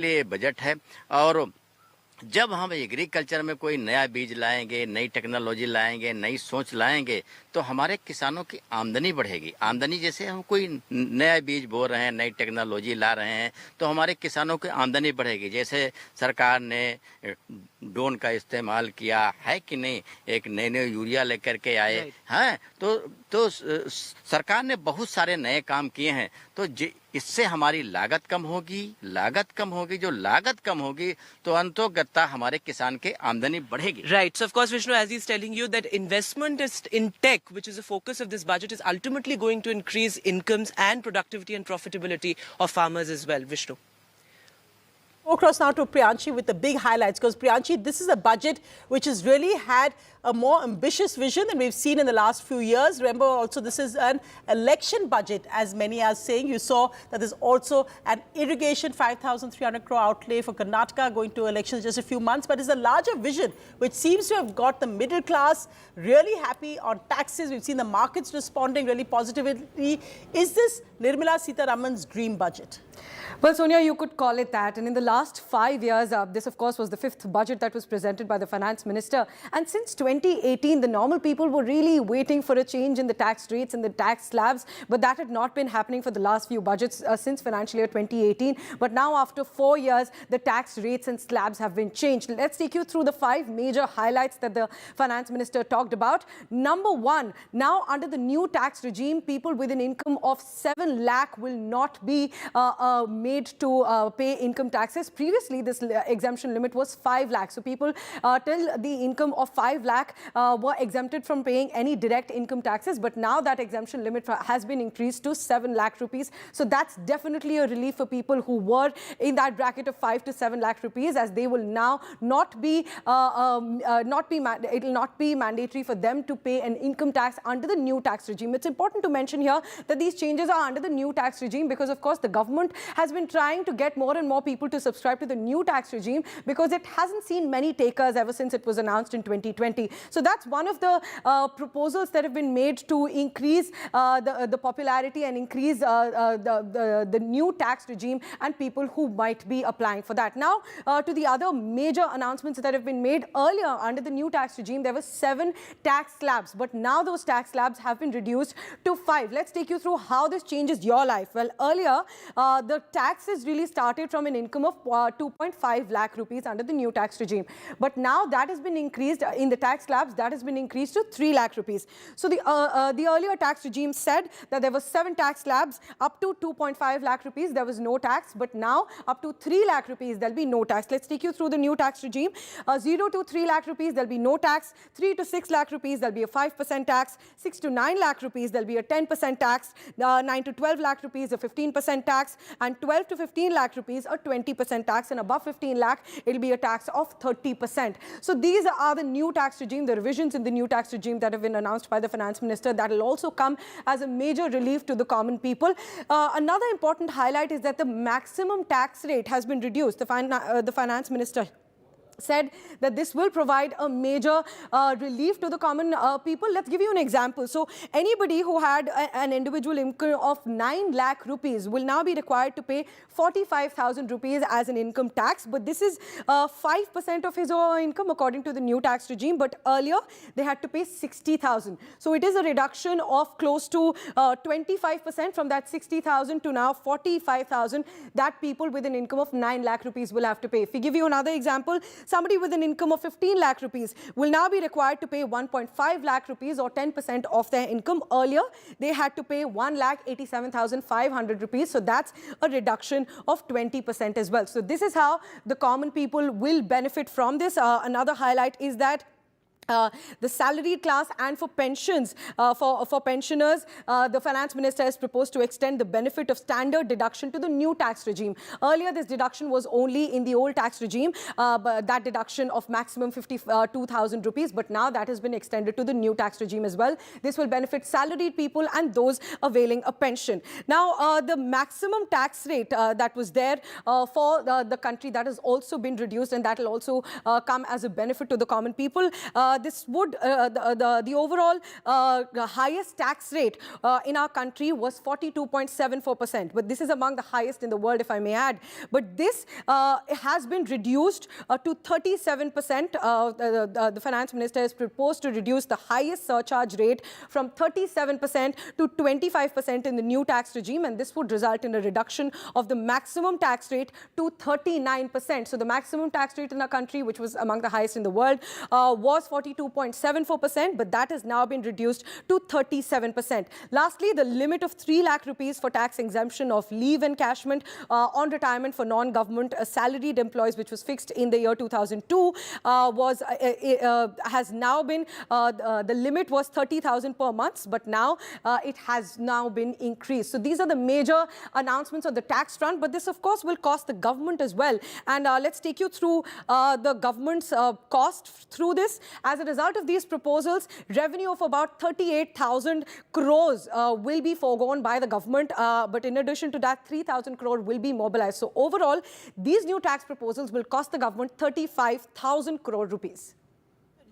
लिए बजट है। और जब हम एग्रीकल्चर में कोई नया बीज लाएंगे, नई टेक्नोलॉजी लाएंगे, नई सोच लाएंगे, तो हमारे किसानों की आमदनी बढ़ेगी। आमदनी जैसे हम कोई नया बीज बो रहे हैं, नई टेक्नोलॉजी ला रहे हैं, तो हमारे किसानों की आमदनी बढ़ेगी। जैसे सरकार ने ड्रोन का इस्तेमाल किया है कि नहीं, एक नए यूरिया लेकर के आए हैं, तो सरकार ने बहुत सारे नए काम किए हैं। तो इससे हमारी लागत कम होगी, जो लागत कम होगी तो अंतोगत्ता हमारे किसान के आमदनी बढ़ेगी। Right. So of course, Vishnu, as he's telling you that investment is in tech, which is the focus of this budget, is ultimately going to increase incomes and productivity and profitability of farmers as well. Vishnu. Across now to Priyanshi with the big highlights, because Priyanshi, this is a budget which has really had a more ambitious vision than we've seen in the last few years. Remember also this is an election budget, as many are saying. You saw that there's also an irrigation 5,300 crore outlay for Karnataka going to elections just a few months, but it's a larger vision which seems to have got the middle class really happy on taxes. We've seen the markets responding really positively. Is this Nirmala Sitharaman's dream budget? Well, Sonia, you could call it that. And in the last 5 years, this, of course, was the 5th budget that was presented by the finance minister. And since 2018, the normal people were really waiting for a change in the tax rates and the tax slabs. But that had not been happening for the last few budgets since financial year 2018. But now, after 4 years, the tax rates and slabs have been changed. Let's take you through the 5 major highlights that the finance minister talked about. Number 1, now under the new tax regime, people with an income of 7 lakh will not be made to pay income taxes. Previously, this exemption limit was 5 lakh. So people till the income of 5 lakh were exempted from paying any direct income taxes. But now that exemption limit has been increased to 7 lakh rupees. So that's definitely a relief for people who were in that bracket of 5 to 7 lakh rupees, as they will now not be it will not be mandatory for them to pay an income tax under the new tax regime. It's important to mention here that these changes are under the new tax regime because, of course, the government has been trying to get more and more people to subscribe to the new tax regime because it hasn't seen many takers ever since it was announced in 2020. So that's one of the proposals that have been made to increase the popularity and increase the new tax regime and people who might be applying for that. Now, to the other major announcements that have been made earlier under the new tax regime, there were 7 tax slabs, but now those tax slabs have been reduced to 5. Let's take you through how this changes your life. Well, earlier, the taxes really started from an income of 2.5 lakh rupees under the new tax regime. But now that has been increased in the tax slabs, that has been increased to 3 lakh rupees. So the earlier tax regime said that there were 7 tax slabs up to 2.5 lakh rupees. There was no tax, but now up to 3 lakh rupees, there'll be no tax. Let's take you through the new tax regime. 0 to 3 lakh rupees, there'll be no tax. 3 to 6 lakh rupees, there'll be a 5% tax. 6 to 9 lakh rupees, there'll be a 10% tax. 9 to 12 lakh rupees, a 15% tax. And 12 to 15 lakh rupees, a 20% tax, and above 15 lakh, it'll be a tax of 30%. So these are the new tax regime, the revisions in the new tax regime that have been announced by the finance minister. That will also come as a major relief to the common people. Another important highlight is that the maximum tax rate has been reduced. The finance minister said that this will provide a major relief to the common people. Let's give you an example. So anybody who had an individual income of 9 lakh rupees will now be required to pay 45,000 rupees as an income tax. But this is 5% of his or her income according to the new tax regime. But earlier, they had to pay 60,000. So it is a reduction of close to 25% from that 60,000 to now 45,000 that people with an income of 9 lakh rupees will have to pay. If we give you another example, somebody with an income of 15 lakh rupees will now be required to pay 1.5 lakh rupees or 10% of their income. Earlier, they had to pay 1,87,500 rupees. So that's a reduction of 20% as well. So this is how the common people will benefit from this. Another highlight is that the salaried class and for pensions, for pensioners, the finance minister has proposed to extend the benefit of standard deduction to the new tax regime. Earlier, this deduction was only in the old tax regime, but that deduction of maximum 52,000 rupees, but now that has been extended to the new tax regime as well. This will benefit salaried people and those availing a pension. Now, the maximum tax rate that was there for the country, that has also been reduced, and that will also come as a benefit to the common people. this would, the overall highest tax rate in our country was 42.74%. But this is among the highest in the world, if I may add. But this has been reduced to 37%. The finance minister has proposed to reduce the highest surcharge rate from 37% to 25% in the new tax regime, and this would result in a reduction of the maximum tax rate to 39%. So the maximum tax rate in our country, which was among the highest in the world, was 42.74%, but that has now been reduced to 37%. Lastly, the limit of 3 lakh rupees for tax exemption of leave encashment on retirement for non-government salaried employees, which was fixed in the year 2002, has now been, the limit was 30,000 per month, but now it has now been increased. So these are the major announcements on the tax front, but this of course will cost the government as well. And let's take you through the government's cost through this. As a result of these proposals, revenue of about 38,000 crores will be foregone by the government, but in addition to that, 3,000 crore will be mobilized. So overall, these new tax proposals will cost the government 35,000 crore rupees.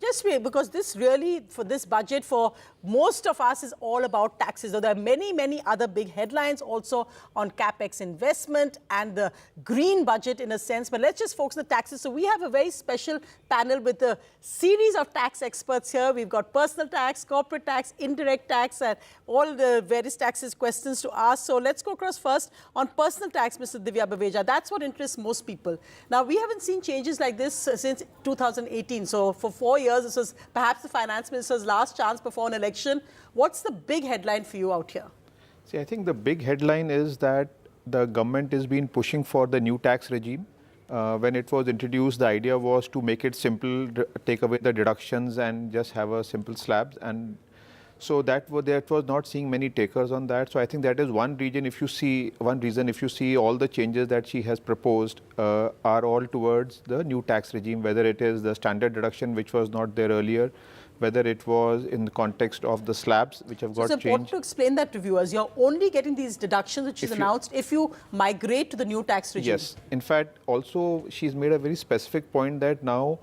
Just wait, because this really, for this budget, for most of us, is all about taxes. So there are many, many other big headlines also on capex investment and the green budget in a sense. But let's just focus on the taxes. So we have a very special panel with a series of tax experts here. We've got personal tax, corporate tax, indirect tax, and all the various taxes questions to ask. So let's go across first on personal tax, Mr. Divya Baveja. That's what interests most people. Now, we haven't seen changes like this since 2018. So for 4 years, this was perhaps the finance minister's last chance before an election. What's the big headline for you out here? See, I think the big headline is that the government has been pushing for the new tax regime. When it was introduced, the idea was to make it simple, take away the deductions and just have a simple slabs. And so that was not seeing many takers on that. So I think that is one reason if you see all the changes that she has proposed are all towards the new tax regime, whether it is the standard deduction, which was not there earlier, whether it was in the context of the slabs, which have got changed. It's important to explain that to viewers. You're only getting these deductions, which is announced, if you migrate to the new tax regime. Yes. In fact, also, she's made a very specific point that now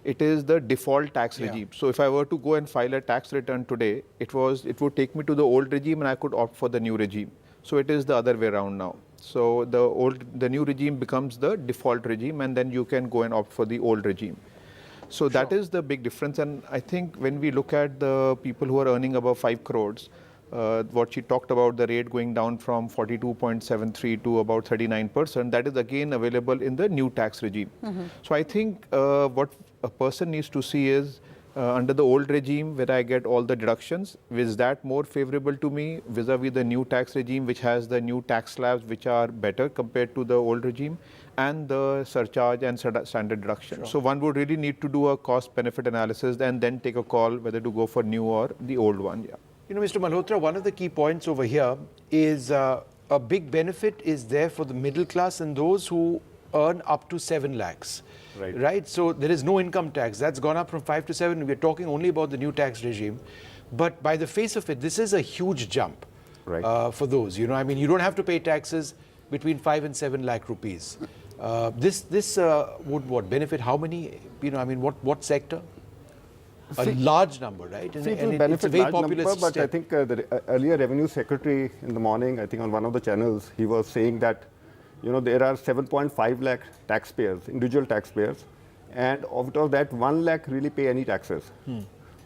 it is the default tax regime. So if I were to go and file a tax return today, it would take me to the old regime and I could opt for the new regime. So it is the other way around now. So the new regime becomes the default regime, and then you can go and opt for the old regime. So that is the big difference. And I think when we look at the people who are earning above 5 crores, what she talked about, the rate going down from 42.73 to about 39%, that is again available in the new tax regime. So I think what a person needs to see is under the old regime where I get all the deductions, is that more favorable to me vis-a-vis the new tax regime, which has the new tax slabs which are better compared to the old regime, and the surcharge and standard deduction. So one would really need to do a cost-benefit analysis and then take a call whether to go for new or the old one. Yeah. You know, Mr. Malhotra, one of the key points over here is a big benefit is there for the middle class and those who earn up to 7 lakhs. Right? So there is no income tax. That's gone up from 5 to 7. We're talking only about the new tax regime. But by the face of it, this is a huge jump for those. You know, I mean, you don't have to pay taxes between 5 and 7 lakh rupees. This would benefit how many, you know, I mean, what sector? A large number, right? And it's a very popular number, but I think the earlier Revenue Secretary in the morning, I think on one of the channels, he was saying that, you know, there are 7.5 lakh taxpayers, individual taxpayers, and out of that 1 lakh really pay any taxes.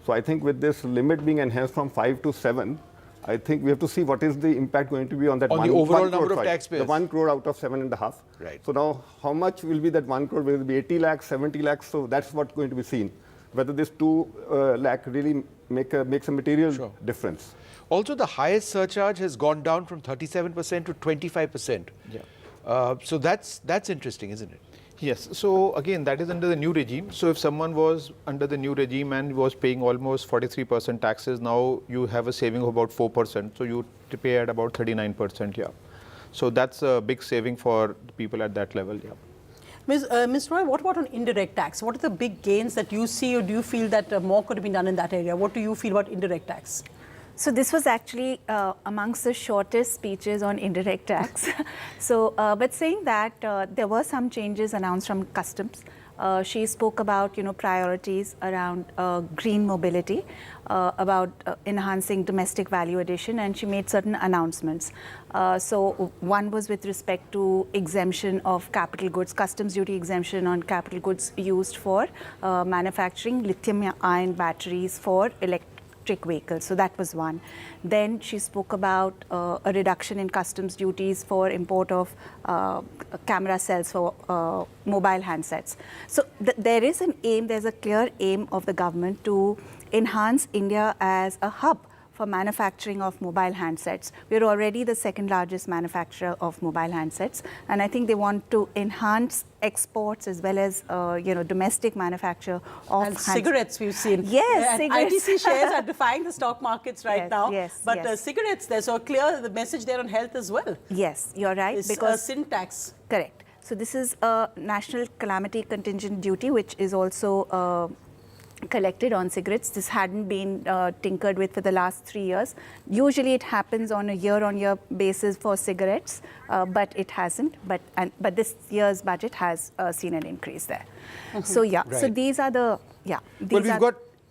So I think with this limit being enhanced from 5 to 7, I think we have to see what is the impact going to be on that on the overall number of taxpayers. The 1 crore out of 7.5. Right. So now how much will be that 1 crore? Will it be 80 lakhs, 70 lakhs? So that's what's going to be seen. Whether this 2 lakh really makes a material difference. Also, the highest surcharge has gone down from 37% to 25%. Yeah. So that's interesting, isn't it? Yes. So again, that is under the new regime. So if someone was under the new regime and was paying almost 43% taxes, now you have a saving of about 4%. So you pay at about 39%. Yeah. So that's a big saving for people at that level. Yeah. Ms. Roy, what about on indirect tax? What are the big gains that you see, or do you feel that more could have been done in that area? What do you feel about indirect tax? So this was actually amongst the shortest speeches on indirect tax. So, but saying that there were some changes announced from customs. She spoke about, priorities around green mobility, about enhancing domestic value addition, and she made certain announcements. So one was with respect to exemption of capital goods, customs duty exemption on capital goods used for manufacturing lithium-ion batteries for electric vehicles. So that was one. Then she spoke about a reduction in customs duties for import of camera cells for mobile handsets. So there is an aim, there's a clear aim of the government to enhance India as a hub for manufacturing of mobile handsets. We're already the second largest manufacturer of mobile handsets, and I think they want to enhance exports as well as domestic manufacture of and cigarettes we've seen. Yes, cigarettes. ITC shares are defying the stock markets right Yes, now. yes, but yes. Cigarettes, there's so clear the message there on health as well. Yes, you're right. It's because sin tax. Correct. So this is a national calamity contingent duty, which is also collected on cigarettes. This hadn't been tinkered with for the last 3 years. Usually it happens on a year-on-year basis for cigarettes, but it hasn't. But this year's budget has seen an increase there. So yeah, Right. so these are the,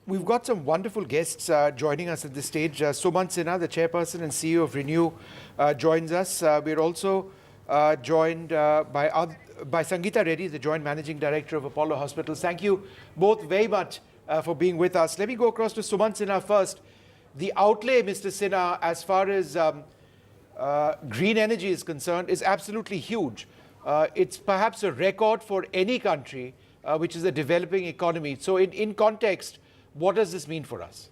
We've got some wonderful guests joining us at this stage. Sumant Sinha, the chairperson and CEO of Renew, joins us. We're also joined by Sangeeta Reddy, the joint managing director of Apollo Hospitals. Thank you both very much for being with us. Let me go across to Sumant Sinha first. The outlay, Mr. Sinha, as far as green energy is concerned, is absolutely huge. It's perhaps a record for any country which is a developing economy. So in context, what does this mean for us?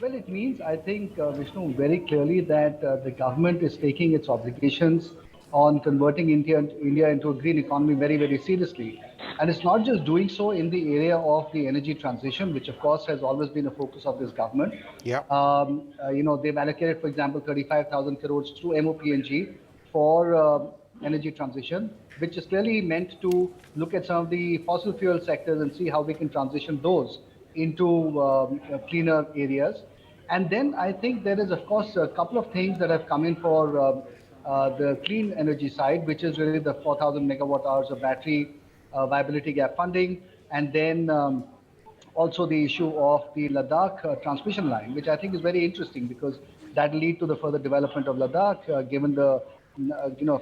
Well, it means, I think, Vishnu, very clearly that the government is taking its obligations on converting India into a green economy very, very seriously. And it's not just doing so in the area of the energy transition, which of course has always been a focus of this government. Yeah. They've allocated, for example, 35,000 crores through MOPNG for energy transition, which is clearly meant to look at some of the fossil fuel sectors and see how we can transition those into cleaner areas. And then I think there is, of course, a couple of things that have come in for the clean energy side, which is really the 4,000 megawatt hours of battery viability gap funding, and then also the issue of the Ladakh transmission line, which I think is very interesting because that will lead to the further development of Ladakh, given the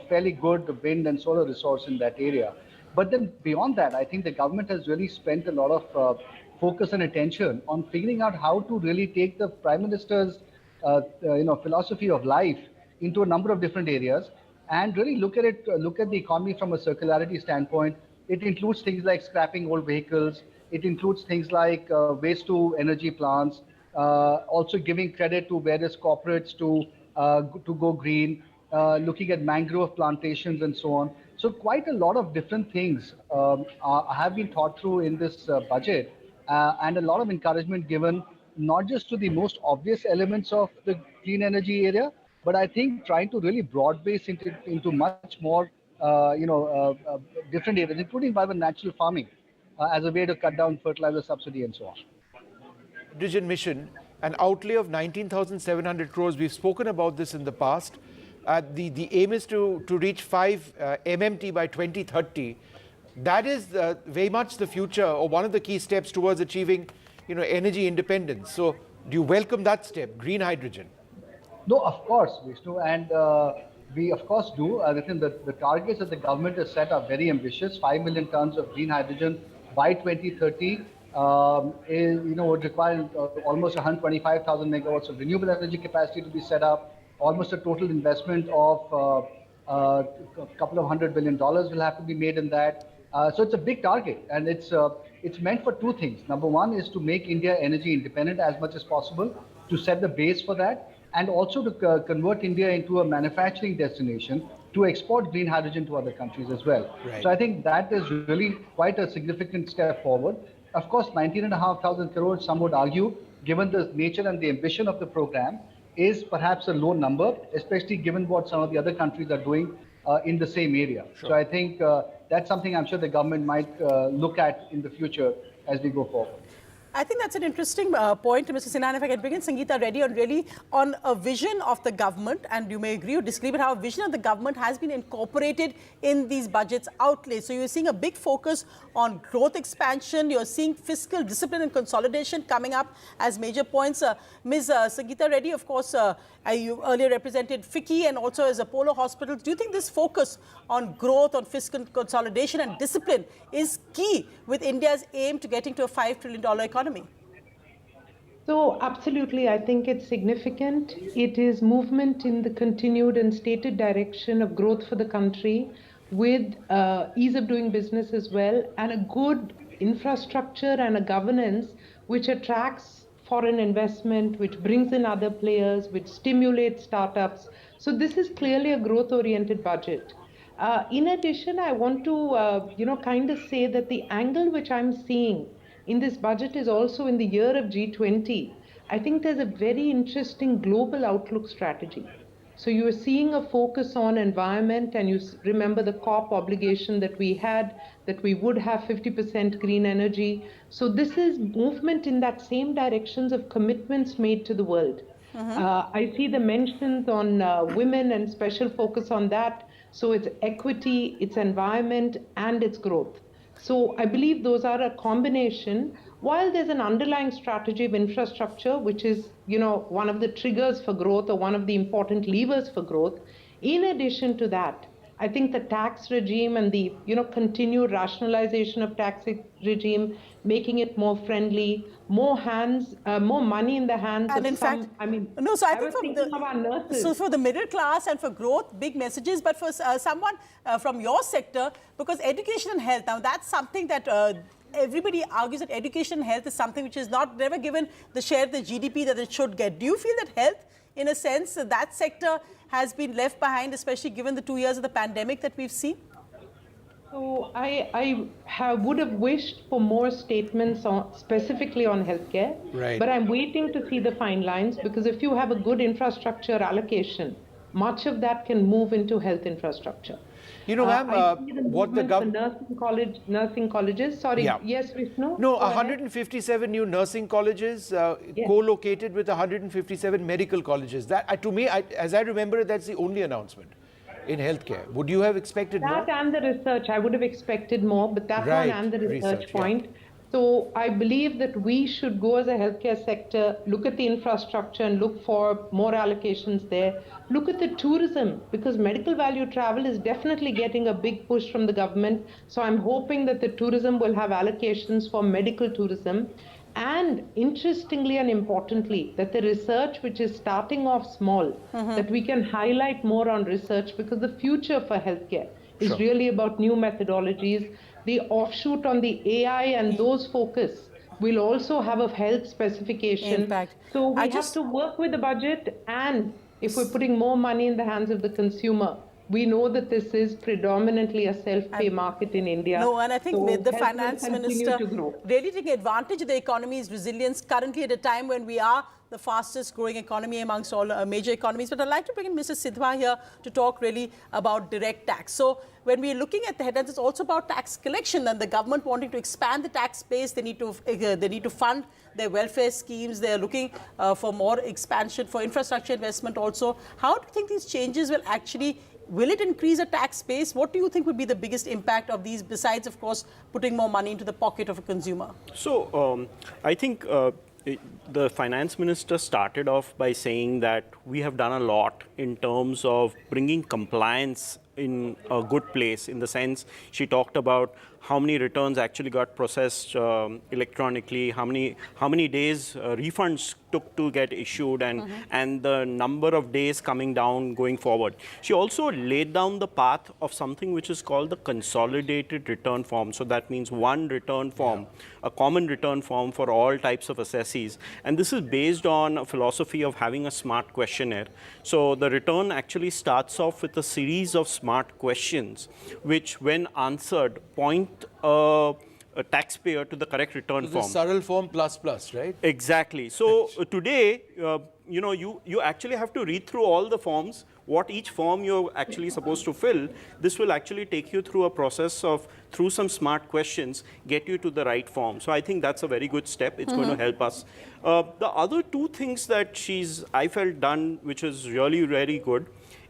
fairly good wind and solar resource in that area. But then beyond that, I think the government has really spent a lot of focus and attention on figuring out how to really take the Prime Minister's philosophy of life into a number of different areas and really look at the economy from a circularity standpoint. It includes things like scrapping old vehicles. It includes things like waste to energy plants, also giving credit to various corporates to go green, looking at mangrove plantations and so on. So quite a lot of different things have been thought through in this budget, and a lot of encouragement given not just to the most obvious elements of the clean energy area, but I think trying to really broad base into much more different areas, including by the natural farming as a way to cut down fertilizer subsidy and so on. Hydrogen mission, an outlay of 19,700 crores. We've spoken about this in the past. The aim is to reach 5 MMT by 2030. That is very much the future, or one of the key steps towards achieving, energy independence. So, do you welcome that step, green hydrogen? No, of course, Vishnu, and we of course do. The targets that the government has set are very ambitious. 5 million tons of green hydrogen by 2030 would require almost 125,000 megawatts of renewable energy capacity to be set up. Almost a total investment of a couple of $100 billion will have to be made in that. So it's a big target, and it's meant for two things. Number one is to make India energy independent as much as possible, to set the base for that, and also to convert India into a manufacturing destination to export green hydrogen to other countries as well. Right. So I think that is really quite a significant step forward. Of course, 19,500 crores, some would argue, given the nature and the ambition of the program, is perhaps a low number, especially given what some of the other countries are doing in the same area. Sure. So I think that's something I'm sure the government might look at in the future as we go forward. I think that's an interesting point, Mr. Sinha. And if I can bring in Sangeeta Reddy on a vision of the government, and you may agree or disagree, but how a vision of the government has been incorporated in these budgets outlays. So you're seeing a big focus on growth expansion. You're seeing fiscal discipline and consolidation coming up as major points. Ms. Sangeeta Reddy, of course, you earlier represented FICCI and also as Apollo Hospitals. Do you think this focus on growth, on fiscal consolidation and discipline is key with India's aim to getting to a $5 trillion economy? So absolutely, I think it's significant. It is movement in the continued and stated direction of growth for the country with ease of doing business as well, and a good infrastructure and a governance which attracts foreign investment, which brings in other players, which stimulates startups. So this is clearly a growth-oriented budget. In addition, I want to kind of say that the angle which I'm seeing in this budget is also in the year of G20. I think there's a very interesting global outlook strategy. So you are seeing a focus on environment, and you remember the COP obligation that we had, that we would have 50% green energy. So this is movement in that same directions of commitments made to the world. I see the mentions on women and special focus on that. So it's equity, it's environment, and it's growth. So I believe those are a combination, while there's an underlying strategy of infrastructure, which is, one of the triggers for growth or one of the important levers for growth. In addition to that, I think the tax regime and the, continued rationalization of tax regime, making it more friendly, more money in the hands and of in fact, so I think so for the middle class and for growth, big messages, but for someone from your sector, because education and health, now that's something that everybody argues that education and health is something which is never given the share of the GDP that it should get. Do you feel that health, in a sense, that sector has been left behind, especially given the 2 years of the pandemic that we've seen? So I would have wished for more statements specifically on healthcare, right. But I'm waiting to see the fine lines, because if you have a good infrastructure allocation, much of that can move into health infrastructure. Ma'am, what the government... nursing colleges, sorry, yeah. Yes, Vishnu? No, 157 new nursing colleges co-located with 157 medical colleges. That, to me, as I remember, that's the only announcement in healthcare. Would you have expected more? That and the research, I would have expected more, but that one and the research point. Yeah. So I believe that we should go as a healthcare sector, look at the infrastructure and look for more allocations there. Look at the tourism, because medical value travel is definitely getting a big push from the government. So I'm hoping that the tourism will have allocations for medical tourism. And interestingly and importantly, that the research which is starting off small, that we can highlight more on research, because the future for healthcare is really about new methodologies. The offshoot on the AI and those focus will also have a health specification. Impact. So we have to work with the budget, and if we're putting more money in the hands of the consumer, we know that this is predominantly a self-pay market in India. No, and I think the finance minister really taking advantage of the economy's resilience currently at a time when we are the fastest growing economy amongst all major economies. But I'd like to bring in Mr. Sidhwa here to talk really about direct tax. So when we're looking at the headlines, it's also about tax collection and the government wanting to expand the tax base. They need to fund their welfare schemes. They're looking for more expansion for infrastructure investment also. How do you think these changes will it increase a tax base? What do you think would be the biggest impact of these, besides, of course, putting more money into the pocket of a consumer? So I think the finance minister started off by saying that we have done a lot in terms of bringing compliance in a good place, in the sense she talked about how many returns actually got processed electronically, how many days refunds took to get issued, and the number of days coming down going forward. She also laid down the path of something which is called the consolidated return form. So that means one return form, a common return form for all types of assessees. And this is based on a philosophy of having a smart questionnaire. So the return actually starts off with a series of smart questions, which when answered point a taxpayer to the correct return form. The Saral form plus, right? Exactly. So today, you actually have to read through all the forms. what each form you're actually supposed to fill, this will actually take you through a process of, through some smart questions, get you to the right form. So I think that's a very good step. It's going to help us. The other two things that I felt done, which is really very good,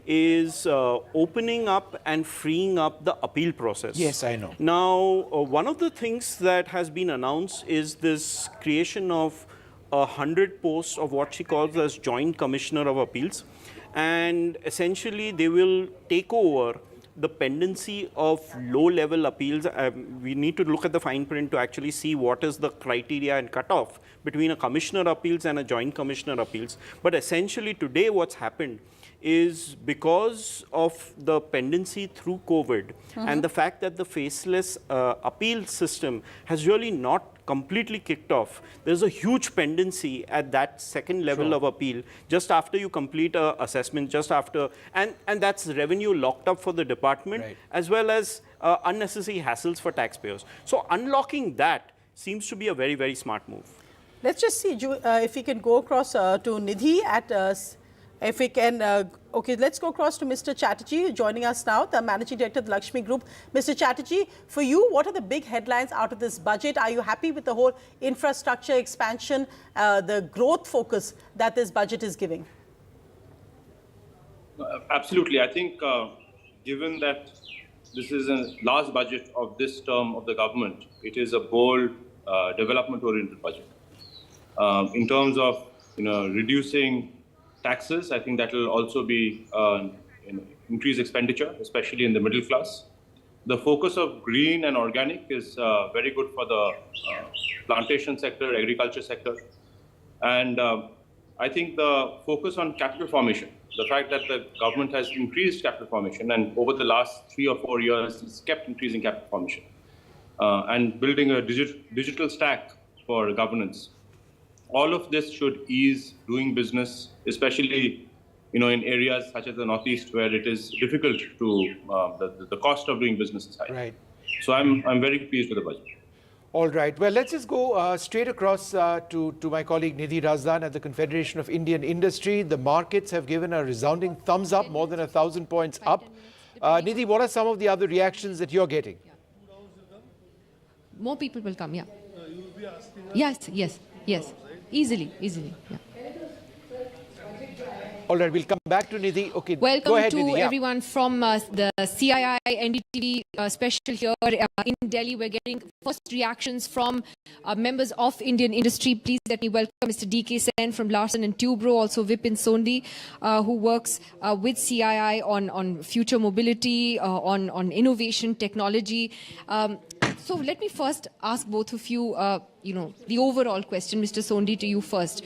is opening up and freeing up the appeal process. Yes, I know. Now, one of the things that has been announced is this creation of 100 posts of what she calls as Joint Commissioner of Appeals. And essentially, they will take over the pendency of low-level appeals. We need to look at the fine print to actually see what is the criteria and cutoff between a Commissioner Appeals and a Joint Commissioner Appeals. But essentially, today what's happened is because of the pendency through COVID and the fact that the faceless appeal system has really not completely kicked off, there's a huge pendency at that second level of appeal just after you complete an assessment, just after, and that's revenue locked up for the department as well as unnecessary hassles for taxpayers. So unlocking that seems to be a very, very smart move. Let's just see if we can go across to Nidhi at if we can, okay, let's go across to Mr. Chatterjee joining us now, the Managing Director of the Lakshmi Group. Mr. Chatterjee, for you, what are the big headlines out of this budget? Are you happy with the whole infrastructure expansion, the growth focus that this budget is giving? Absolutely. I think given that this is a last budget of this term of the government, it is a bold, development-oriented budget. In terms of reducing taxes, I think that will also be increased expenditure, especially in the middle class. The focus of green and organic is very good for the plantation sector, agriculture sector. And I think the focus on capital formation, the fact that the government has increased capital formation and over the last 3 or 4 years, it's kept increasing capital formation and building a digital stack for governance. All of this should ease doing business, especially in areas such as the Northeast where it is difficult to, the cost of doing business is high. Right. So I'm very pleased with the budget. All right. Well, let's just go straight across to my colleague Nidhi Razdan at the Confederation of Indian Industry. The markets have given a resounding thumbs up, more than 1,000 points up. Nidhi, what are some of the other reactions that you're getting? More people will come, yeah. Yes. Easily, yeah. All right, we'll come back to Nidhi. Okay, welcome go ahead, to Nidhi. everyone from the CII NDTV special here in Delhi. We're getting first reactions from members of Indian industry. Please let me welcome Mr. D.K. Sen from Larsen & Toubro, also Vipin Sondi, who works with CII on future mobility, on innovation, technology. So let me first ask both of you, the overall question, Mr. Sondi, to you first.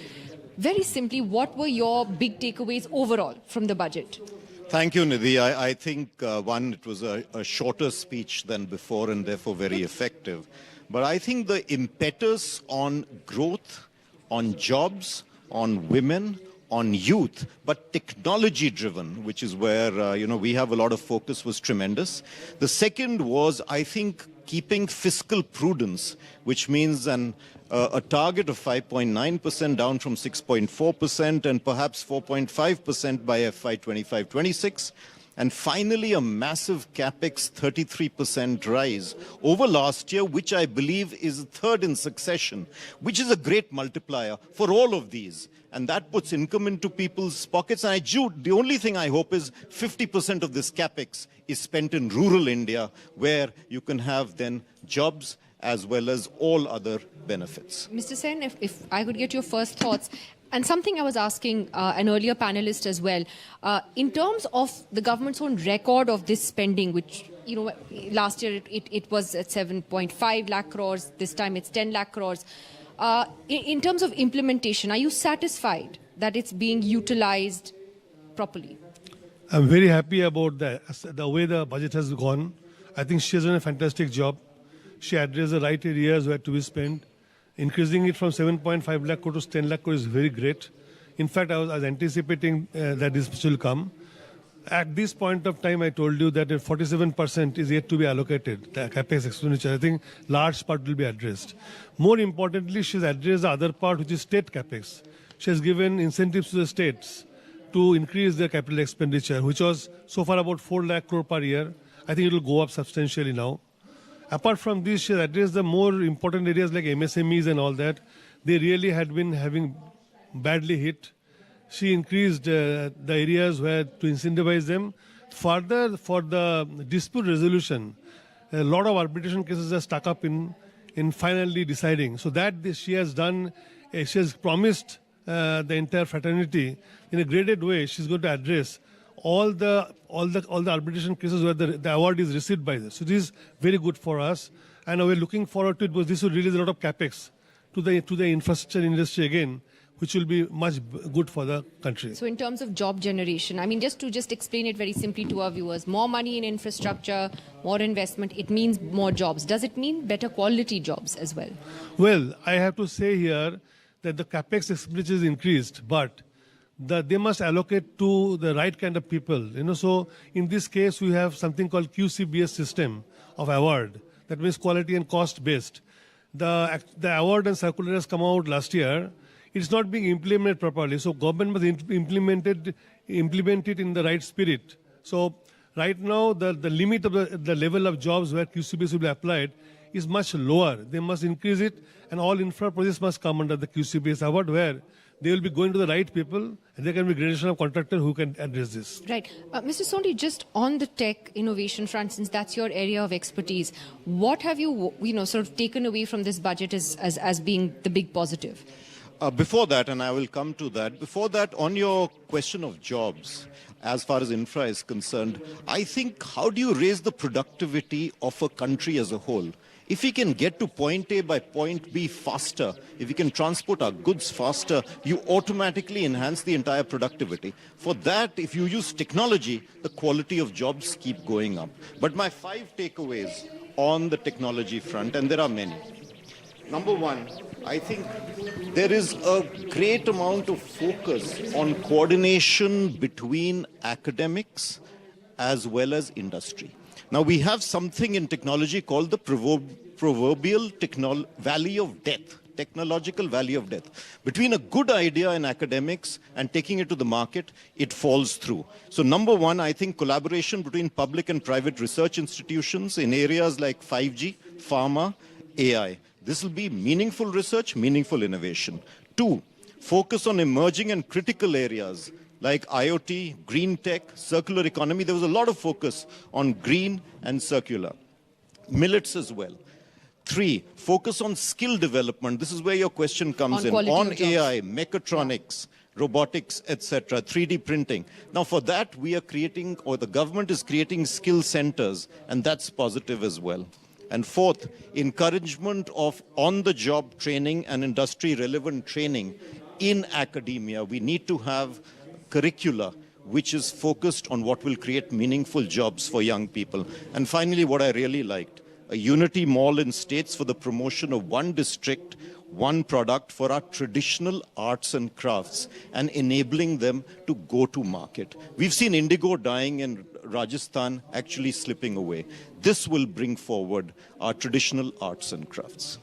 Very simply, what were your big takeaways overall from the budget? Thank you, Nidhi. I think, one, it was a shorter speech than before and therefore very effective. But I think the impetus on growth, on jobs, on women, on youth, but technology-driven, which is where, we have a lot of focus, was tremendous. The second was, I think, keeping fiscal prudence, which means a target of 5.9% down from 6.4% and perhaps 4.5% by FY 25-26. And finally, a massive capex 33% rise over last year, which I believe is third in succession, which is a great multiplier for all of these. And that puts income into people's pockets. And the only thing I hope is 50% of this capex is spent in rural India, where you can have then jobs as well as all other benefits. Mr. Sen, if I could get your first thoughts, and something I was asking an earlier panelist as well, in terms of the government's own record of this spending, which, last year it was at 7.5 lakh crores, this time it's 10 lakh crores. In terms of implementation, are you satisfied that it's being utilized properly? I'm very happy about the way the budget has gone. I think she has done a fantastic job. She addressed the right areas where to be spent. Increasing it from 7.5 lakh crore to 10 lakh crore is very great. In fact, I was anticipating that this will come. At this point of time, I told you that 47% is yet to be allocated, the capex expenditure. I think large part will be addressed. More importantly, she's addressed the other part, which is state capex. She has given incentives to the states to increase their capital expenditure, which was so far about 4 lakh crore per year. I think it will go up substantially now. Apart from this, she addressed the more important areas like MSMEs and all that. They really had been having badly hit. She increased the areas where to incentivize them. Further, for the dispute resolution, a lot of arbitration cases are stuck up in finally deciding. So that she has done, she has promised the entire fraternity in a graded way. She's going to address all the arbitration cases where the award is received by this. So this is very good for us, and we're looking forward to it because this will release a lot of capex to the infrastructure industry again, which will be much good for the country. So in terms of job generation, I mean, just to explain it very simply to our viewers, more money in infrastructure, more investment, it means more jobs. Does it mean better quality jobs as well? Well, I have to say here that the capex expenditure is increased, but they must allocate to the right kind of people. So in this case, we have something called QCBS system of award. That means quality and cost based. The award and circular has come out last year. It's not being implemented properly. So government must implement it in the right spirit. So right now, the limit of the level of jobs where QCBS will be applied is much lower. They must increase it, and all infra projects must come under the QCBS award, where they will be going to the right people, and there can be gradation of contractor who can address this. Right. Mr. Sondi, just on the tech innovation front, since that's your area of expertise, what have you sort of taken away from this budget as being the big positive? Before that, and I will come to that, before that, on your question of jobs, as far as infra is concerned, I think how do you raise the productivity of a country as a whole? If we can get to point A by point B faster, if we can transport our goods faster, you automatically enhance the entire productivity. For that, if you use technology, the quality of jobs keep going up. But my 5 takeaways on the technology front, and there are many. Number one, I think there is a great amount of focus on coordination between academics as well as industry. Now, we have something in technology called the proverbial valley of death, technological valley of death. Between a good idea in academics and taking it to the market, it falls through. So number one, I think collaboration between public and private research institutions in areas like 5G, pharma, AI. This will be meaningful research, meaningful innovation. 2, focus on emerging and critical areas like IoT, green tech, circular economy. There was a lot of focus on green and circular. Millets as well. 3, focus on skill development. This is where your question comes in. On AI, mechatronics, robotics, etc., 3D printing. Now for that, we are creating, or the government is creating skill centers, and that's positive as well. And 4th, encouragement of on-the-job training and industry-relevant training in academia. We need to have curricula which is focused on what will create meaningful jobs for young people. And finally, what I really liked, a unity mall in states for the promotion of one district, one product for our traditional arts and crafts and enabling them to go to market. We've seen indigo dying in Rajasthan actually slipping away. This will bring forward our traditional arts and crafts.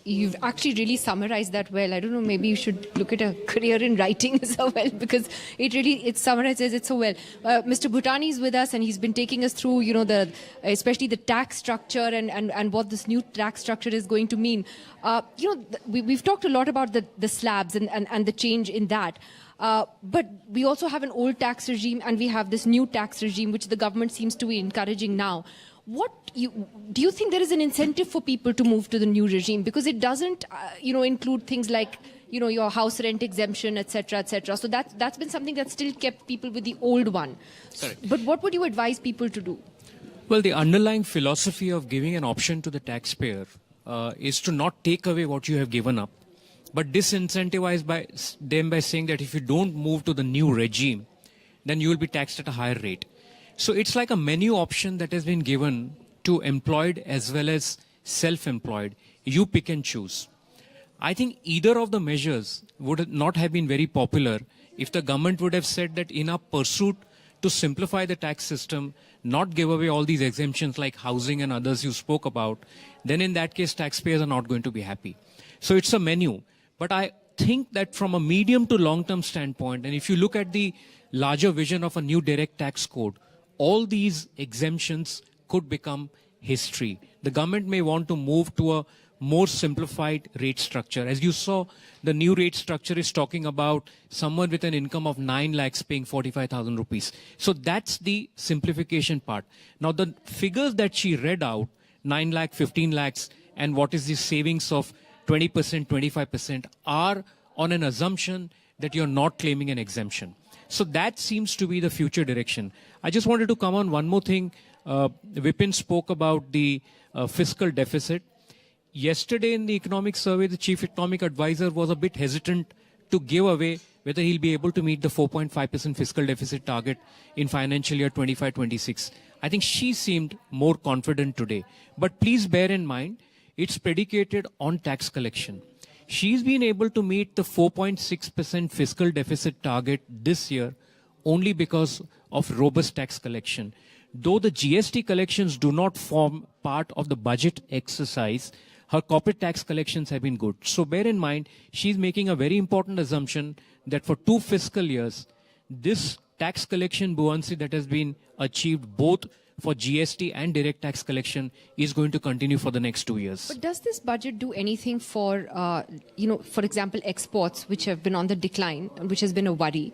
You've actually really summarized that well. I don't know, maybe you should look at a career in writing as well, because it summarizes it so well. Mr. Bhutani is with us, and he's been taking us through, especially the tax structure and what this new tax structure is going to mean. We've talked a lot about the slabs and the change in that. But we also have an old tax regime, and we have this new tax regime, which the government seems to be encouraging now. Do you think there is an incentive for people to move to the new regime? Because it doesn't, include things like, your house rent exemption, etc., etc. So that's been something that still kept people with the old one. Correct. But what would you advise people to do? Well, the underlying philosophy of giving an option to the taxpayer is to not take away what you have given up, but disincentivize them by saying that if you don't move to the new regime, then you will be taxed at a higher rate. So it's like a menu option that has been given to employed as well as self-employed. You pick and choose. I think either of the measures would not have been very popular if the government would have said that in a pursuit to simplify the tax system, not give away all these exemptions like housing and others you spoke about, then in that case taxpayers are not going to be happy. So it's a menu. But I think that from a medium to long-term standpoint, and if you look at the larger vision of a new direct tax code, all these exemptions could become history. The government may want to move to a more simplified rate structure. As you saw, the new rate structure is talking about someone with an income of 9 lakhs paying 45,000 rupees. So that's the simplification part. Now the figures that she read out, 9 lakh, 15 lakhs, and what is the savings of 20%, 25% are on an assumption that you're not claiming an exemption. So that seems to be the future direction. I just wanted to come on one more thing. Vipin spoke about the fiscal deficit. Yesterday in the economic survey, the chief economic advisor was a bit hesitant to give away whether he'll be able to meet the 4.5% fiscal deficit target in financial year 25-26. I think she seemed more confident today. But please bear in mind, it's predicated on tax collection. She's been able to meet the 4.6% fiscal deficit target this year only because of robust tax collection. Though the GST collections do not form part of the budget exercise, her corporate tax collections have been good. So bear in mind, she's making a very important assumption that for 2 fiscal years, this tax collection buoyancy that has been achieved both for GST and direct tax collection is going to continue for the next 2 years. But does this budget do anything for, for example, exports, which have been on the decline, which has been a worry?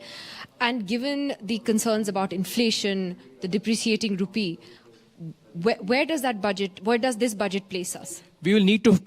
And given the concerns about inflation, the depreciating rupee, where does this budget place us? We will need to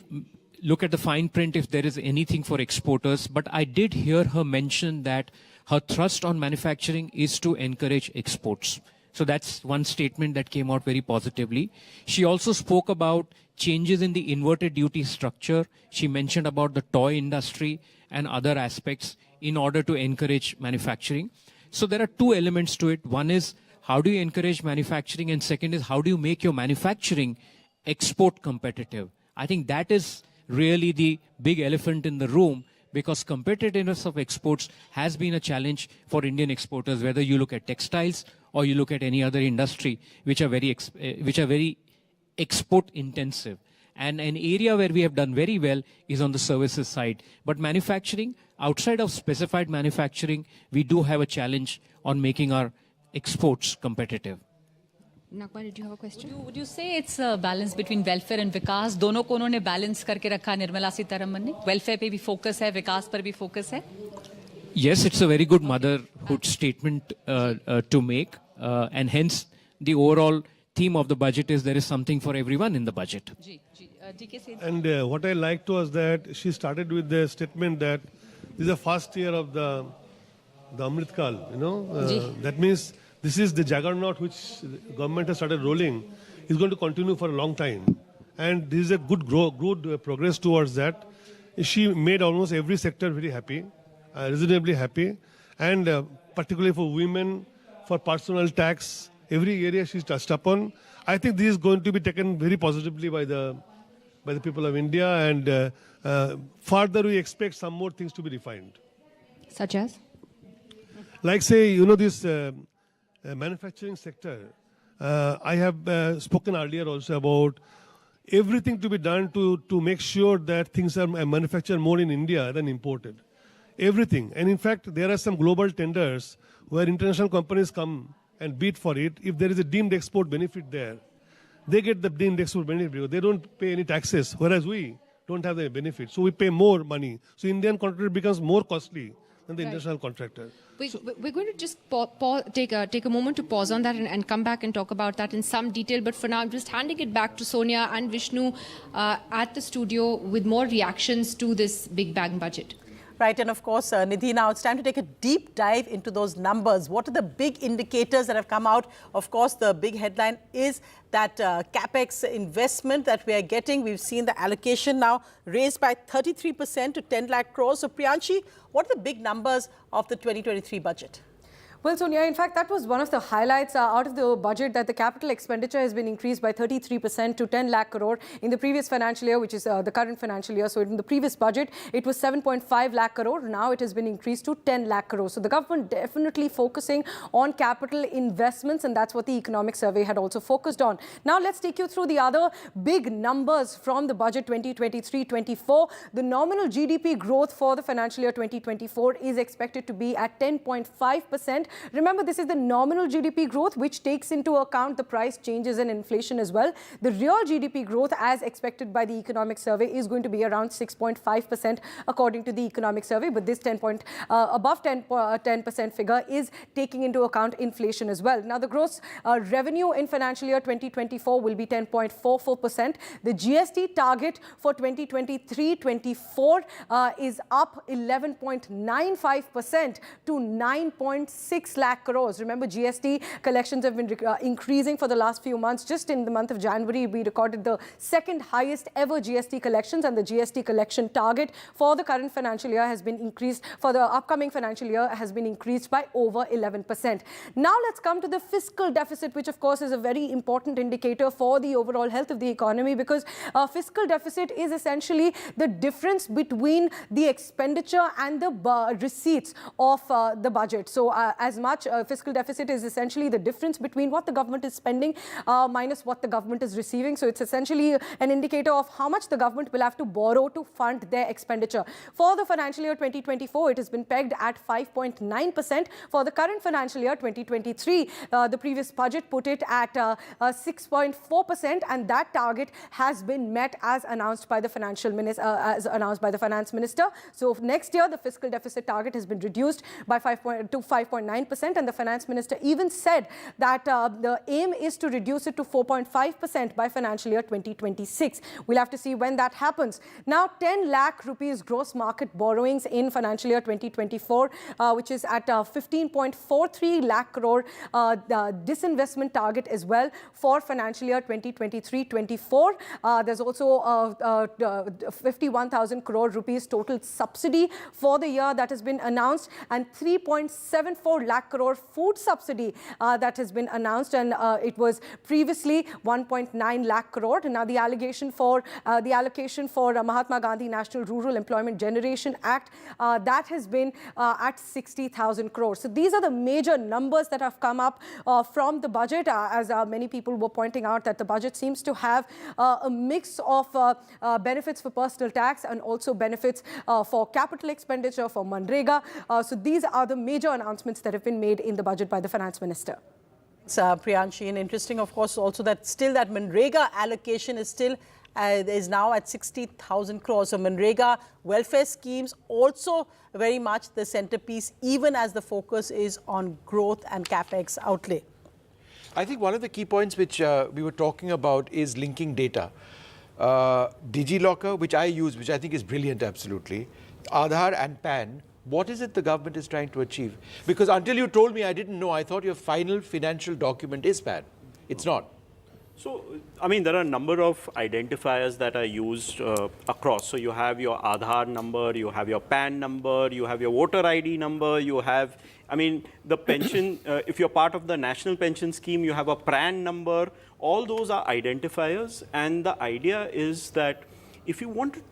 look at the fine print if there is anything for exporters, but I did hear her mention that her thrust on manufacturing is to encourage exports. So that's one statement that came out very positively. She also spoke about changes in the inverted duty structure. She mentioned about the toy industry and other aspects in order to encourage manufacturing. So there are 2 elements to it. One is how do you encourage manufacturing, and second is how do you make your manufacturing export competitive? I think that is really the big elephant in the room, because competitiveness of exports has been a challenge for Indian exporters, whether you look at textiles or you look at any other industry which are very export intensive. And an area where we have done very well is on the services side. But manufacturing, outside of specified manufacturing, we do have a challenge on making our exports competitive. Nakba, did you have a question? Would you say it's a balance between welfare and vikas? दोनों को उन्होंने balance करके रखा निर्मला सीतारमन ने. Welfare पे भी focus है, विकास पर भी focus है. Yes, it's a very good motherhood statement to make, and hence the overall theme of the budget is there is something for everyone in the budget. And what I liked was that she started with the statement that this is the first year of the Amrit Kal, that means this is the juggernaut which the government has started rolling is going to continue for a long time. And this is a good progress towards that. She made almost every sector very happy, reasonably happy. And particularly for women, for personal tax, every area she's touched upon. I think this is going to be taken very positively by the people of India. And further, we expect some more things to be refined. Such as? Like say, this manufacturing sector, I have spoken earlier also about everything to be done to make sure that things are manufactured more in India than imported. Everything. And in fact, there are some global tenders where international companies come and bid for it. If there is a deemed export benefit there, they get the deemed export benefit because they don't pay any taxes, whereas we don't have the benefit. So we pay more money. So Indian contractor becomes more costly than the international contractor. We're going to just take a moment to pause on that and come back and talk about that in some detail. But for now, I'm just handing it back to Sonia and Vishnu at the studio with more reactions to this Big Bang budget. Right, and of course, Nidhi, now it's time to take a deep dive into those numbers. What are the big indicators that have come out? Of course, the big headline is that capex investment that we are getting. We've seen the allocation now raised by 33% to 10 lakh crores. So, Priyanshi, what are the big numbers of the 2023 budget? Well, Sonia, in fact, that was one of the highlights out of the budget, that the capital expenditure has been increased by 33% to 10 lakh crore in the previous financial year, which is the current financial year. So in the previous budget, it was 7.5 lakh crore. Now it has been increased to 10 lakh crore. So the government definitely focusing on capital investments, and that's what the economic survey had also focused on. Now let's take you through the other big numbers from the budget 2023-24. The nominal GDP growth for the financial year 2024 is expected to be at 10.5%. Remember, this is the nominal GDP growth, which takes into account the price changes and inflation as well. The real GDP growth, as expected by the economic survey, is going to be around 6.5% according to the economic survey. But this above 10% figure is taking into account inflation as well. Now, the gross revenue in financial year 2024 will be 10.44%. The GST target for 2023-24 is up 11.95% to 9.6 lakh crores. Remember, GST collections have been increasing for the last few months. Just in the month of January, we recorded the second highest ever GST collections, and the GST collection target for the current financial year has been increased, for the upcoming financial year has been increased by over 11%. Now let's come to the fiscal deficit, which of course is a very important indicator for the overall health of the economy, because fiscal deficit is essentially the difference between the expenditure and the receipts of the budget. So as much fiscal deficit is essentially the difference between what the government is spending minus what the government is receiving. So it's essentially an indicator of how much the government will have to borrow to fund their expenditure. For the financial year 2024, it has been pegged at 5.9%. For the current financial year 2023, the previous budget put it at 6.4%, and that target has been met as announced by the finance minister. So next year, the fiscal deficit target has been reduced by 5.9%, and the finance minister even said that the aim is to reduce it to 4.5% by financial year 2026. We'll have to see when that happens. Now, 10 lakh rupees gross market borrowings in financial year 2024, which is at 15.43 lakh crore disinvestment target as well for financial year 2023-24. There's also 51,000 crore rupees total subsidy for the year that has been announced, and 3.74 lakh crore food subsidy that has been announced, and it was previously 1.9 lakh crore. Now, the allocation for Mahatma Gandhi National Rural Employment Generation Act, that has been at 60,000 crores. So these are the major numbers that have come up from the budget, as many people were pointing out that the budget seems to have a mix of benefits for personal tax and also benefits for capital expenditure, for Manrega. So these are the major announcements that have been made in the budget by the finance minister. Priyanshi, and interesting, of course, also that still that Manrega allocation is still is now at 60,000 crores. So Manrega welfare schemes also very much the centerpiece, even as the focus is on growth and capex outlay. I think one of the key points which we were talking about is linking data. DigiLocker, which I use, which I think is brilliant, absolutely. Aadhaar and PAN. What is it the government is trying to achieve? Because until you told me, I didn't know. I thought your final financial document is PAN. It's not. So, I mean, there are a number of identifiers that are used across. So you have your Aadhaar number, you have your PAN number, you have your voter ID number, you have, I mean, the pension, if you're part of the national pension scheme, you have a PRAN number. All those are identifiers. And the idea is that if you want to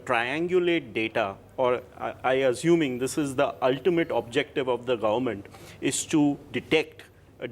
triangulate data, or I assuming this is the ultimate objective of the government, is to detect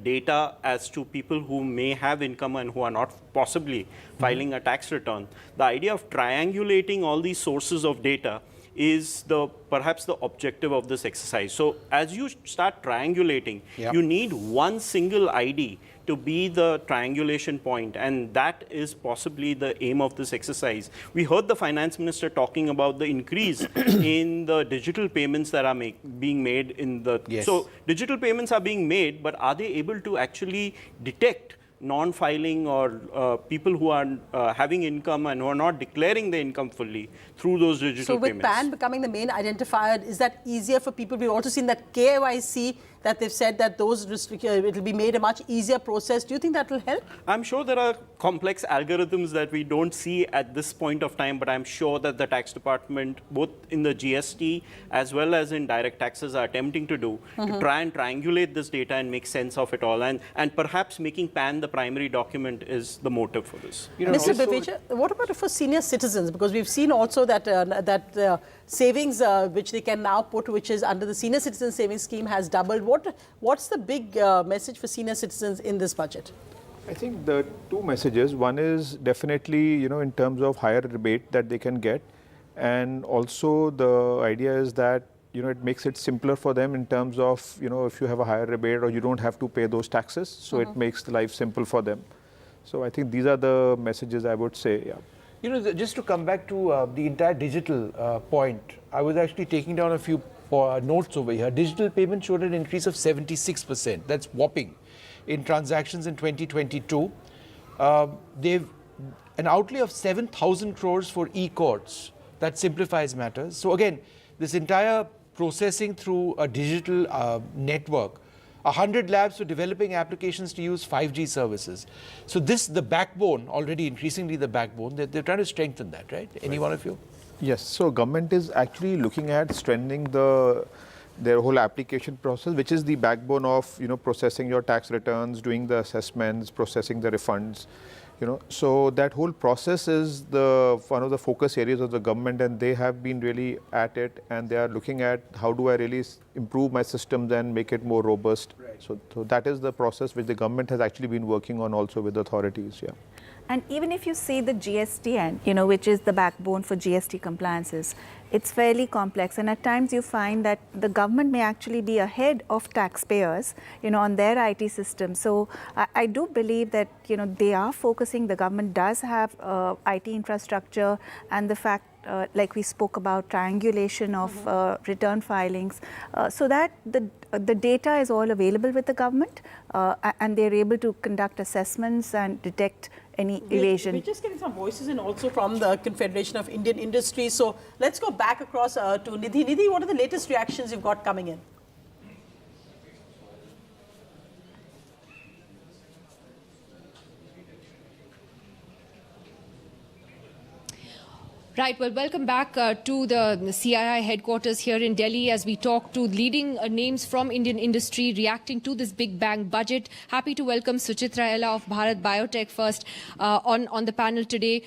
data as to people who may have income and who are not possibly filing a tax return. The idea of triangulating all these sources of data is perhaps the objective of this exercise. So as you start triangulating, you need one single ID to be the triangulation point, and that is possibly the aim of this exercise. We heard the finance minister talking about the increase in the digital payments that are being made in the... Yes. So digital payments are being made, but are they able to actually detect non-filing or people who are having income and who are not declaring the income fully through those digital payments? So with PAN becoming the main identifier, is that easier for people? We've also seen that KYC that they've said that those it will be made a much easier process. Do you think that will help? I'm sure there are complex algorithms that we don't see at this point of time, but I'm sure that the tax department, both in the GST as well as in direct taxes, are attempting to do to try and triangulate this data and make sense of it all. And perhaps making PAN the primary document is the motive for this. Mr. Baveja, what about for senior citizens? Because we've seen also that savings which they can now put, which is under the senior citizen savings scheme, has doubled. What's the big message for senior citizens in this budget? I think the two messages. One is definitely, in terms of higher rebate that they can get. And also the idea is that, it makes it simpler for them in terms of, if you have a higher rebate or you don't have to pay those taxes. So it makes the life simple for them. So I think these are the messages I would say, yeah. Just to come back to the entire digital point, I was actually taking down a few notes over here. Digital payment showed an increase of 76%. That's whopping. In transactions in 2022, they've an outlay of 7,000 crores for e-courts. That simplifies matters. So again, this entire processing through a digital network, 100 labs for developing applications to use 5G services. So this, the backbone, already increasingly the backbone, they're trying to strengthen that, right? Any one of you? Yes, so government is actually looking at strengthening their whole application process, which is the backbone of, processing your tax returns, doing the assessments, processing the refunds. So that whole process is one of the focus areas of the government, and they have been really at it, and they are looking at how do I really improve my systems and make it more robust. Right. So that is the process which the government has actually been working on also with authorities. Yeah. And even if you see the GST end, which is the backbone for GST compliances, it's fairly complex. And at times you find that the government may actually be ahead of taxpayers, on their IT system. So I do believe that, they are focusing, the government does have IT infrastructure, and the fact, like we spoke about, triangulation of return filings, so that the data is all available with the government, and they're able to conduct assessments and detect any evasion. We're just getting some voices in also from the Confederation of Indian Industry. So let's go back across to Nidhi. Nidhi, what are the latest reactions you've got coming in? Right, well, welcome back to the CII headquarters here in Delhi as we talk to leading names from Indian industry reacting to this big bang budget. Happy to welcome Suchitra Ella of Bharat Biotech first on the panel today.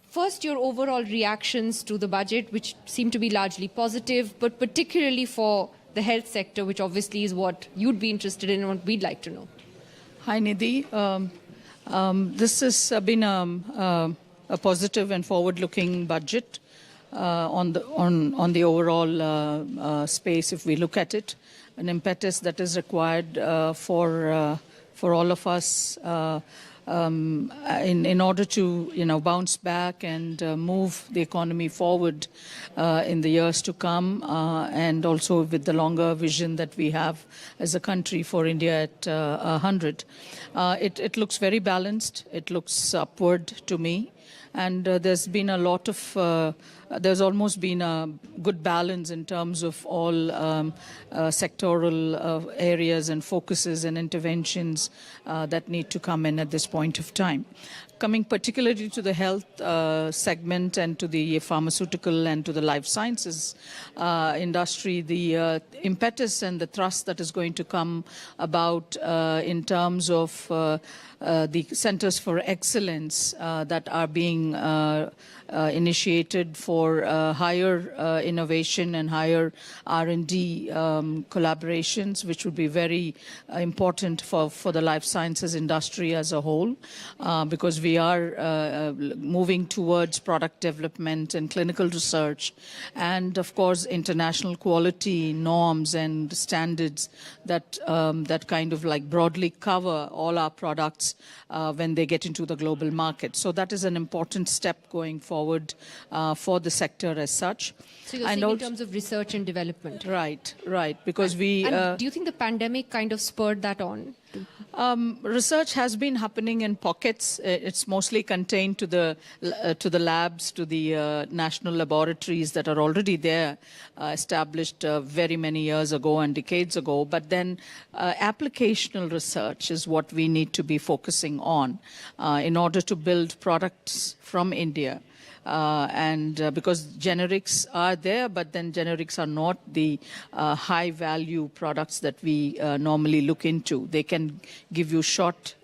First, your overall reactions to the budget, which seem to be largely positive, but particularly for the health sector, which obviously is what you'd be interested in and what we'd like to know. Hi, Nidhi. This has been a positive and forward-looking budget on the overall space. If we look at it, an impetus that is required for all of us in order to bounce back and move the economy forward in the years to come, and also with the longer vision that we have as a country for India at 100. It looks very balanced. It looks upward to me. And there's been a lot of, there's almost been a good balance in terms of all sectoral areas and focuses and interventions that need to come in at this point of time. Coming particularly to the health segment and to the pharmaceutical and to the life sciences industry, the impetus and the thrust that is going to come about in terms of the centers for excellence that are being initiated for higher innovation and higher R&D collaborations, which would be very important for the life sciences industry as a whole, because we are moving towards product development and clinical research, and of course international quality norms and standards that that kind of like broadly cover all our products when they get into the global market. So that is an important step going forward for the sector as such. So you're saying in terms of research and development? Right, because we... And do you think the pandemic kind of spurred that on? Research has been happening in pockets. It's mostly contained to the labs, to the national laboratories that are already there, established very many years ago and decades ago. But then applicational research is what we need to be focusing on in order to build products from India. Because generics are there, but then generics are not the high-value products that we normally look into. They can give you short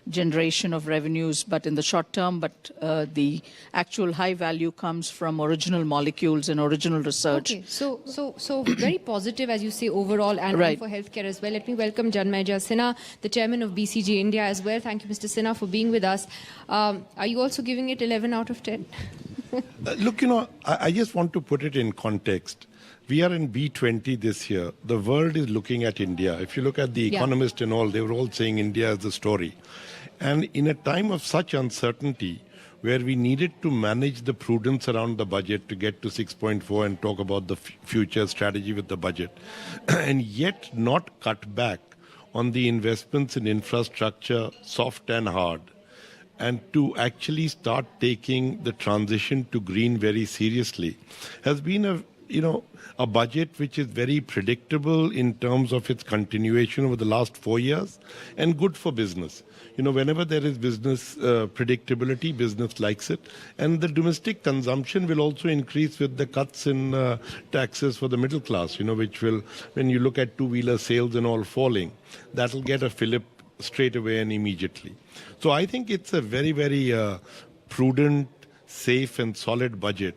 generation of revenues, but in the short term, but the actual high value comes from original molecules and original research. Okay, so very positive, as you say, overall, and Right. for healthcare as well. Let me welcome Janmeja Sinha, the chairman of BCG India as well. Thank you, Mr. Sinha, for being with us. Are you also giving it 11 out of 10? Look, I just want to put it in context. We are in B20 this year. The world is looking at India. If you look at the Economist and all, they were all saying India is the story. And in a time of such uncertainty, where we needed to manage the prudence around the budget to get to 6.4 and talk about the future strategy with the budget, and yet not cut back on the investments in infrastructure, soft and hard, and to actually start taking the transition to green very seriously, has been a budget which is very predictable in terms of its continuation over the last 4 years, and good for business. Whenever there is business predictability, business likes it. And the domestic consumption will also increase with the cuts in taxes for the middle class, which will, when you look at two-wheeler sales and all falling, that will get a fillip straight away and immediately. So I think it's a very, very prudent, safe and solid budget,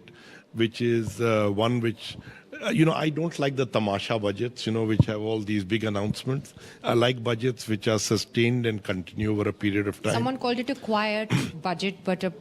which is one which, I don't like the tamasha budgets, which have all these big announcements. I like budgets which are sustained and continue over a period of time. Someone called it a quiet budget, but a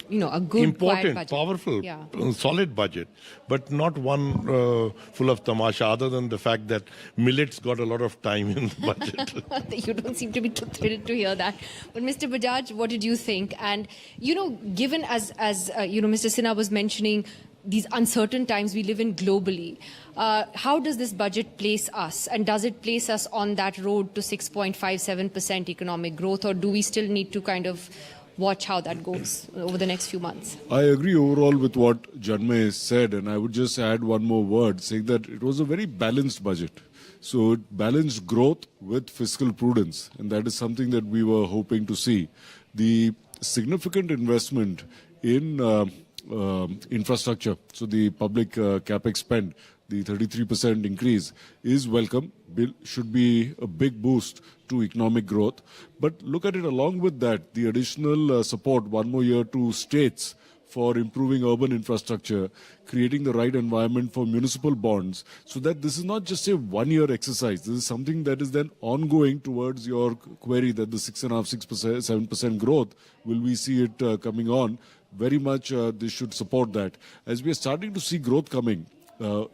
good, important, quiet budget. Powerful, solid budget, but not one full of tamasha, other than the fact that millets got a lot of time in the budget. You don't seem to be too thrilled to hear that. But Mr. Bajaj, what did you think? And, given as Mr. Sinha was mentioning, these uncertain times we live in globally, how does this budget place us? And does it place us on that road to 6.57% economic growth, or do we still need to kind of watch how that goes over the next few months? I agree overall with what Janmay said, and I would just add one more word, saying that it was a very balanced budget. So it balanced growth with fiscal prudence, and that is something that we were hoping to see. The significant investment in infrastructure, so the public capex spend, the 33% increase is welcome, should be a big boost to economic growth. But look at it along with that, the additional support, one more year to states for improving urban infrastructure, creating the right environment for municipal bonds, so that this is not just a one-year exercise. This is something that is then ongoing towards your query that the 6.5%, 7% growth, will we see it coming on? Very much this should support that. As we are starting to see growth coming,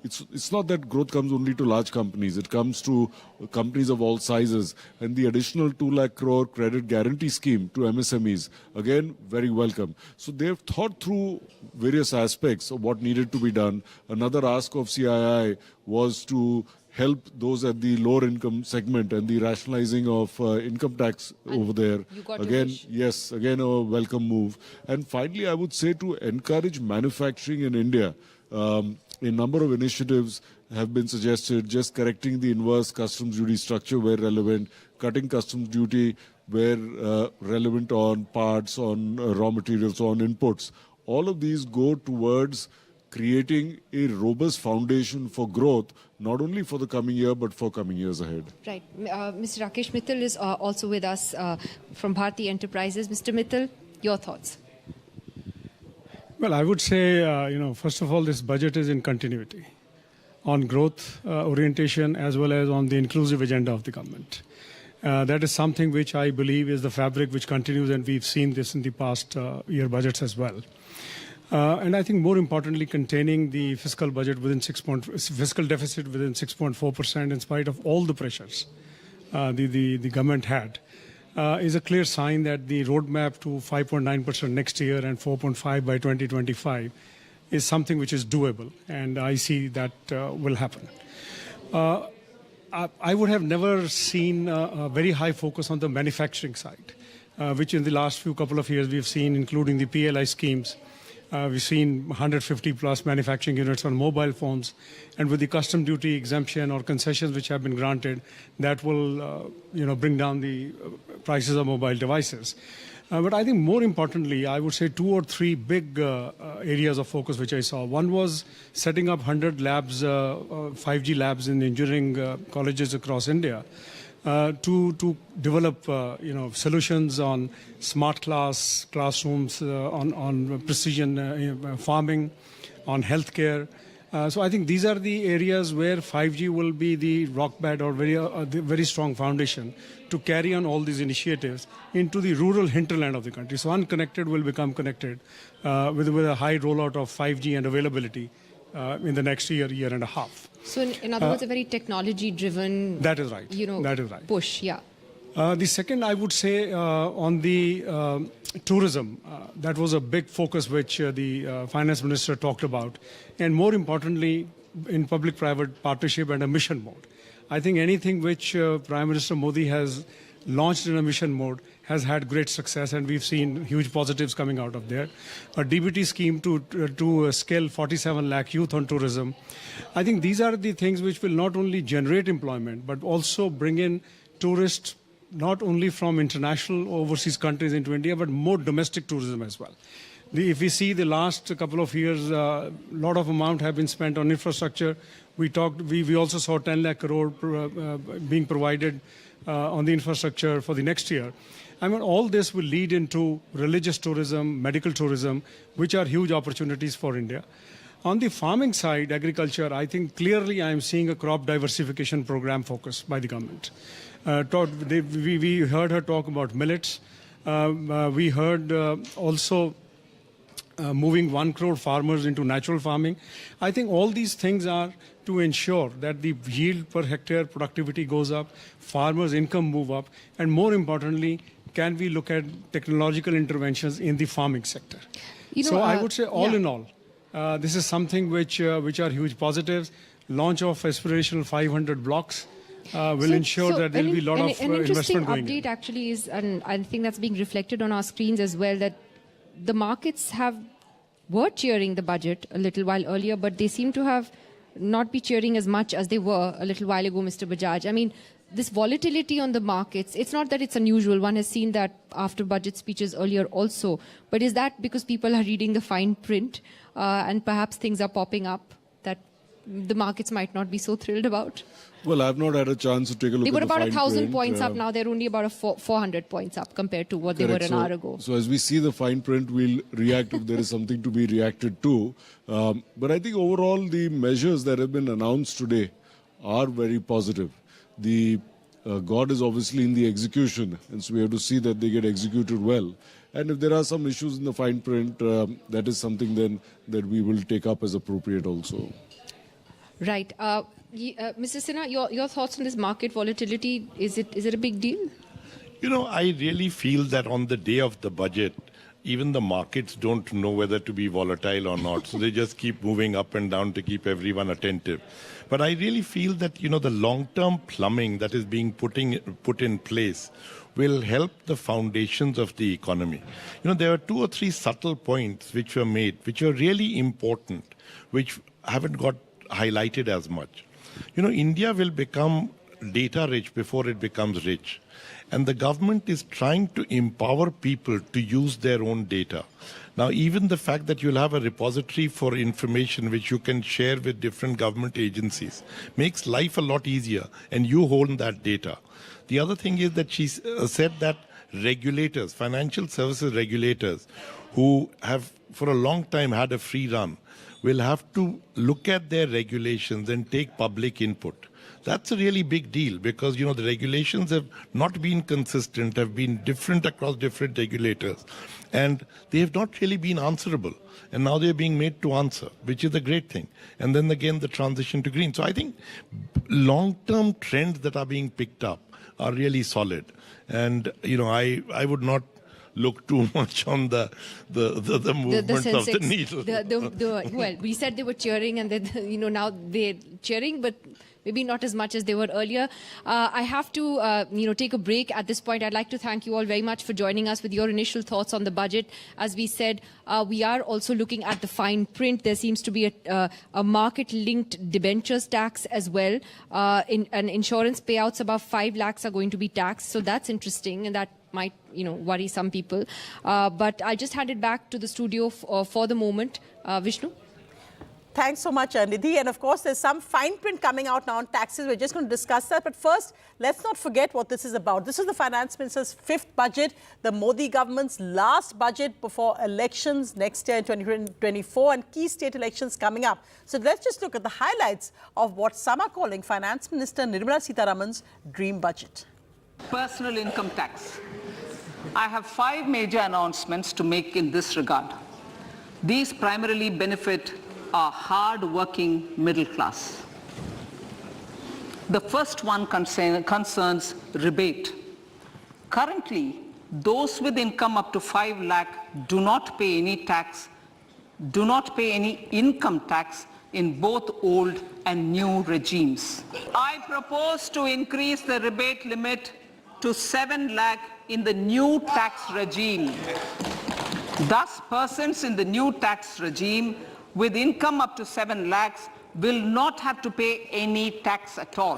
it's not that growth comes only to large companies. It comes to companies of all sizes. And the additional 2 lakh crore credit guarantee scheme to MSMEs, again, very welcome. So they've thought through various aspects of what needed to be done. Another ask of CII was to help those at the lower income segment and the rationalizing of income tax over there. Again, yes, again a welcome move. And finally, I would say to encourage manufacturing in India, a number of initiatives have been suggested, just correcting the inverse customs duty structure where relevant, cutting customs duty where relevant on parts, on raw materials, on inputs. All of these go towards creating a robust foundation for growth, not only for the coming year, but for coming years ahead. Right. Mr. Rakesh Mittal is also with us from Bharti Enterprises. Mr. Mittal, your thoughts? Well, I would say, first of all, this budget is in continuity on growth orientation as well as on the inclusive agenda of the government. That is something which I believe is the fabric which continues, and we've seen this in the past year budgets as well. And I think more importantly, containing the fiscal budget within fiscal deficit within 6.4% in spite of all the pressures the government had is a clear sign that the roadmap to 5.9% next year and 4.5 by 2025 is something which is doable, and I see that will happen. I would have never seen a very high focus on the manufacturing side, which in the last few couple of years we've seen, including the PLI schemes. We've seen 150 plus manufacturing units on mobile phones, and with the custom duty exemption or concessions which have been granted, that will bring down the prices of mobile devices. But I think more importantly, I would say 2 or 3 big areas of focus which I saw. One was setting up 100 labs, 5G labs in engineering colleges across India to develop solutions on smart classrooms, on precision farming, on healthcare. So I think these are the areas where 5G will be the rock bed or very strong foundation to carry on all these initiatives into the rural hinterland of the country. So unconnected will become connected with a high rollout of 5G and availability in the next year and a half. So in other words, a very technology-driven, that is right. That is right. Push, yeah. The second, I would say, on the tourism, that was a big focus which the finance minister talked about, and more importantly, in public-private partnership and a mission mode. I think anything which Prime Minister Modi has launched in a mission mode has had great success, and we've seen huge positives coming out of there. A DBT scheme to scale 47 lakh youth on tourism. I think these are the things which will not only generate employment, but also bring in tourists not only from international overseas countries into India, but more domestic tourism as well. If we see the last couple of years, a lot of amount have been spent on infrastructure. We also saw 10 lakh crore being provided on the infrastructure for the next year. I mean, all this will lead into religious tourism, medical tourism, which are huge opportunities for India. On the farming side, agriculture, I think clearly I'm seeing a crop diversification program focus by the government. We heard her talk about millets. We heard also moving 1 crore farmers into natural farming. I think all these things are to ensure that the yield per hectare productivity goes up, farmers' income move up, and more importantly, can we look at technological interventions in the farming sector? I would say all in all, this is something which are huge positives. Launch of aspirational 500 blocks will ensure that there will be a lot of investment going in. An interesting update actually is, and I think that's being reflected on our screens as well, that the markets were cheering the budget a little while earlier, but they seem to have not be cheering as much as they were a little while ago, Mr. Bajaj. I mean, this volatility on the markets, it's not that it's unusual. One has seen that after budget speeches earlier also. But is that because people are reading the fine print and perhaps things are popping up that the markets might not be so thrilled about? Well, I've not had a chance to take a look at the fine print. They were about 1,000 points up. Now they're only about 400 points up compared to what they were an hour ago. So as we see the fine print, we'll react if there is something to be reacted to. But I think overall the measures that have been announced today are very positive. The God is obviously in the execution, and so we have to see that they get executed well. And if there are some issues in the fine print, that is something then that we will take up as appropriate also. Right. Mr. Sinha, your thoughts on this market volatility, is it a big deal? I really feel that on the day of the budget, even the markets don't know whether to be volatile or not. So they just keep moving up and down to keep everyone attentive. But I really feel that, the long-term plumbing that is being put in place will help the foundations of the economy. There are 2 or 3 subtle points which were made, which are really important, which haven't got highlighted as much. India will become data rich before it becomes rich. And the government is trying to empower people to use their own data. Now, even the fact that you'll have a repository for information which you can share with different government agencies makes life a lot easier, and you hold that data. The other thing is that she said that regulators, financial services regulators, who have for a long time had a free run, will have to look at their regulations and take public input. That's a really big deal because, the regulations have not been consistent, have been different across different regulators, and they have not really been answerable. And now they're being made to answer, which is a great thing. And then again, the transition to green. So I think long-term trends that are being picked up are really solid. And, I would not look too much on the movements of the needle. Well, we said they were cheering and then, now they're cheering, but maybe not as much as they were earlier. I have to, take a break at this point. I'd like to thank you all very much for joining us with your initial thoughts on the budget. As we said, we are also looking at the fine print. There seems to be a market-linked debentures tax as well. Insurance payouts above 5 lakhs are going to be taxed. So that's interesting, and that might, worry some people. But I'll just hand it back to the studio for the moment. Vishnu? Thanks so much, Nidhi. And of course, there's some fine print coming out now on taxes. We're just going to discuss that. But first, let's not forget what this is about. This is the Finance Minister's 5th budget, the Modi government's last budget before elections next year in 2024 and key state elections coming up. So let's just look at the highlights of what some are calling Finance Minister Nirmala Sitharaman's dream budget. Personal income tax. I have 5 major announcements to make in this regard. These primarily benefit our hard-working middle class. The first one concerns rebate. Currently, those with income up to 5 lakh do not pay any income tax in both old and new regimes. I propose to increase the rebate limit to 7 lakh in the new tax regime. Thus, persons in the new tax regime with income up to 7 lakhs will not have to pay any tax at all.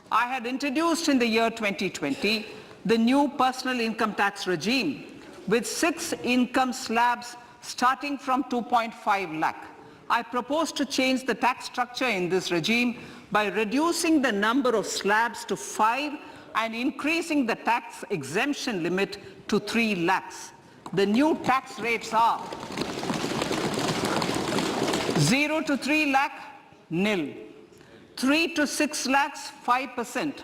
I had introduced in the year 2020 the new personal income tax regime with 6 income slabs starting from 2.5 lakh. I propose to change the tax structure in this regime by reducing the number of slabs to 5 and increasing the tax exemption limit to 3 lakhs. The new tax rates are 0 to 3 lakh, nil. 3 to 6 lakhs, 5%.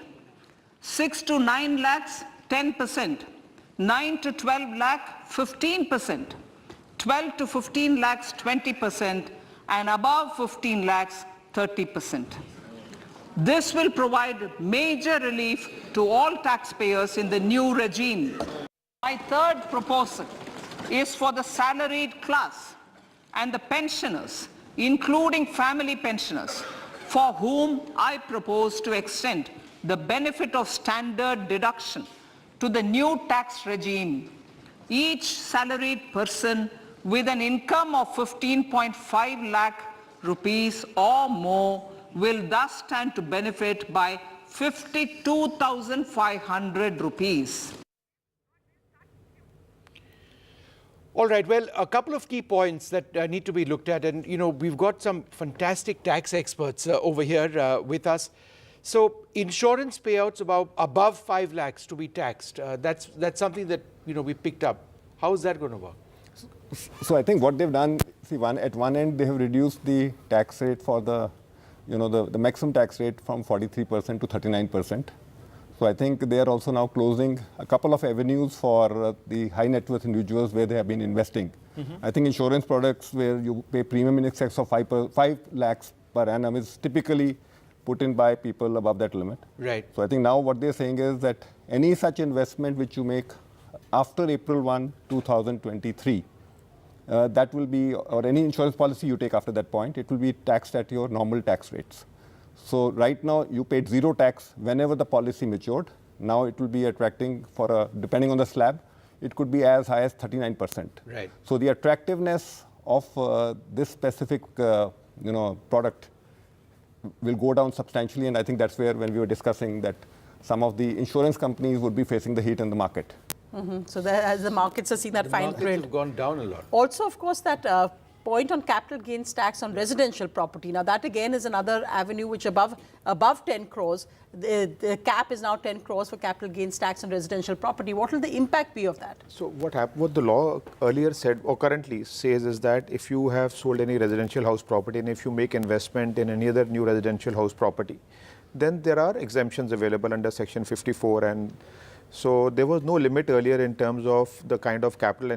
6 to 9 lakhs, 10%. 9 to 12 lakh, 15%. 12 to 15 lakhs, 20%. And above 15 lakhs, 30%. This will provide major relief to all taxpayers in the new regime. My third proposal is for the salaried class and the pensioners, including family pensioners, for whom I propose to extend the benefit of standard deduction to the new tax regime. Each salaried person with an income of 15.5 lakh rupees or more will thus stand to benefit by 52,500 rupees. All right, well, a couple of key points that need to be looked at. And, we've got some fantastic tax experts over here with us. So insurance payouts above 5 lakhs to be taxed, that's something that, we picked up. How is that going to work? So I think what they've done, at one end, they have reduced the tax rate for the maximum tax rate from 43% to 39%. So I think they are also now closing a couple of avenues for the high net worth individuals where they have been investing. I think insurance products where you pay premium in excess of 5 lakhs per annum is typically put in by people above that limit. Right. So I think now what they're saying is that any such investment which you make after April 1, 2023, that will be, or any insurance policy you take after that point, it will be taxed at your normal tax rates. So right now you paid 0 tax whenever the policy matured. Now it will be attracting depending on the slab, it could be as high as 39%. Right. So the attractiveness of this specific product will go down substantially, and I think that's where when we were discussing that some of the insurance companies would be facing the heat in the market. So as the markets are seeing that fine print. The markets have gone down a lot. Also, of course, that point on capital gains tax on residential property. Now, that again is another avenue which above 10 crores, the cap is now 10 crores for capital gains tax on residential property. What will the impact be of that? So what the law earlier said or currently says is that if you have sold any residential house property and if you make investment in any other new residential house property, then there are exemptions available under Section 54, and so there was no limit earlier in terms of the kind of capital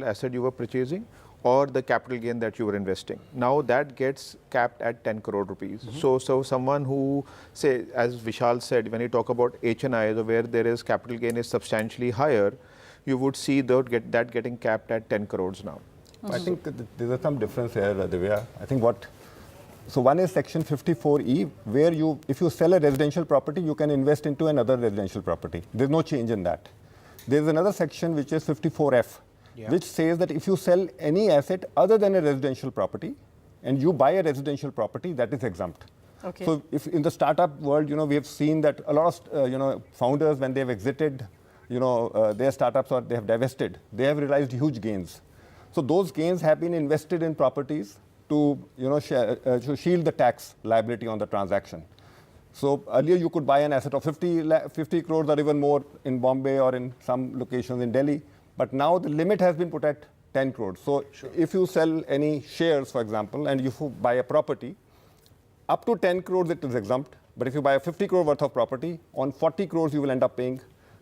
asset you were purchasing or the capital gain that you were investing. Now that gets capped at 10 crore rupees. So someone who, say, as Vishal said, when you talk about HNIs where there is capital gain is substantially higher, you would see that getting capped at 10 crores now. I think there's some difference here, Divya. I think what So one is section 54E, where if you sell a residential property, you can invest into another residential property. There's no change in that. There's another section which is 54F, which says that if you sell any asset other than a residential property, and you buy a residential property, that is exempt. Okay. So if in the startup world, we have seen that a lot of founders, when they have exited their startups or they have divested, they have realized huge gains. So those gains have been invested in properties to to shield the tax liability on the transaction. So earlier you could buy an asset of 50 crores or even more in Bombay or in some locations in Delhi, but now the limit has been put at 10 crores. So if you sell any shares, for example, and you buy a property, up to 10 crores it is exempt, but if you buy a 50 crore worth of property, on 40 crores you will end up paying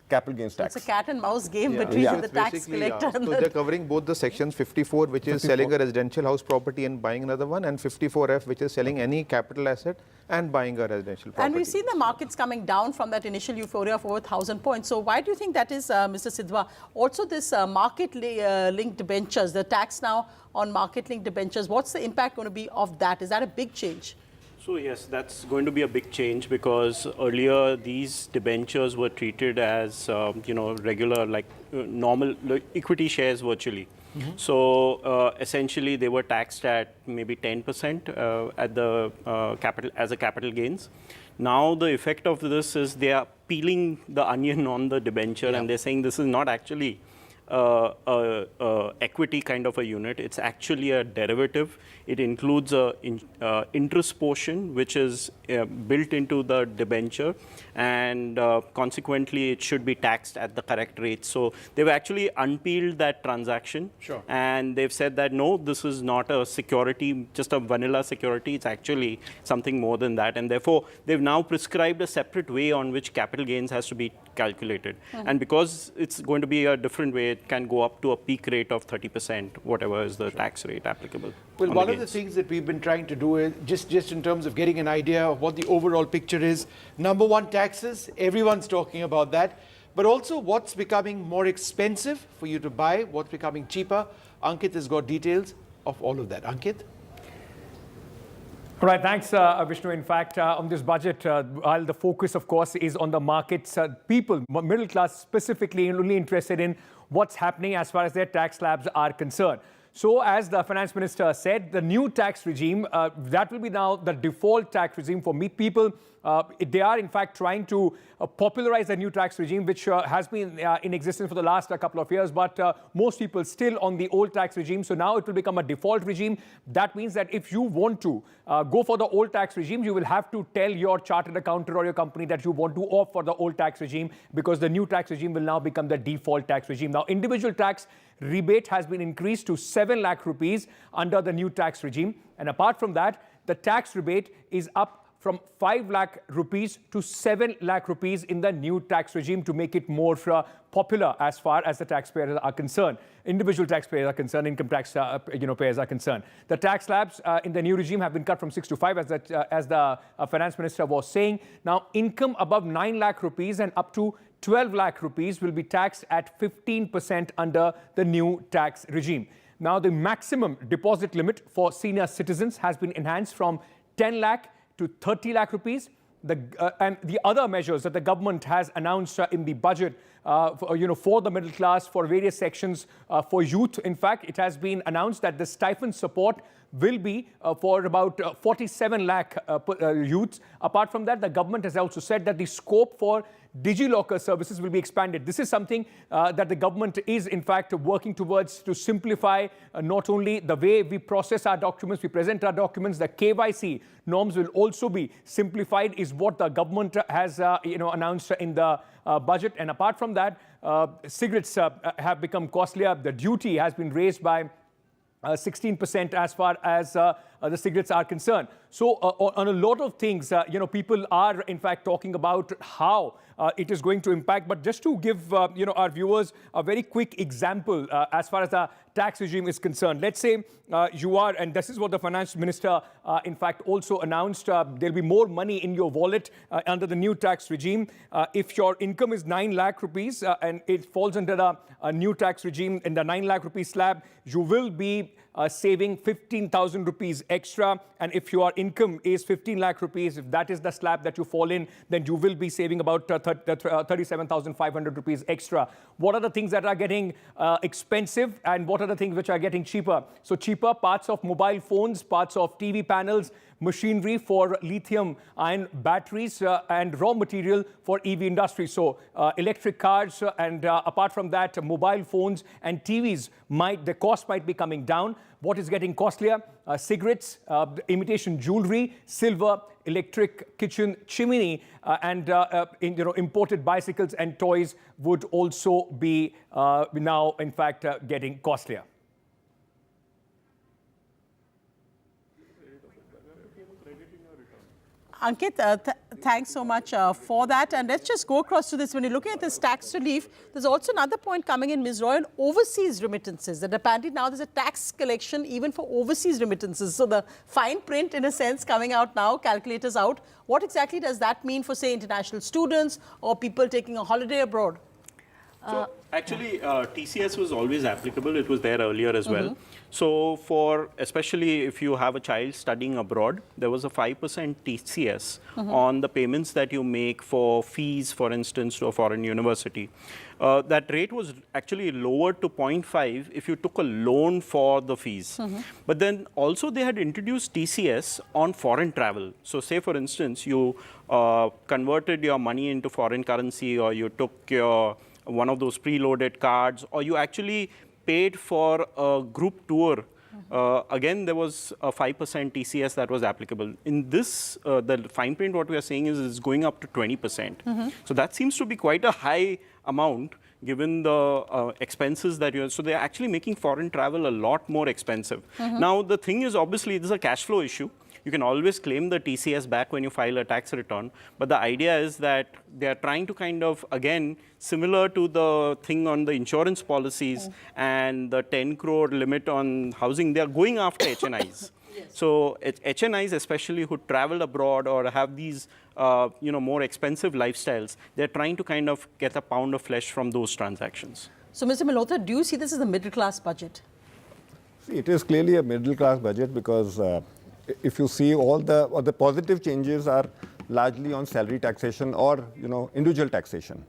capital gains tax. It's a cat and mouse game between the tax collector and So they're covering both the sections, 54, which is selling a residential house property and buying another one, and 54F, which is selling any capital asset and buying a residential property. And we've seen the markets coming down from that initial euphoria of over 1,000 points. So why do you think that is, Mr. Sidhwa? Also this market-linked debentures, the tax now on market-linked debentures, what's the impact going to be of that? Is that a big change? So yes, that's going to be a big change, because earlier these debentures were treated as regular, like normal equity shares virtually. So essentially they were taxed at maybe 10% at the capital as a capital gains. Now the effect of this is they are peeling the onion on the debenture, and they're saying this is not actually equity kind of a unit. It's actually a derivative. It includes a interest portion which is built into the debenture, and consequently it should be taxed at the correct rate. So they've actually unpeeled that transaction, and they've said that no, this is not a security, just a vanilla security. It's actually something more than that, and therefore they've now prescribed a separate way on which capital gains has to be calculated. And because it's going to be a different way, it can go up to a peak rate of 30%, whatever is the tax rate applicable. Well, one of the things that we've been trying to do is, just in terms of getting an idea of what the overall picture is, number one, taxes, everyone's talking about that, but also what's becoming more expensive for you to buy, what's becoming cheaper. Ankit has got details of all of that. Ankit? All right, thanks, Vishnu. In fact, on this budget, while the focus, of course, is on the markets, people, middle class specifically, only interested in what's happening as far as their tax slabs are concerned. So, as the finance minister said, the new tax regime, that will be now the default tax regime for people. They are, in fact, trying to popularize the new tax regime, which has been in existence for the last couple of years, but most people still on the old tax regime. So now it will become a default regime. That means that if you want to go for the old tax regime, you will have to tell your chartered accountant or your company that you want to opt for the old tax regime, because the new tax regime will now become the default tax regime. Now, individual tax rebate has been increased to 7 lakh rupees under the new tax regime. And apart from that, the tax rebate is up from 5 lakh rupees to 7 lakh rupees in the new tax regime to make it more popular as far as the taxpayers are concerned. Individual taxpayers are concerned, income tax payers are concerned. The tax slabs in the new regime have been cut from 6 to 5, as the finance minister was saying. Now, income above 9 lakh rupees and up to 12 lakh rupees will be taxed at 15% under the new tax regime. Now, the maximum deposit limit for senior citizens has been enhanced from 10 lakh to 30 lakh rupees. And the other measures that the government has announced in the budget for the middle class, for various sections, for youth. In fact, it has been announced that the stipend support will be for about 47 lakh youths. Apart from that, the government has also said that the scope for DigiLocker services will be expanded. This is something that the government is, in fact, working towards to simplify not only the way we process our documents, we present our documents, the KYC norms will also be simplified, is what the government has announced in the budget. And apart from that, cigarettes have become costlier. The duty has been raised by 16% as far as the cigarettes are concerned. So on a lot of things, people are in fact talking about how it is going to impact. But just to give our viewers a very quick example as far as the tax regime is concerned. Let's say you are, and this is what the finance minister, in fact, also announced, there'll be more money in your wallet under the new tax regime. If your income is 9 lakh rupees and it falls under a new tax regime in the 9 lakh rupee slab, you will be saving 15,000 rupees extra. And if your income is 15 lakh rupees, if that is the slab that you fall in, then you will be saving about 37,500 rupees extra. What are the things that are getting expensive and what are the things which are getting cheaper? So cheaper parts of mobile phones, parts of TV panels, machinery for lithium-ion batteries and raw material for EV industry. So electric cars and apart from that, mobile phones and TVs, the cost might be coming down. What is getting costlier? Cigarettes, imitation jewelry, silver, electric kitchen chimney, and imported bicycles and toys would also be now, in fact, getting costlier. Ankit, thanks so much for that. And let's just go across to this. When you're looking at this tax relief, there's also another point coming in, Ms. Roy, on overseas remittances. That apparently now there's a tax collection even for overseas remittances. So the fine print, in a sense, coming out now, calculators out. What exactly does that mean for, say, international students or people taking a holiday abroad? So actually, TCS was always applicable. It was there earlier as well. So for, especially if you have a child studying abroad, there was a 5% TCS on the payments that you make for fees, for instance, to a foreign university. That rate was actually lowered to 0.5 if you took a loan for the fees. But then also they had introduced TCS on foreign travel. So say, for instance, you converted your money into foreign currency, or you took your one of those preloaded cards, or you actually paid for a group tour. Again, there was a 5% TCS that was applicable. In this, the fine print, what we are saying is going up to 20%. So that seems to be quite a high amount given the expenses that you have. So they're actually making foreign travel a lot more expensive. Now, the thing is, obviously, this is a cash flow issue. You can always claim the TCS back when you file a tax return. But the idea is that they are trying to kind of, again, similar to the thing on the insurance policies and the 10 crore limit on housing, they are going after HNIs. So HNIs, especially who travel abroad or have these more expensive lifestyles, they're trying to kind of get a pound of flesh from those transactions. So, Mr. Malhotra, do you see this as a middle-class budget? See, it is clearly a middle-class budget because if you see all the positive changes are largely on salary taxation or individual taxation.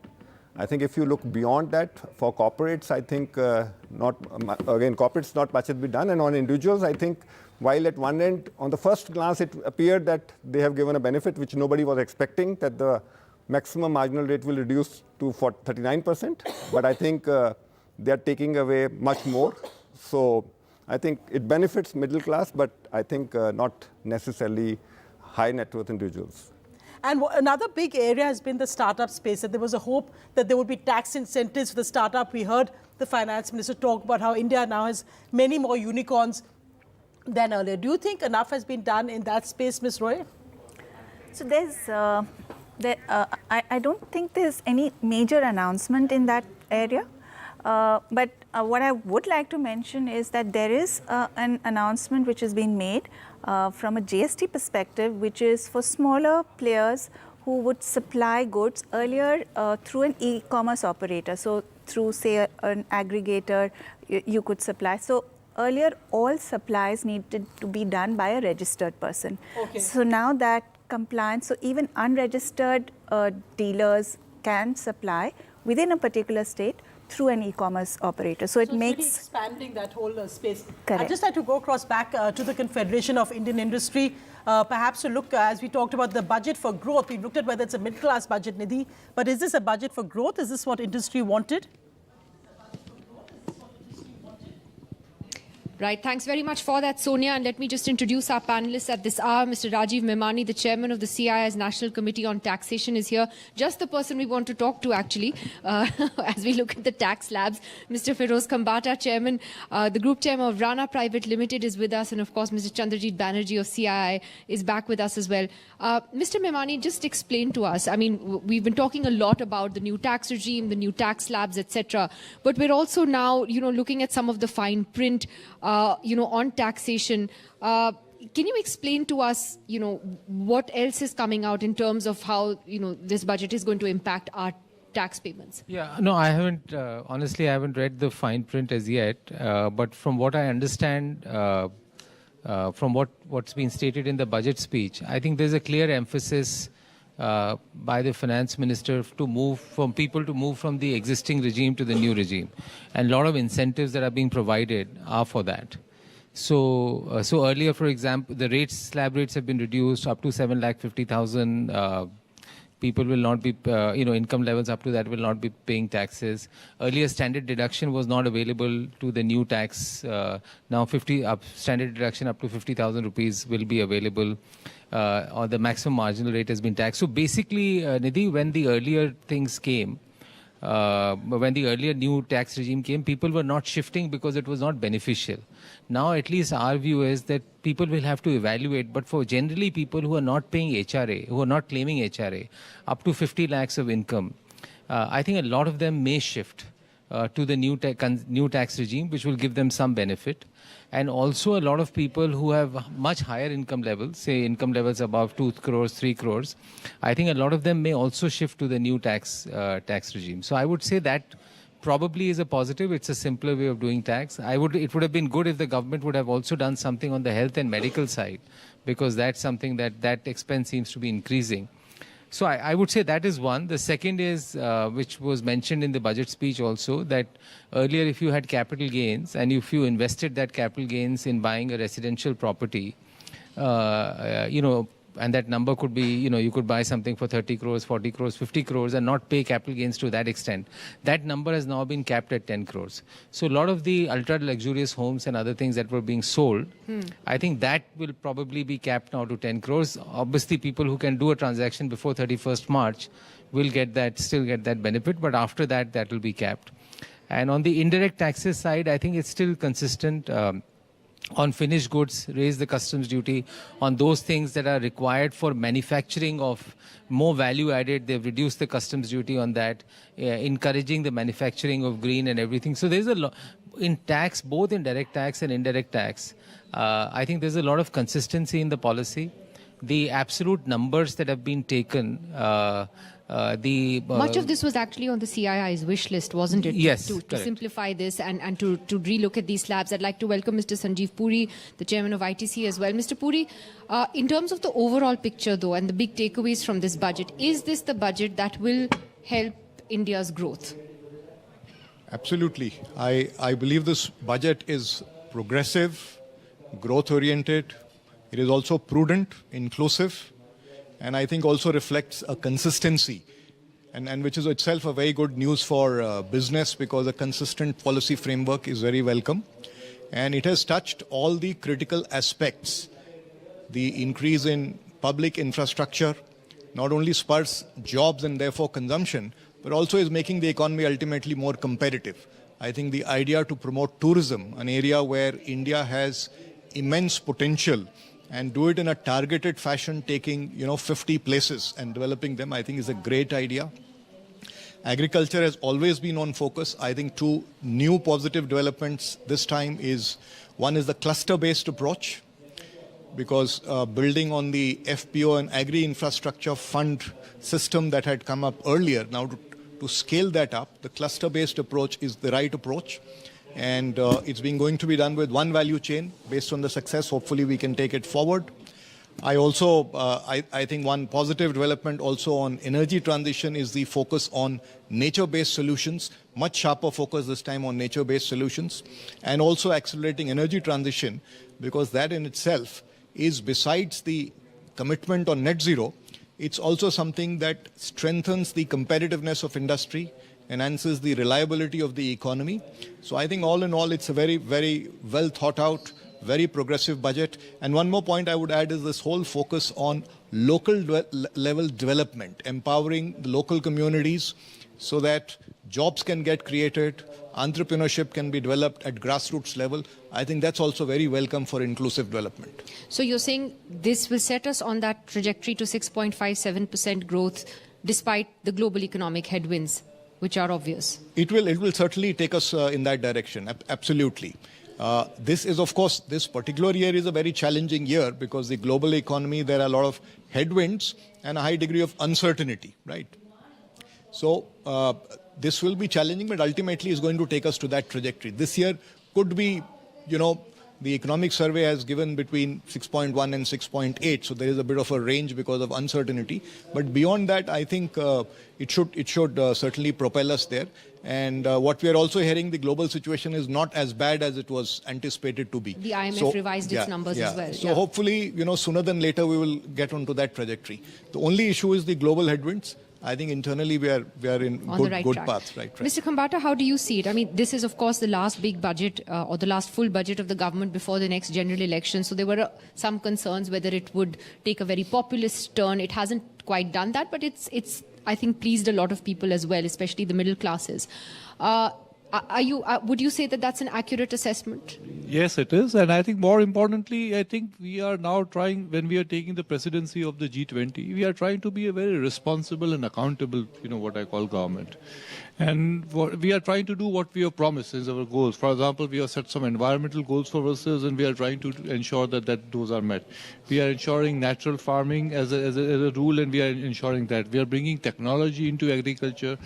I think if you look beyond that, for corporates, I think corporates not much has been done, and on individuals, I think while at one end, on the first glance, it appeared that they have given a benefit which nobody was expecting, that the maximum marginal rate will reduce to 39%, but I think they are taking away much more. So I think it benefits middle class, but I think not necessarily high net worth individuals. And another big area has been the startup space, that there was a hope that there would be tax incentives for the startup. We heard the finance minister talk about how India now has many more unicorns than earlier. Do you think enough has been done in that space, Ms. Roy? So I don't think there's any major announcement in that area. But what I would like to mention is that there is an announcement which has been made from a GST perspective, which is for smaller players who would supply goods earlier through an e-commerce operator. So through, say, an aggregator, you could supply. So earlier, all supplies needed to be done by a registered person. So now that compliance, so even unregistered dealers can supply within a particular state through an e-commerce operator. So it makes... really expanding that whole space. Correct. I'd just like to go across back to the Confederation of Indian Industry, perhaps to look, as we talked about the budget for growth, we've looked at whether it's a middle-class budget, Nidhi, but is this a budget for growth? Is this what industry wanted? Right. Thanks very much for that, Sonia. And let me just introduce our panelists at this hour. Mr. Rajiv Memani, the chairman of the CII's National Committee on Taxation, is here. Just the person we want to talk to, actually, as we look at the tax slabs. Mr. Feroz Khambata, chairman, the group chairman of Rana Private Limited, is with us. And of course, Mr. Chandrajit Banerjee of CII is back with us as well. Mr. Memani, just explain to us. I mean, we've been talking a lot about the new tax regime, the new tax slabs, etc. But we're also now, looking at some of the fine print, on taxation. Can you explain to us, what else is coming out in terms of how, this budget is going to impact our tax payments? Yeah, no, I haven't, honestly, I haven't read the fine print as yet. But from what I understand, from what's been stated in the budget speech, I think there's a clear emphasis by the finance minister to move from the existing regime to the new regime. And a lot of incentives that are being provided are for that. So earlier, for example, the slab rates have been reduced up to 7,50,000. People will not be, income levels up to that will not be paying taxes. Earlier, standard deduction was not available to the new tax. Now, standard deduction up to 50,000 rupees will be available. Or the maximum marginal rate has been taxed. So basically, Nidhi, when the earlier things came, when the earlier new tax regime came, people were not shifting because it was not beneficial. Now, at least our view is that people will have to evaluate. But for generally people who are not paying HRA, who are not claiming HRA, up to 50 lakhs of income, I think a lot of them may shift to the new tax regime, which will give them some benefit. And also a lot of people who have much higher income levels, say income levels above 2 crores, 3 crores, I think a lot of them may also shift to the new tax regime. So I would say that probably is a positive. It's a simpler way of doing tax. It would have been good if the government would have also done something on the health and medical side, because that's something that expense seems to be increasing. So I would say that is one. The second is, which was mentioned in the budget speech also, that earlier if you had capital gains and if you invested that capital gains in buying a residential property, and that number could be, you could buy something for 30 crores, 40 crores, 50 crores and not pay capital gains to that extent. That number has now been capped at 10 crores. So a lot of the ultra luxurious homes and other things that were being sold, I think that will probably be capped now to 10 crores. Obviously, people who can do a transaction before 31st March will still get that benefit. But after that, that will be capped. And on the indirect taxes side, I think it's still consistent. On finished goods, raise the customs duty. On those things that are required for manufacturing of more value added, they've reduced the customs duty on that, encouraging the manufacturing of green and everything. So there's a lot in tax, both in direct tax and indirect tax. I think there's a lot of consistency in the policy. The absolute numbers that have been taken, much of this was actually on the CII's wish list, wasn't it? Yes, to simplify this and to relook at these slabs. I'd like to welcome Mr. Sanjeev Puri, the chairman of ITC as well. Mr. Puri, in terms of the overall picture though and the big takeaways from this budget, is this the budget that will help India's growth? Absolutely. I believe this budget is progressive, growth-oriented. It is also prudent, inclusive, and I think also reflects a consistency, and which is itself a very good news for business, because a consistent policy framework is very welcome. And it has touched all the critical aspects. The increase in public infrastructure not only spurs jobs and therefore consumption, but also is making the economy ultimately more competitive. I think the idea to promote tourism, an area where India has immense potential, and do it in a targeted fashion, taking 50 places and developing them, I think is a great idea. Agriculture has always been on focus. I think two new positive developments this time is, one is the cluster-based approach, because building on the FPO and agri-infrastructure fund system that had come up earlier, now to scale that up, the cluster-based approach is the right approach. And it's going to be done with one value chain. Based on the success, hopefully we can take it forward. I also, I think one positive development also on energy transition is the focus on nature-based solutions, much sharper focus this time on nature-based solutions, and also accelerating energy transition, because that in itself is, besides the commitment on net zero, it's also something that strengthens the competitiveness of industry enhances the reliability of the economy. So I think all in all, it's a very, very well thought out, very progressive budget. And one more point I would add is this whole focus on local level development, empowering the local communities so that jobs can get created, entrepreneurship can be developed at grassroots level. I think that's also very welcome for inclusive development. So you're saying this will set us on that trajectory to 6.57% growth despite the global economic headwinds, which are obvious? It will certainly take us in that direction, absolutely. This is, of course, this particular year is a very challenging year because the global economy, there are a lot of headwinds and a high degree of uncertainty, right? So this will be challenging, but ultimately is going to take us to that trajectory. This year could be, the economic survey has given between 6.1 and 6.8, so there is a bit of a range because of uncertainty. But beyond that, I think it should certainly propel us there. And what we are also hearing, the global situation is not as bad as it was anticipated to be. The IMF revised its numbers as well. So hopefully, sooner than later, we will get onto that trajectory. The only issue is the global headwinds. I think internally we are in good path. Right. Mr. Khambata, how do you see it? I mean, this is, of course, the last big budget or the last full budget of the government before the next general election. So there were some concerns whether it would take a very populist turn. It hasn't quite done that, but it's I think, pleased a lot of people as well, especially the middle classes. Would you say that that's an accurate assessment? Yes, it is. And I think more importantly, I think we are now trying, when we are taking the presidency of the G20, we are trying to be a very responsible and accountable, what I call government. And we are trying to do what we have promised as our goals. For example, we have set some environmental goals for ourselves and we are trying to ensure that those are met. We are ensuring natural farming as a rule and we are ensuring that. We are bringing technology into agriculture.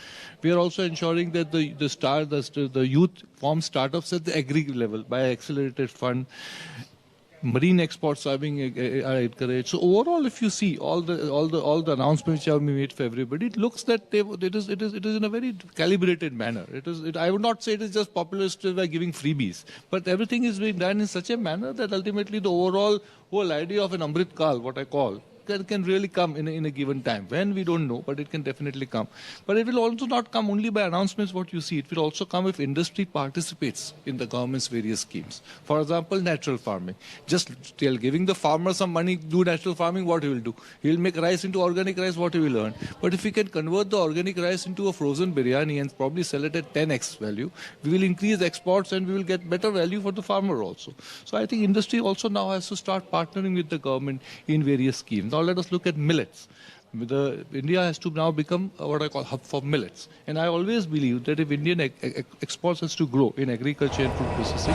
We are also ensuring that the youth form startups at the agri level by accelerated fund. Marine exports are being encouraged. So overall, if you see all the announcements which have been made for everybody, it looks that it is in a very calibrated manner. I would not say it is just populist by giving freebies, but everything is being done in such a manner that ultimately the overall whole idea of an Amrit Kal, what I call, can really come in a given time. When, we don't know, but it can definitely come. But it will also not come only by announcements, what you see. It will also come if industry participates in the government's various schemes. For example, natural farming. Just giving the farmer some money, do natural farming, what he will do? He will make rice into organic rice, what he will earn. But if we can convert the organic rice into a frozen biryani and probably sell it at 10x value, we will increase exports and we will get better value for the farmer also. So I think industry also now has to start partnering with the government in various schemes. Now let us look at millets. India has to now become what I call hub for millets. And I always believe that if Indian exports has to grow in agriculture and food processing.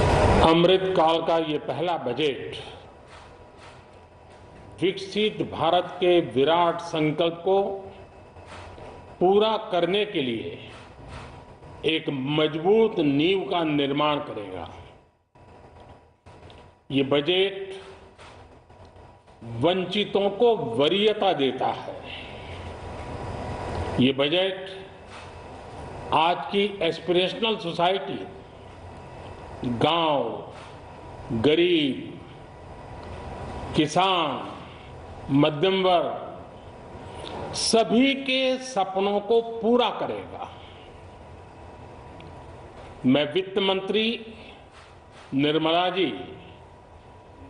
अमृत काल का ये पहला budget विकसित भारत के विराट संकल्प को पूरा करने के लिए एक मजबूत नींव का निर्माण करेगा। ये बजट वंचितों को वरीयता देता है। ये बजट आज की एस्पिरेशनल सोसाइटी, गांव, गरीब, किसान, मध्यम वर्ग, सभी के सपनों को पूरा करेगा। मैं वित्त मंत्री निर्मला जी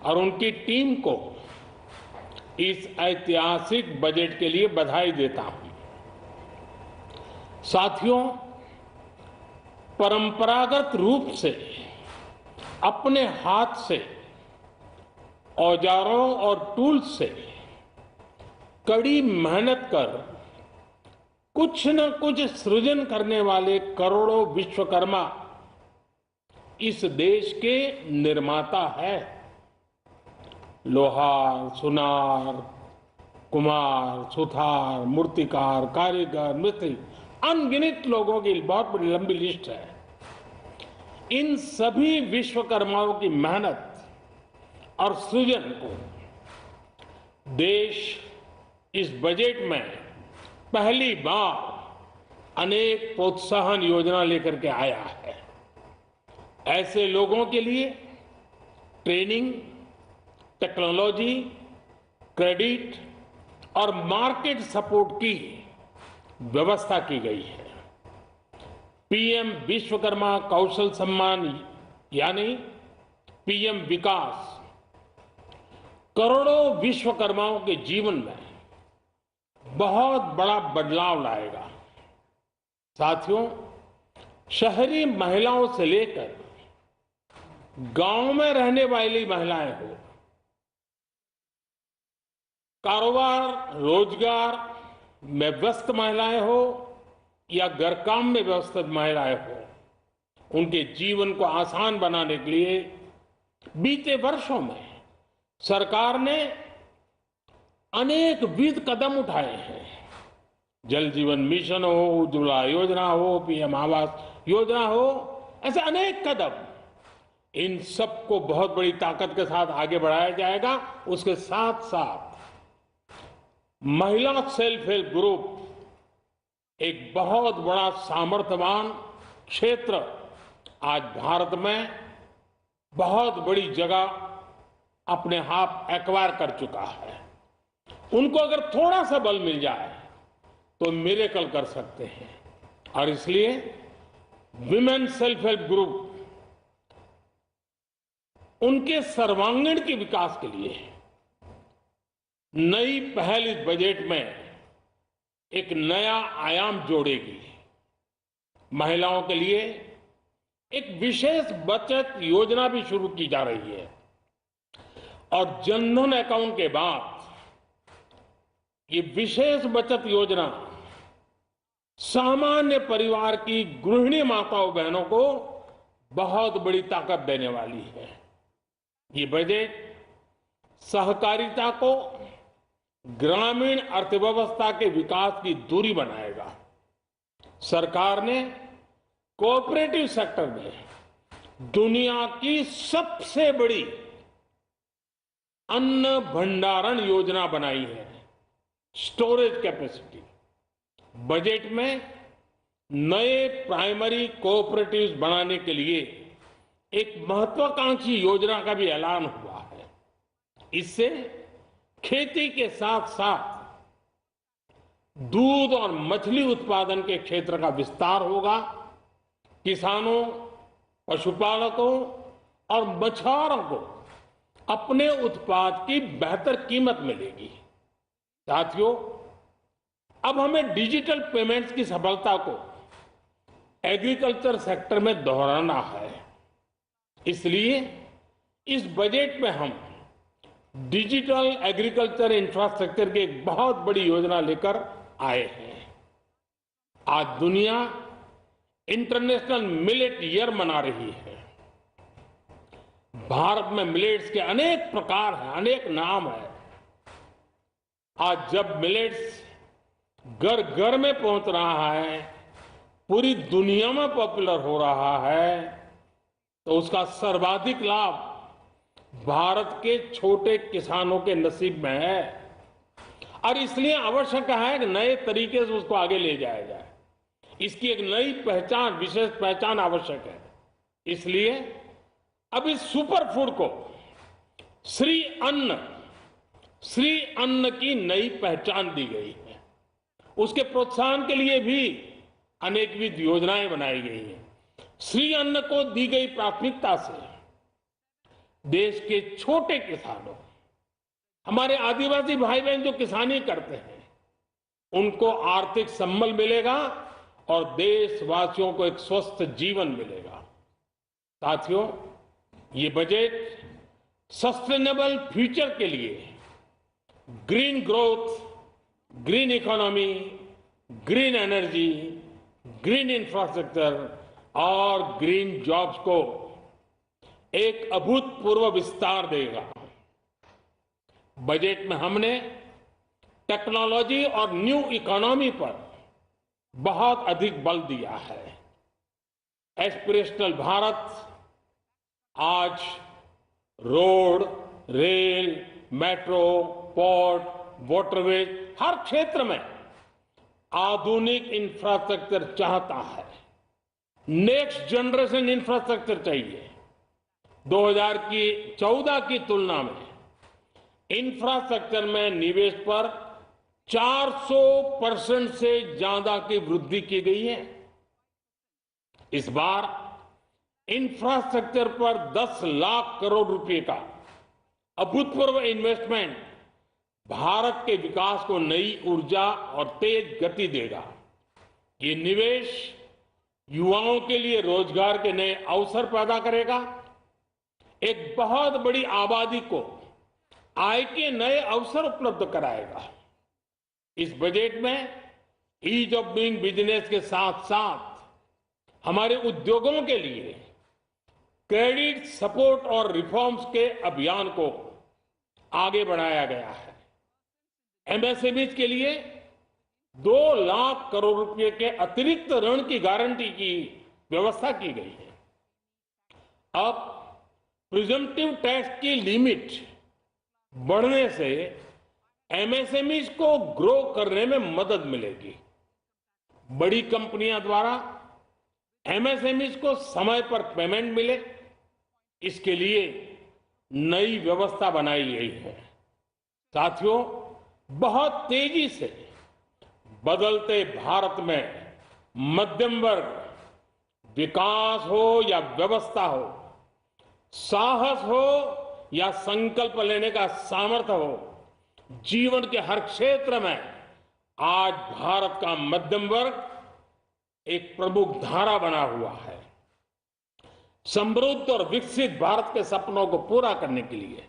और उनकी टीम को इस ऐतिहासिक बजट के लिए बधाई देता हूं। साथियों, परंपरागत रूप से अपने हाथ से औजारों और टूल्स से कड़ी मेहनत कर कुछ न कुछ सृजन करने वाले करोड़ों विश्वकर्मा इस देश के निर्माता है। लोहार, सुनार, कुम्हार, सुथार, मूर्तिकार, कारीगर, मिस्त्री, अनगिनत लोगों की बहुत बड़ी लंबी लिस्ट है। इन सभी विश्वकर्माओं की मेहनत और सृजन को देश इस बजट में पहली बार अनेक प्रोत्साहन योजना लेकर के आया है। ऐसे लोगों के लिए ट्रेनिंग, टेक्नोलॉजी, क्रेडिट और मार्केट सपोर्ट की व्यवस्था की गई है। पीएम विश्वकर्मा कौशल सम्मान यानी पीएम विकास करोड़ों विश्वकर्माओं के जीवन में बहुत बड़ा बदलाव लाएगा। साथियों, शहरी महिलाओं से लेकर गांव में रहने वाली महिलाएं हो, कारोबार रोजगार में व्यस्त महिलाएं हो या घर काम में व्यस्त महिलाएं हो, उनके जीवन को आसान बनाने के लिए बीते वर्षों में सरकार ने अनेक विध कदम उठाए हैं। जल जीवन मिशन हो, उज्ज्वला योजना हो, पीएम आवास योजना हो, ऐसे अनेक कदम, इन सबको बहुत बड़ी ताकत के साथ आगे बढ़ाया जाएगा। उसके साथ साथ महिला सेल्फ हेल्प ग्रुप एक बहुत बड़ा सामर्थ्यवान क्षेत्र आज भारत में बहुत बड़ी जगह अपने आप एक्वायर कर चुका है। उनको अगर थोड़ा सा बल मिल जाए तो मिरेकल कर सकते हैं, और इसलिए विमेन सेल्फ हेल्प ग्रुप उनके सर्वांगीण के विकास के लिए नई पहल इस बजट में एक नया आयाम जोड़ेगी। महिलाओं के लिए एक विशेष बचत योजना भी शुरू की जा रही है, और जनधन अकाउंट के बाद ये विशेष बचत योजना सामान्य परिवार की गृहिणी माताओं बहनों को बहुत बड़ी ताकत देने वाली है। ये बजट सहकारिता को ग्रामीण अर्थव्यवस्था के विकास की धुरी बनाएगा। सरकार ने कोऑपरेटिव सेक्टर में दुनिया की सबसे बड़ी अन्न भंडारण योजना बनाई है, स्टोरेज कैपेसिटी। बजट में नए प्राइमरी कोऑपरेटिव्स बनाने के लिए एक महत्वाकांक्षी योजना का भी ऐलान हुआ है। इससे खेती के साथ साथ दूध और मछली उत्पादन के क्षेत्र का विस्तार होगा। किसानों, पशुपालकों और मछुआरों को अपने उत्पाद की बेहतर कीमत मिलेगी। साथियों, अब हमें डिजिटल पेमेंट्स की सफलता को एग्रीकल्चर सेक्टर में दोहराना है। इसलिए इस बजट में हम डिजिटल एग्रीकल्चर इंफ्रास्ट्रक्चर की एक बहुत बड़ी योजना लेकर आए हैं। आज दुनिया इंटरनेशनल मिलेट ईयर मना रही है। भारत में मिलेट्स के अनेक प्रकार हैं, अनेक नाम है। आज जब मिलेट्स घर घर में पहुंच रहा है, पूरी दुनिया में पॉपुलर हो रहा है, तो उसका सर्वाधिक लाभ भारत के छोटे किसानों के नसीब में है, और इसलिए आवश्यक है कि नए तरीके से उसको आगे ले जाया जाए। इसकी एक नई पहचान, विशेष पहचान आवश्यक है। इसलिए अब इस सुपर फूड को श्री अन्न की नई पहचान दी गई है। उसके प्रोत्साहन के लिए भी अनेकविध योजनाएं बनाई गई हैं। श्री अन्न को दी गई प्राथमिकता से देश के छोटे किसानों, हमारे आदिवासी भाई बहन जो किसानी करते हैं, उनको आर्थिक संबल मिलेगा और देशवासियों को एक स्वस्थ जीवन मिलेगा। साथियों, ये बजट सस्टेनेबल फ्यूचर के लिए green growth, green economy, green energy, green infrastructure और ग्रीन जॉब्स को एक अभूतपूर्व विस्तार देगा। बजट में हमने टेक्नोलॉजी और न्यू इकोनॉमी पर बहुत अधिक बल दिया है। एस्पिरेशनल भारत आज road, rail, metro, port, waterways, हर क्षेत्र में आधुनिक इंफ्रास्ट्रक्चर चाहता है। नेक्स्ट जनरेशन इंफ्रास्ट्रक्चर चाहिए। 2014 की तुलना में इंफ्रास्ट्रक्चर में निवेश पर 400% से ज्यादा की वृद्धि की गई है। इस बार इंफ्रास्ट्रक्चर पर 10 लाख करोड़ रुपए का अभूतपूर्व इन्वेस्टमेंट भारत के विकास को नई ऊर्जा और तेज गति देगा। ये निवेश युवाओं के लिए रोजगार के नए अवसर पैदा करेगा, एक बहुत बड़ी आबादी को आय के नए अवसर उपलब्ध कराएगा। इस बजट में ईज ऑफ डूइंग बिजनेस के साथ साथ हमारे उद्योगों के लिए क्रेडिट सपोर्ट और रिफॉर्म्स के अभियान को आगे बढ़ाया गया है। एमएसएमईज के लिए 2 लाख करोड़ रुपए के अतिरिक्त ऋण की गारंटी की व्यवस्था की गई है। अब प्रिजम्पटिव टैक्स की लिमिट बढ़ने से एमएसएमईज को ग्रो करने में मदद मिलेगी। बड़ी कंपनियां द्वारा एमएसएमईज को समय पर पेमेंट मिले, इसके लिए नई व्यवस्था बनाई गई है। साथियों, बहुत तेजी से बदलते भारत में मध्यम वर्ग, विकास हो या व्यवस्था हो, साहस हो या संकल्प लेने का सामर्थ्य हो, जीवन के हर क्षेत्र में आज भारत का मध्यम वर्ग एक प्रमुख धारा बना हुआ है। समृद्ध और विकसित भारत के सपनों को पूरा करने के लिए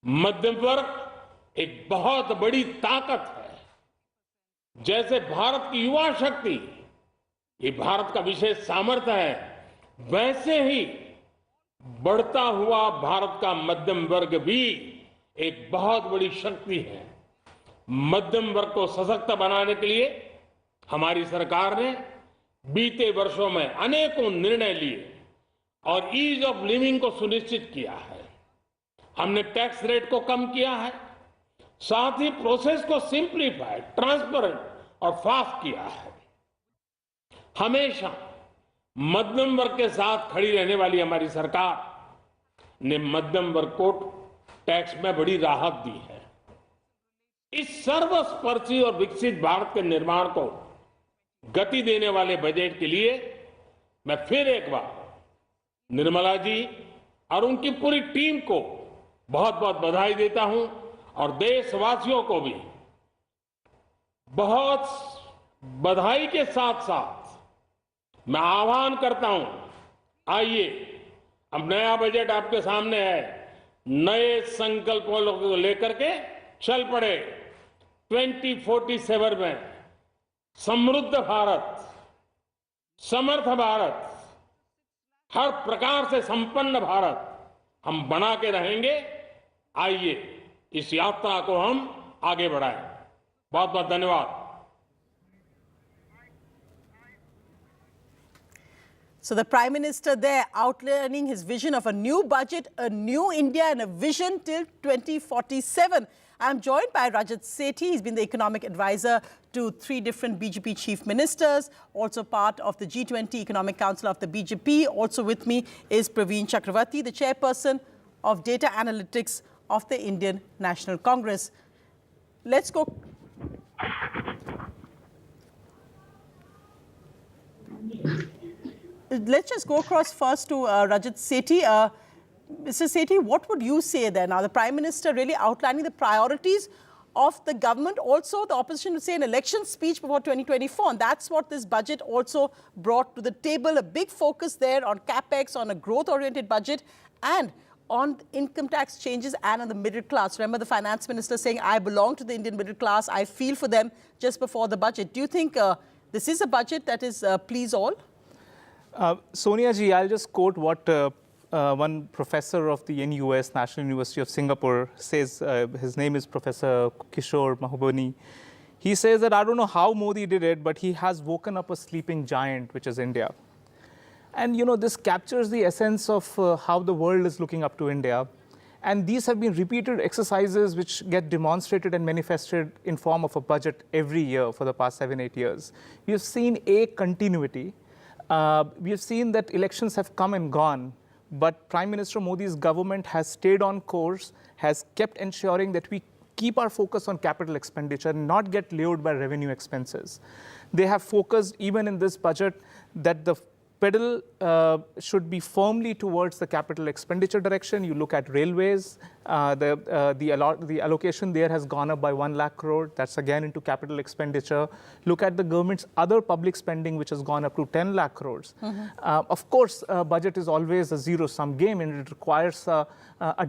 मध्यम वर्ग एक बहुत बड़ी ताकत है। जैसे भारत की युवा शक्ति ये भारत का विशेष सामर्थ्य है, वैसे ही बढ़ता हुआ भारत का मध्यम वर्ग भी एक बहुत बड़ी शक्ति है। मध्यम वर्ग को सशक्त बनाने के लिए हमारी सरकार ने बीते वर्षों में अनेकों निर्णय लिए और ईज ऑफ लिविंग को सुनिश्चित किया है। हमने टैक्स रेट को कम किया है, साथ ही प्रोसेस को सिंप्लीफाई, ट्रांसपेरेंट और फास्ट किया है। हमेशा मध्यम वर्ग के साथ खड़ी रहने वाली हमारी सरकार ने मध्यम वर्ग को टैक्स में बड़ी राहत दी है। इस सर्वस्पर्शी और विकसित भारत के निर्माण को गति देने वाले बजट के लिए मैं फिर एक बार निर्मला जी और उनकी पूरी टीम को बहुत बहुत बधाई देता हूं और देशवासियों को भी बहुत बधाई के साथ साथ मैं आह्वान करता हूं, आइए अब नया बजट आपके सामने है, नए संकल्पों को लेकर के चल पड़े। 2047 में समृद्ध भारत, समर्थ भारत, हर प्रकार से संपन्न भारत हम बना के रहेंगे। आइए इस यात्रा को हम आगे बढ़ाएं। बहुत बहुत धन्यवाद। So the Prime Minister there outlining his vision of a new budget, a new India and a vision till 2047. I'm joined by Rajat Sethi. He's been the economic advisor to 3 different BJP chief ministers, also part of the G20 Economic Council of the BJP. Also with me is Praveen Chakravarti, the chairperson of data analytics of the Indian National Congress. Let's go. Let's just go across first to Rajat Sethi. Mr. Sethi, what would you say there? Now, the Prime Minister really outlining the priorities of the government. Also, the opposition would say an election speech before 2024. And that's what this budget also brought to the table. A big focus there on capex, on a growth-oriented budget, and on income tax changes and on the middle class. Remember the finance minister saying, I belong to the Indian middle class. I feel for them just before the budget. Do you think this is a budget that is please all? Sonia ji, I'll just quote what one professor of the NUS, National University of Singapore, says. His name is Professor Kishore Mahbubani. He says that I don't know how Modi did it, but he has woken up a sleeping giant, which is India. And, you know, this captures the essence of how the world is looking up to India. And these have been repeated exercises which get demonstrated and manifested in form of a budget every year for the past 7-8 years. We have seen a continuity. We have seen that elections have come and gone, but Prime Minister Modi's government has stayed on course, has kept ensuring that we keep our focus on capital expenditure and not get lured by revenue expenses. They have focused, even in this budget, that the pedal should be firmly towards the capital expenditure direction. You look at railways, the allocation there has gone up by 1 lakh crore. That's again into capital expenditure. Look at the government's other public spending, which has gone up to 10 lakh crores. Of course, budget is always a zero-sum game, and it requires a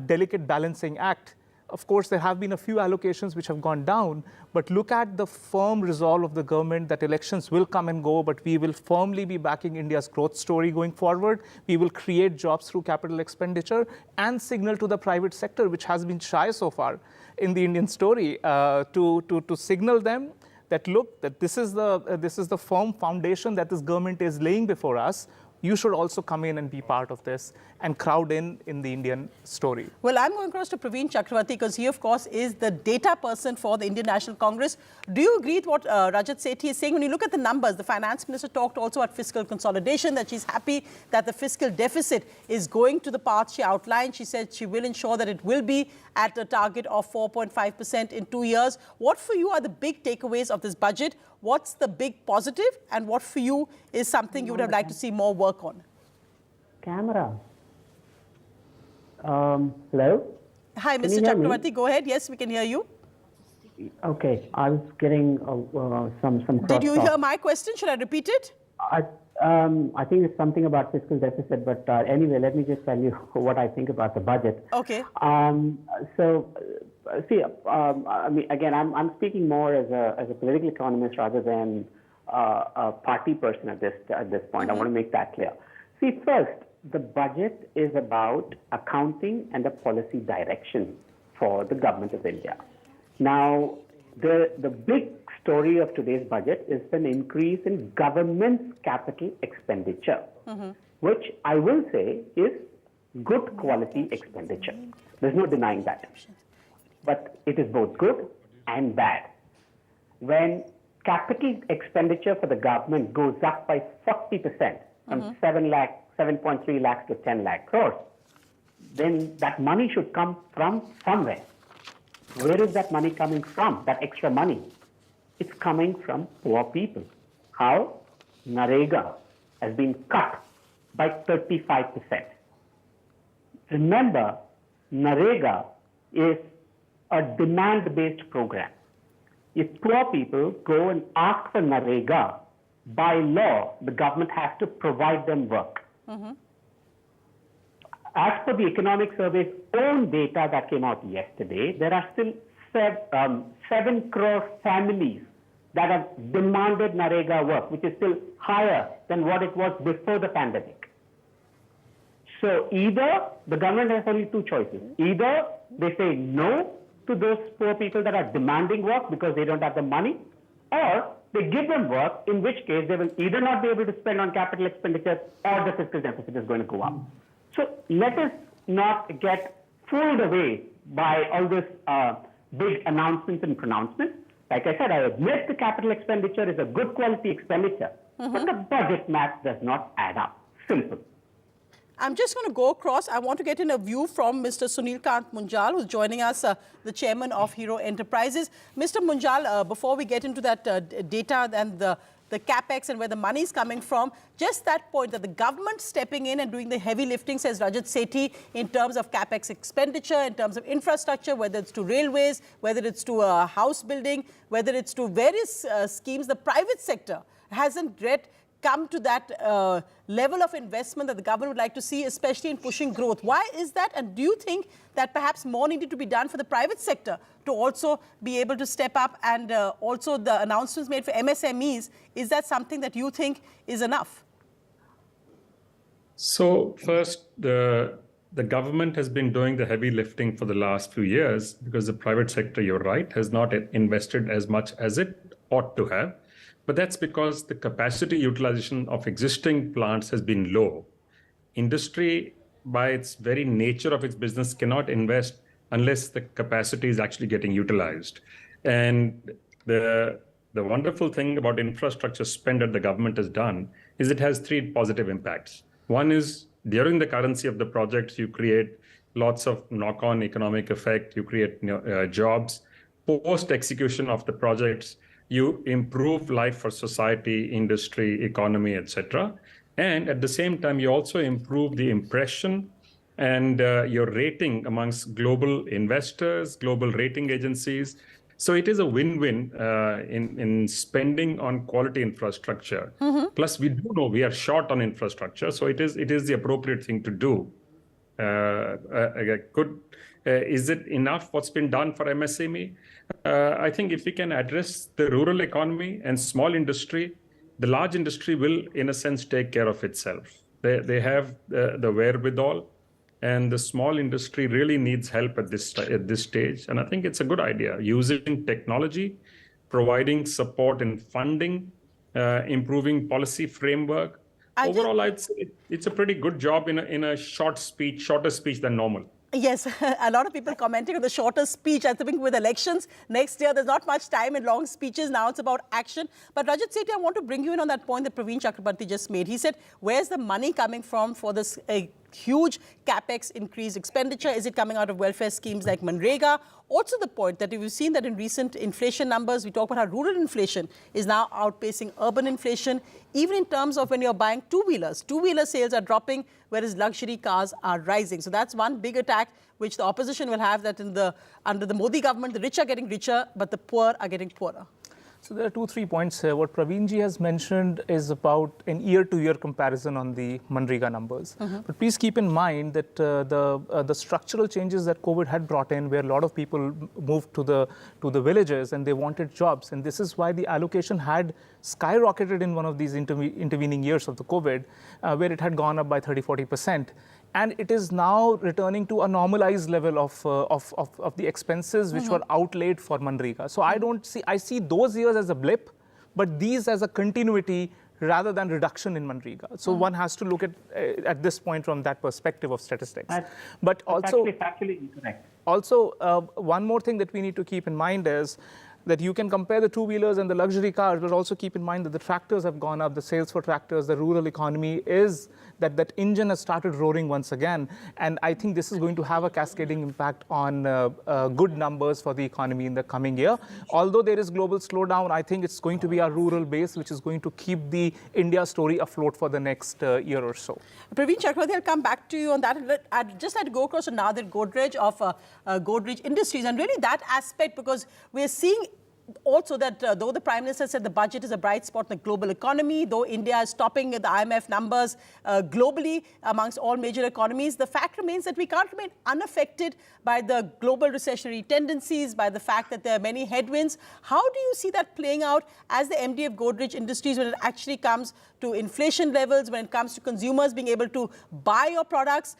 delicate balancing act. Of course, there have been a few allocations which have gone down, but look at the firm resolve of the government that elections will come and go, but we will firmly be backing India's growth story going forward. We will create jobs through capital expenditure and signal to the private sector, which has been shy so far in the Indian story, to signal them that, look, that this is the firm foundation that this government is laying before us. You should also come in and be part of this and crowd in the Indian story. Well, I'm going across to Praveen Chakravarti because he, of course, is the data person for the Indian National Congress. Do you agree with what Rajat Sethi is saying? When you look at the numbers, the finance minister talked also about fiscal consolidation, that she's happy that the fiscal deficit is going to the path she outlined. She said she will ensure that it will be at a target of 4.5% in 2 years. What for you are the big takeaways of this budget? What's the big positive, and what for you is something you would have liked to see more work on? Camera. Hello? Hi, Mr. Chakravarti, go ahead. Yes, we can hear you. Okay, I was getting some Did you hear my question? Should I repeat it? I think it's something about fiscal deficit, but anyway, let me just tell you what I think about the budget. Okay. I mean, again, I'm speaking more as a political economist rather than a party person at this point. I want to make that clear. See, first, the budget is about accounting and the policy direction for the government of India. Now, the big story of today's budget is an increase in government's capital expenditure, which I will say is good quality expenditure. There's no denying that. But it is both good and bad. When capital expenditure for the government goes up by 40%, from 7.3 lakhs to 10 lakh crores, then that money should come from somewhere. Where is that money coming from, that extra money? It's coming from poor people. How? Narega has been cut by 35%. Remember, Narega is a demand-based program. If poor people go and ask for Narega, by law, the government has to provide them work. As per the Economic Survey's own data that came out yesterday, there are still 7 crore families that have demanded Narega work, which is still higher than what it was before the pandemic. So either the government has only two choices. Either they say no to those poor people that are demanding work because they don't have the money, or they give them work, in which case they will either not be able to spend on capital expenditure or the fiscal deficit is going to go up. So let us not get fooled away by all this big announcements and pronouncements. Like I said, I admit the capital expenditure is a good quality expenditure, but the budget math does not add up. Simple. I'm just going to go across. I want to get in a view from Mr. Sunil Kant Munjal, who's joining us, the chairman of Hero Enterprises. Mr. Munjal, before we get into that data and the capex and where the money is coming from, just that point that the government stepping in and doing the heavy lifting, says Rajat Sethi, in terms of capex expenditure, in terms of infrastructure, whether it's to railways, whether it's to house building, whether it's to various schemes, the private sector hasn't yet come to that level of investment that the government would like to see, especially in pushing growth. Why is that? And do you think that perhaps more needed to be done for the private sector to also be able to step up, and also the announcements made for MSMEs, is that something that you think is enough? So first, the government has been doing the heavy lifting for the last few years because the private sector, you're right, has not invested as much as it ought to have. But that's because the capacity utilization of existing plants has been low. Industry, by its very nature of its business, cannot invest unless the capacity is actually getting utilized. And the wonderful thing about infrastructure spend that the government has done is it has three positive impacts. One is, during the currency of the projects, you create lots of knock-on economic effect, you create jobs. Post-execution of the projects, you improve life for society, industry, economy, etc. And at the same time, you also improve the impression and your rating amongst global investors, global rating agencies. So it is a win-win in spending on quality infrastructure. Plus, we do know we are short on infrastructure, so it is the appropriate thing to do. Is it enough what's been done for MSME? I think if we can address the rural economy and small industry, the large industry will, in a sense, take care of itself. They have the wherewithal, and the small industry really needs help at this stage. And I think it's a good idea, using technology, providing support in funding, improving policy framework. Overall, I'd say it's a pretty good job in a shorter speech than normal. Yes, a lot of people commenting on the shorter speech. I think with elections next year, there's not much time in long speeches. Now it's about action. But Rajat Sethi, I want to bring you in on that point that Praveen Chakrabarti just made. He said, where's the money coming from for this huge capex increase expenditure? Is it coming out of welfare schemes like Manrega? Also the point that we've seen that in recent inflation numbers, we talk about how rural inflation is now outpacing urban inflation, even in terms of when you're buying two-wheelers. Two-wheeler sales are dropping, whereas luxury cars are rising. So that's one big attack which the opposition will have, that under the Modi government, the rich are getting richer, but the poor are getting poorer. So there are 2-3 points here. What Praveenji has mentioned is about an year-to-year comparison on the Manrega numbers. But please keep in mind that the structural changes that COVID had brought in, where a lot of people moved to the villages and they wanted jobs, and this is why the allocation had skyrocketed in one of these intervening years of the COVID, where it had gone up by 30-40%. And it is now returning to a normalized level of the expenses which were outlaid for Manrega. So I see those years as a blip, but these as a continuity rather than reduction in Manrega. So one has to look at this point from that perspective of statistics. But also, factually incorrect. Also, one more thing that we need to keep in mind is that you can compare the two-wheelers and the luxury cars, but also keep in mind that the tractors have gone up, the sales for tractors, the rural economy is, that engine has started roaring once again. And I think this is going to have a cascading impact on good numbers for the economy in the coming year. Although there is global slowdown, I think it's going to be our rural base, which is going to keep the India story afloat for the next year or so. Praveen Chakrabarti, I'll come back to you on that. I'd just like to go across to Nadir Godrej of Godrej Industries, and really that aspect, because we're seeing also that though the Prime Minister said the budget is a bright spot in the global economy, though India is topping the IMF numbers globally amongst all major economies, the fact remains that we can't remain unaffected by the global recessionary tendencies, by the fact that there are many headwinds. How do you see that playing out as the MD of Godrej Industries when it actually comes to inflation levels, when it comes to consumers being able to buy your products?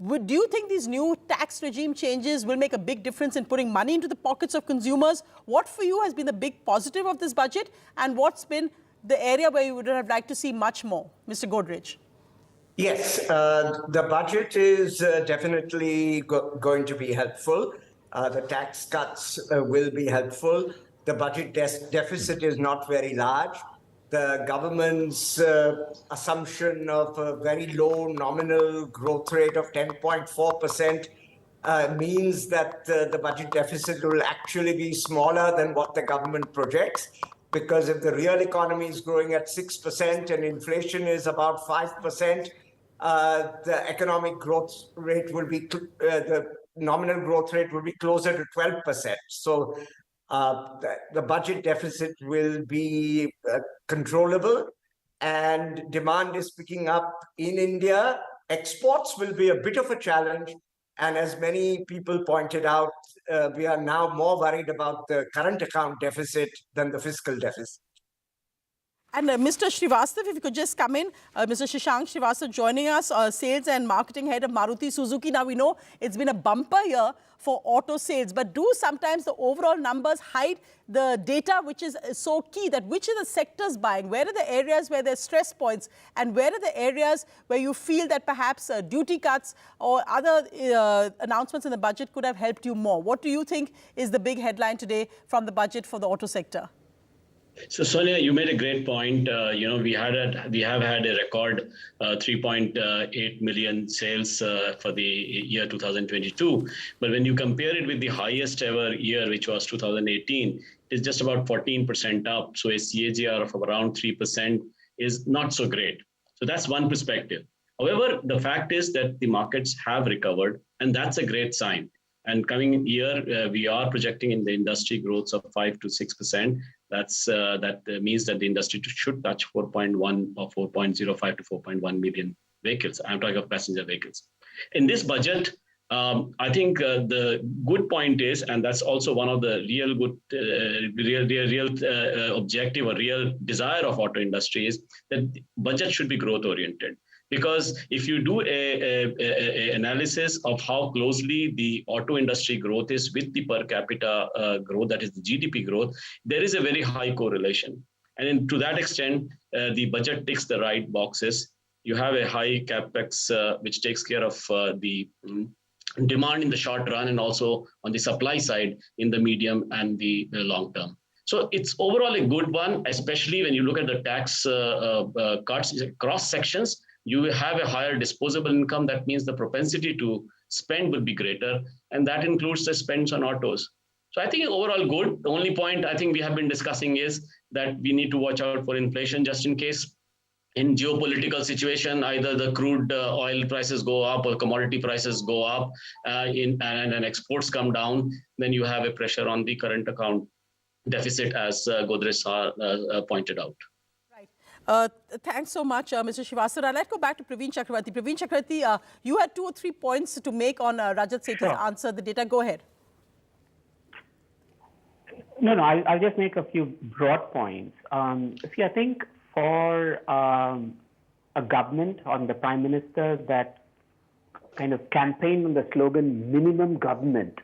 Do you think these new tax regime changes will make a big difference in putting money into the pockets of consumers? What for you has been the big positive of this budget, and what's been the area where you would have liked to see much more? Mr. Godrej. Yes, the budget is definitely going to be helpful. The tax cuts will be helpful. The budget deficit is not very large. The government's assumption of a very low nominal growth rate of 10.4% means that the budget deficit will actually be smaller than what the government projects. Because if the real economy is growing at 6% and inflation is about 5%, the economic growth rate will be, the nominal growth rate will be closer to 12%. So the budget deficit will be controllable, and demand is picking up in India. Exports will be a bit of a challenge, and as many people pointed out, we are now more worried about the current account deficit than the fiscal deficit. And Mr. Srivastava, if you could just come in. Mr. Shashank Srivastava joining us, Sales and Marketing Head of Maruti Suzuki. Now, we know it's been a bumper year for auto sales, but do sometimes the overall numbers hide the data which is so key, that which are the sectors buying, where are the areas where there's stress points, and where are the areas where you feel that perhaps duty cuts or other announcements in the budget could have helped you more? What do you think is the big headline today from the budget for the auto sector? So Sonia, you made a great point. We have had a record 3.8 million sales for the year 2022. But when you compare it with the highest ever year, which was 2018, it's just about 14% up. So a CAGR of around 3% is not so great. So that's one perspective. However, the fact is that the markets have recovered, and that's a great sign. And coming year, we are projecting in the industry growth of 5 to 6%. That means that the industry should touch 4.1 or 4.05 to 4.1 million vehicles. I'm talking of passenger vehicles. In this budget, I think the good point is, and that's also one of the real objective or real desire of auto industry is that the budget should be growth oriented. Because if you do a analysis of how closely the auto industry growth is with the per capita growth, that is the GDP growth, there is a very high correlation. And to that extent, the budget ticks the right boxes. You have a high capex, which takes care of the demand in the short run and also on the supply side in the medium and the long term. So it's overall a good one, especially when you look at the tax cuts across sections. You have a higher disposable income. That means the propensity to spend will be greater, and that includes the spends on autos. So I think overall good. The only point I think we have been discussing is that we need to watch out for inflation just in case. In geopolitical situation, either the crude oil prices go up or commodity prices go up and exports come down, then you have a pressure on the current account deficit, as Godrej pointed out. Thanks so much, Mr. Srivastava. Let's go back to Praveen Chakravarti. Praveen Chakravarti, you had 2 or 3 points to make on Rajat Sethi's answer. The data, go ahead. No, I'll just make a few broad points. See, I think for a government on the Prime Minister that kind of campaigned on the slogan minimum government,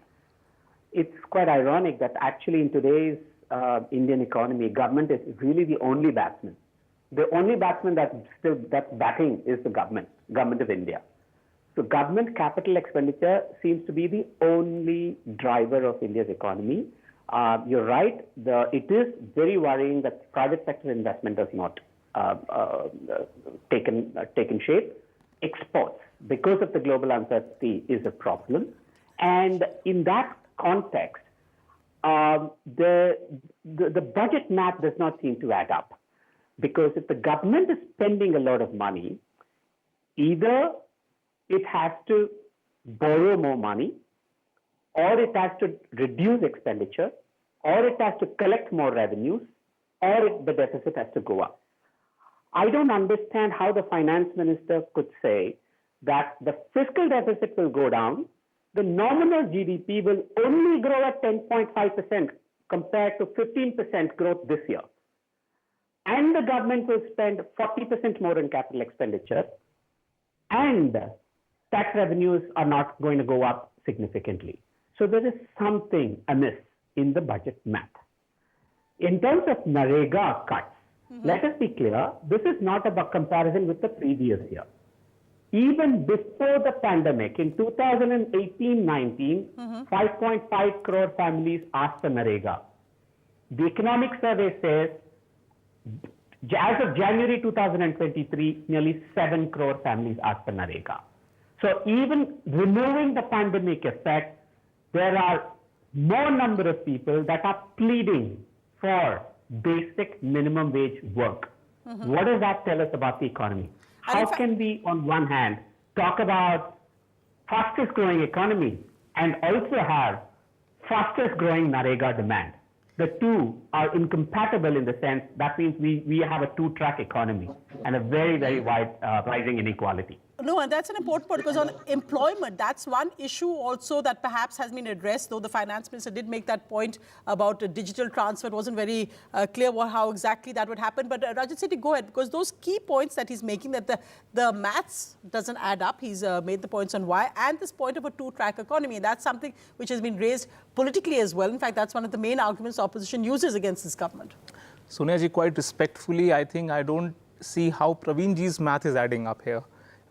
it's quite ironic that actually in today's Indian economy, government is really the only batsman. The only batsman that's batting is the government of India. So government capital expenditure seems to be the only driver of India's economy. You're right. It is very worrying that private sector investment does not taken shape. Exports, because of the global uncertainty, is a problem. And in that context, the budget math does not seem to add up. Because if the government is spending a lot of money, either it has to borrow more money, or it has to reduce expenditure, or it has to collect more revenues, or the deficit has to go up. I don't understand how the finance minister could say that the fiscal deficit will go down, the nominal GDP will only grow at 10.5% compared to 15% growth this year. And the government will spend 40% more in capital expenditure, and tax revenues are not going to go up significantly. So there is something amiss in the budget math. In terms of Narega cuts, let us be clear, this is not about comparison with the previous year. Even before the pandemic, in 2018-19, 5.5 crore families asked for Narega. The economic survey says, as of January 2023, nearly 7 crore families asked for Narega. So even removing the pandemic effect, there are more number of people that are pleading for basic minimum wage work. What does that tell us about the economy? How can we, on one hand, talk about fastest growing economy and also have fastest growing Narega demand? The two are incompatible in the sense that means we have a two-track economy and a very, very wide rising inequality. No, and that's an important point because on employment, that's one issue also that perhaps has been addressed, though the finance minister did make that point about digital transfer. It wasn't very clear how exactly that would happen. But Rajat Sethi, go ahead, because those key points that he's making, that the maths doesn't add up. He's made the points on why, and this point of a two-track economy. And that's something which has been raised politically as well. In fact, that's one of the main arguments the opposition uses against this government. Sonia ji, quite respectfully, I think I don't see how Praveen ji's math is adding up here.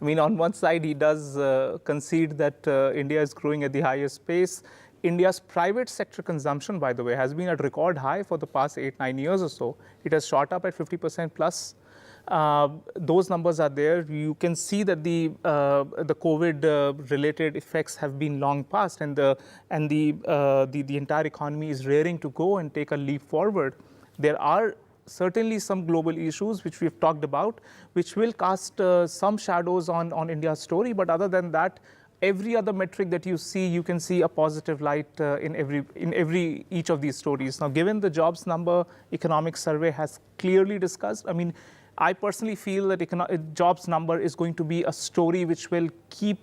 I mean, on one side, he does concede that India is growing at the highest pace. India's private sector consumption, by the way, has been at record high for the past 8-9 years or so. It has shot up at 50% plus. Those numbers are there. You can see that the COVID-related effects have been long past, and the entire economy is raring to go and take a leap forward. There are certainly some global issues, which we've talked about, which will cast some shadows on India's story. But other than that, every other metric that you see, you can see a positive light in each of these stories. Now, given the jobs number, economic survey has clearly discussed, I mean, I personally feel that jobs number is going to be a story which will keep,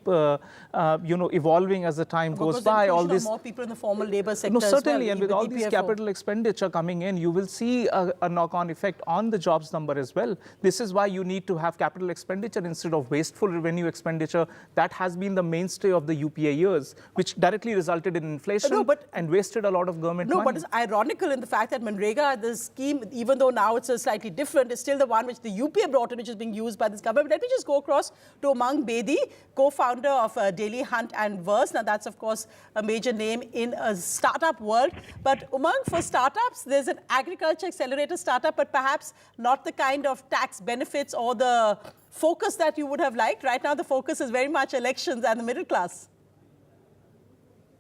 evolving as the time goes by. All this more people in the formal labor sector. No, certainly, as well, and with all these capital expenditure coming in, you will see a knock-on effect on the jobs number as well. This is why you need to have capital expenditure instead of wasteful revenue expenditure. That has been the mainstay of the UPA years, which directly resulted in inflation and wasted a lot of government money. But it's ironical in the fact that Manrega, the scheme, even though now it's a slightly different, is still the one which the UPA brought in, which is being used by this government. Let me just go across to Umang Bedi, co-founder of Daily Hunt and Verse. Now, that's, of course, a major name in a startup world. But Umang, for startups, there's an agriculture accelerator startup, but perhaps not the kind of tax benefits or the focus that you would have liked. Right now, the focus is very much elections and the middle class.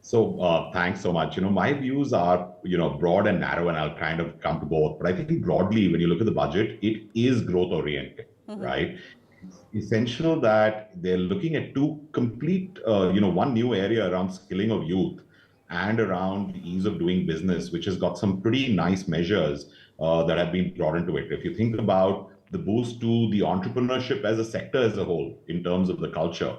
So thanks so much. My views are, broad and narrow, and I'll kind of come to both. But I think broadly, when you look at the budget, it is growth oriented, right? It's essential that they're looking at two complete, one new area around skilling of youth and around the ease of doing business, which has got some pretty nice measures that have been brought into it. If you think about the boost to the entrepreneurship as a sector as a whole, in terms of the culture,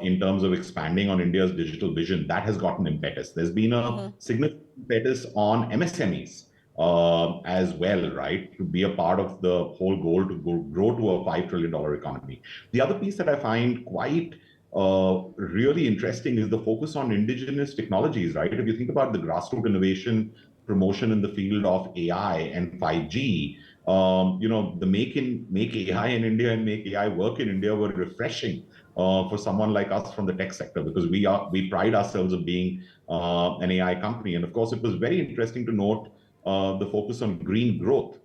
in terms of expanding on India's digital vision, that has gotten impetus. There's been a significant impetus on MSMEs as well, right? To be a part of the whole goal to grow to a $5 trillion economy. The other piece that I find quite really interesting is the focus on indigenous technologies, right? If you think about the grassroots innovation promotion in the field of AI and 5G, the make AI in India and make AI work in India were refreshing for someone like us from the tech sector, because we pride ourselves of being an AI company. And of course, it was very interesting to note the focus on green growth,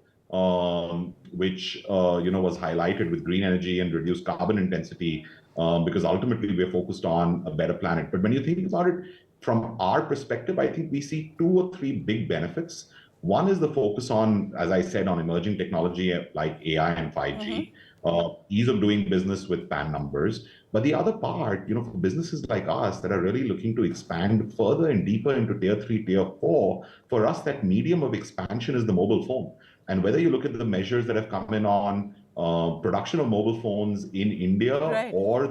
which was highlighted with green energy and reduced carbon intensity, because ultimately we're focused on a better planet. But when you think about it from our perspective, I think we see 2 or 3 big benefits. One is the focus on, as I said, on emerging technology like AI and 5G, ease of doing business with PAN numbers. But the other part, for businesses like us that are really looking to expand further and deeper into tier 3, tier 4, for us, that medium of expansion is the mobile phone. And whether you look at the measures that have come in on production of mobile phones in India, or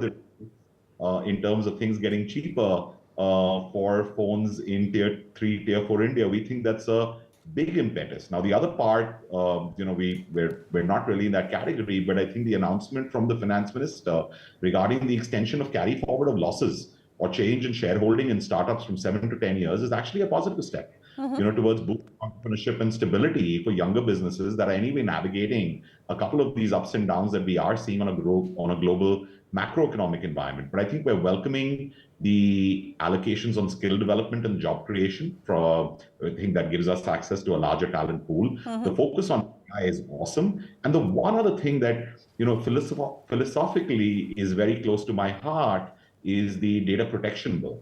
in terms of things getting cheaper for phones in tier 3, tier 4 India, we think that's a big impetus. Now, the other part, we're not really in that category, but I think the announcement from the finance minister regarding the extension of carry forward of losses or change in shareholding in startups from 7 to 10 years is actually a positive step, towards boosting entrepreneurship and stability for younger businesses that are anyway navigating a couple of these ups and downs that we are seeing on a global macroeconomic environment. But I think we're welcoming the allocations on skill development and job creation. I think that gives us access to a larger talent pool. The focus on AI is awesome. And the one other thing that, philosophically is very close to my heart is the data protection bill.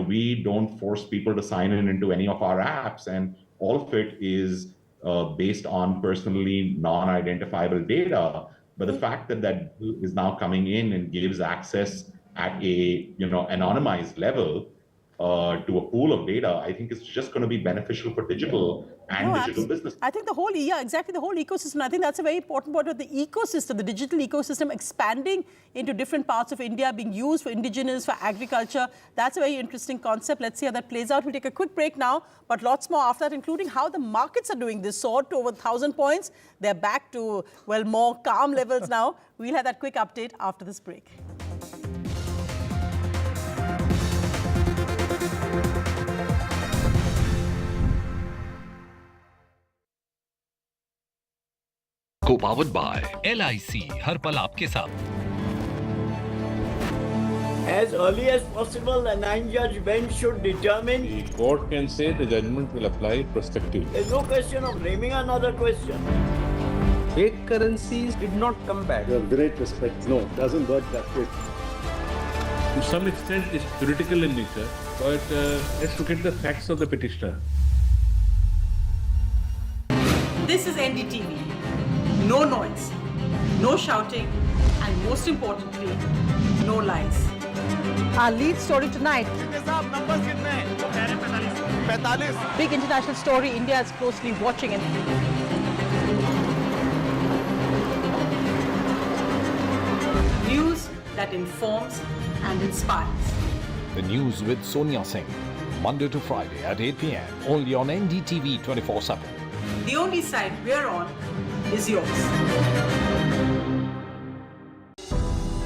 We don't force people to sign into any of our apps, and all of it is based on personally non-identifiable data. But the fact that that bill is now coming in and gives access at a anonymized level to a pool of data, I think it's just going to be beneficial for digital and digital business. I think the whole ecosystem. I think that's a very important point of the ecosystem, the digital ecosystem expanding into different parts of India, being used for indigenous, for agriculture. That's a very interesting concept. Let's see how that plays out. We'll take a quick break now, but lots more after that, including how the markets are doing. This soared to over 1,000 points. They're back to, more calm levels now. We'll have that quick update after this break. Co-powered by LIC, हर पल आपके साथ. As early as possible, the 9-judge bench should determine. The court can say the judgment will apply prospectively. There's no question of framing another question. Fake currencies did not come back. With great respect, no, it doesn't work that way. To some extent, it's theoretical in nature, but let's look at the facts of the petitioner. This is NDTV. No noise, no shouting, and most importantly, no lies. Our lead story tonight. Big international story India is closely watching. News that informs and inspires. The news with Sonia Singh, Monday to Friday at 8 p.m. only on NDTV 24/7. The only side we're on is yours.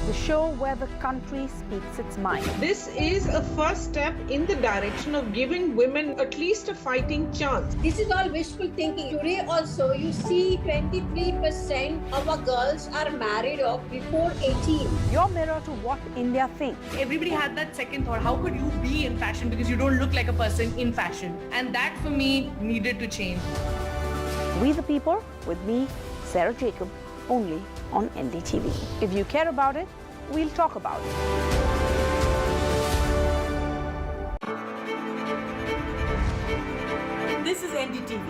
The show where the country speaks its mind. This is a first step in the direction of giving women at least a fighting chance. This is all wishful thinking. Today also you see 23% of our girls are married off before 18. Your mirror to what India thinks. Everybody had that second thought, how could you be in fashion because you don't look like a person in fashion? And that for me needed to change. We the People with me, Sarah Jacob, only on NDTV. If you care about it, we'll talk about it. This is NDTV.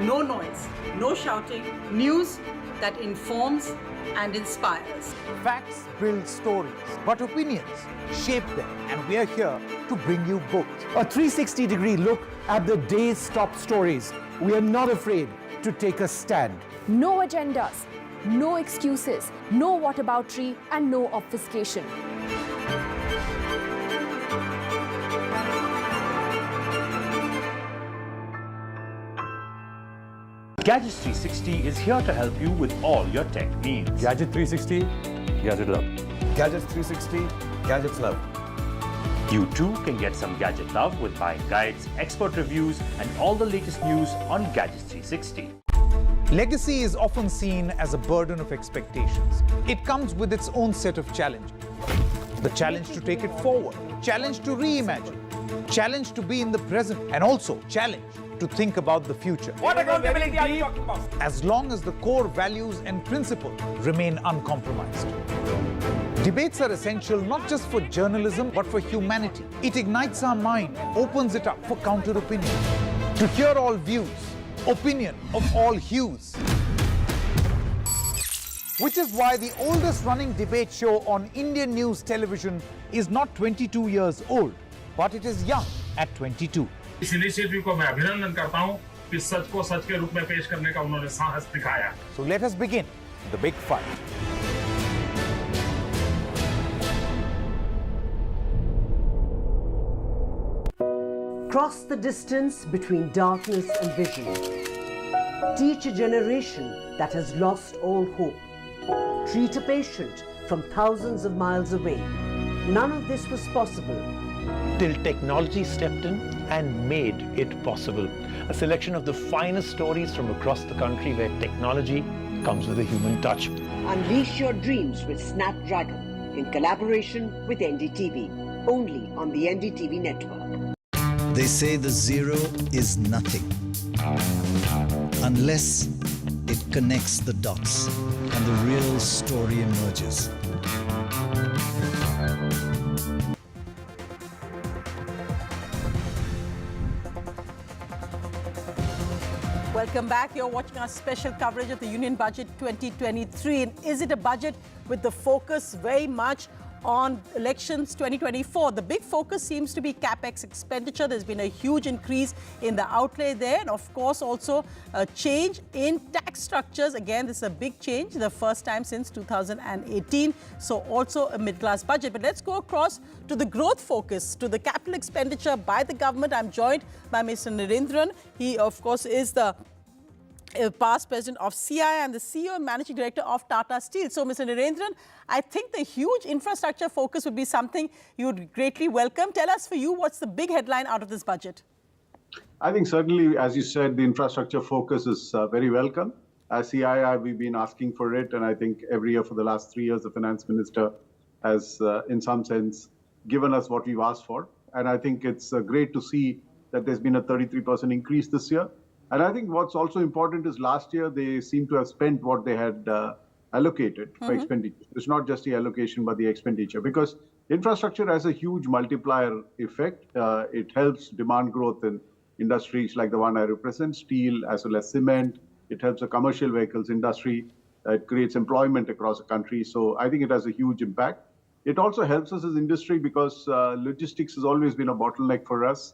No noise, no shouting. News that informs and inspires. Facts build stories, but opinions shape them. And we're here to bring you both. A 360-degree look at the day's top stories. We are not afraid to take a stand. No agendas, no excuses, no whataboutery, and no obfuscation. Gadgets 360 is here to help you with all your tech needs. Gadget 360, Gadget Love. Gadgets 360, Gadgets Love. You too can get some gadget love with buying guides, expert reviews, and all the latest news on Gadgets 360. Legacy is often seen as a burden of expectations. It comes with its own set of challenges. The challenge to take it forward, challenge to reimagine, challenge to be in the present, and also challenge to think about the future. What accountability are you talking about? As long as the core values and principles remain uncompromised. Debates are essential not just for journalism, but for humanity. It ignites our mind, opens it up for counter-opinion. To hear all views, opinion of all hues. Which is why the oldest running debate show on Indian news television is not 22 years old, but it is young at 22. इस initiative को मैं अभिनंदन करता हूं कि सच को सच के रूप में पेश करने का उन्होंने साहस दिखाया. So let us begin the big fight. Cross the distance between darkness and vision. Teach a generation that has lost all hope. Treat a patient from thousands of miles away. None of this was possible till technology stepped in and made it possible. A selection of the finest stories from across the country where technology comes with a human touch. Unleash your dreams with Snapdragon in collaboration with NDTV, only on the NDTV network. They say the zero is nothing unless it connects the dots and the real story emerges. Welcome back. You're watching our special coverage of the Union Budget 2023. And is it a budget with the focus very much on elections 2024? The big focus seems to be capex expenditure. There's been a huge increase in the outlay there. And of course, also a change in tax structures. Again, this is a big change, the first time since 2018. So also a middle-class budget. But let's go across to the growth focus, to the capital expenditure by the government. I'm joined by Mr. Narendran. He, of course, is the past president of CI and the CEO and managing director of Tata Steel. So, Mr. Narendran, I think the huge infrastructure focus would be something you would greatly welcome. Tell us for you, what's the big headline out of this budget? I think certainly, as you said, the infrastructure focus is very welcome. As CII, we've been asking for it, and I think every year for the last 3 years, the finance minister has, in some sense, given us what we've asked for. And I think it's great to see that there's been a 33% increase this year. And I think what's also important is last year they seem to have spent what they had allocated for expenditure. It's not just the allocation, but the expenditure, because infrastructure has a huge multiplier effect. It helps demand growth in industries like the one I represent, steel as well as cement, It helps the commercial vehicles industry. It creates employment across the country. So I think it has a huge impact. It also helps us as industry because logistics has always been a bottleneck for us.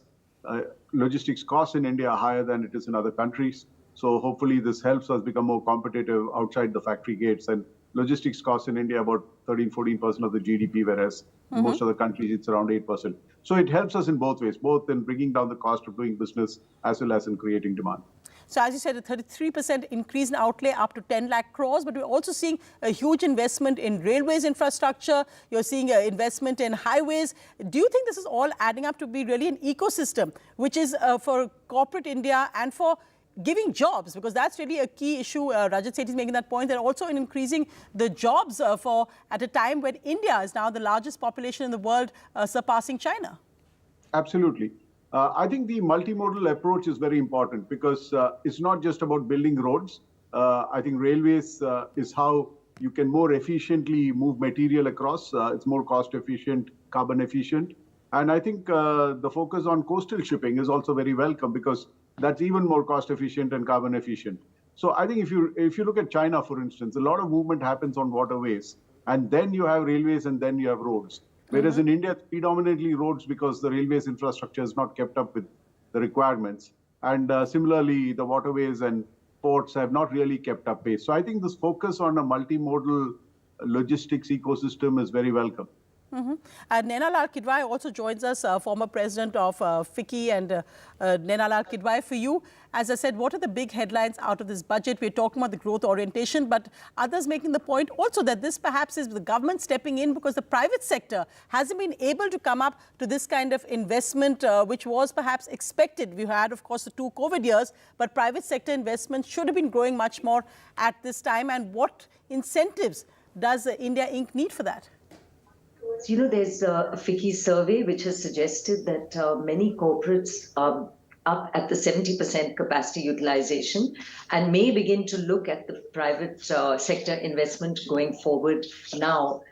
Logistics costs in India are higher than it is in other countries. So hopefully this helps us become more competitive outside the factory gates. And logistics costs in India about 13-14% of the GDP, whereas in most other countries it's around 8%. So it helps us in both ways, both in bringing down the cost of doing business as well as in creating demand. So as you said, a 33% increase in outlay up to 10 lakh crores, but we're also seeing a huge investment in railways infrastructure. You're seeing an investment in highways. Do you think this is all adding up to be really an ecosystem, which is for corporate India and for giving jobs? Because that's really a key issue. Rajat Sethi is making that point. They're also in increasing the jobs at a time when India is now the largest population in the world, surpassing China. Absolutely. I think the multimodal approach is very important because it's not just about building roads. I think railways is how you can more efficiently move material across. It's more cost efficient, carbon efficient. And I think the focus on coastal shipping is also very welcome because that's even more cost efficient and carbon efficient. So I think if you look at China, for instance, a lot of movement happens on waterways, and then you have railways and then you have roads. Whereas in India, it's predominantly roads because the railways infrastructure is not kept up with the requirements. And similarly, the waterways and ports have not really kept up pace. So I think this focus on a multimodal logistics ecosystem is very welcome. Nainalal Kidwai also joins us, former president of FICCI, and Nainalal Kidwai, for you, as I said, what are the big headlines out of this budget? We're talking about the growth orientation, but others making the point also that this perhaps is the government stepping in because the private sector hasn't been able to come up to this kind of investment, which was perhaps expected. We had, of course, the 2 COVID years, but private sector investment should have been growing much more at this time. And what incentives does India Inc. need for that? You know, there's a FICCI survey which has suggested that many corporates are up at the 70% capacity utilization and may begin to look at the private sector investment going forward now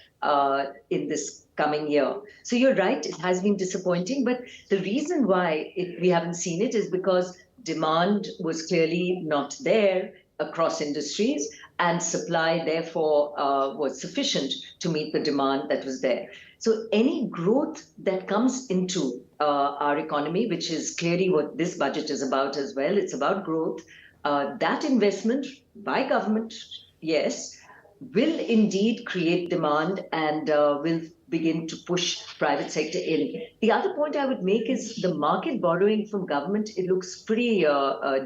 in this coming year. So you're right, it has been disappointing, but the reason why we haven't seen it is because demand was clearly not there across industries, and supply therefore was sufficient to meet the demand that was there. So any growth that comes into our economy, which is clearly what this budget is about as well, it's about growth, that investment by government, yes, will indeed create demand and will begin to push private sector in. The other point I would make is the market borrowing from government, it looks pretty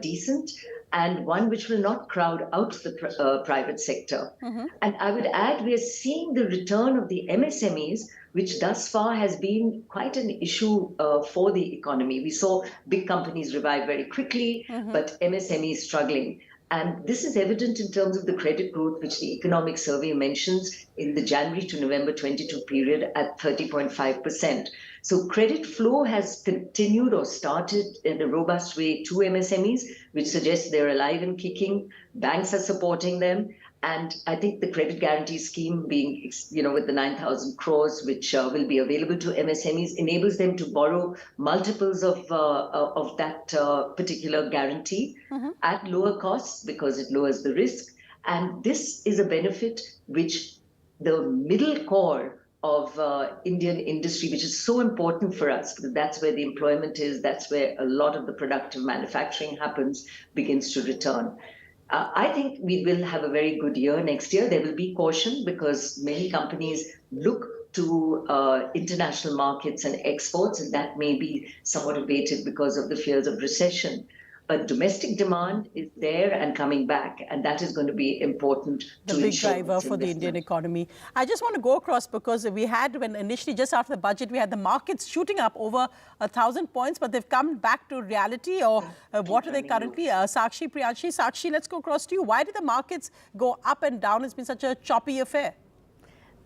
decent, and one which will not crowd out the private sector. And I would add, we are seeing the return of the MSMEs, which thus far has been quite an issue for the economy. We saw big companies revive very quickly, but MSMEs struggling. And this is evident in terms of the credit growth, which the economic survey mentions in the January to November 22 period at 30.5%. So credit flow has continued or started in a robust way to MSMEs, which suggests they're alive and kicking. Banks are supporting them. And I think the credit guarantee scheme being, with the 9,000 crores, which will be available to MSMEs, enables them to borrow multiples of that particular guarantee at lower costs because it lowers the risk. And this is a benefit which the middle core of Indian industry, which is so important for us, because that's where the employment is, that's where a lot of the productive manufacturing happens, begins to return. I think we will have a very good year next year. There will be caution because many companies look to international markets and exports, and that may be somewhat abated because of the fears of recession. But domestic demand is there and coming back, and that is going to be important to ensure. The big driver for the Indian economy. I just want to go across because we had, when initially just after the budget, we had the markets shooting up over 1,000 points, but they've come back to reality, or what are they currently? Sakshi, Priyanshi, Sakshi, let's go across to you. Why did the markets go up and down? It's been such a choppy affair.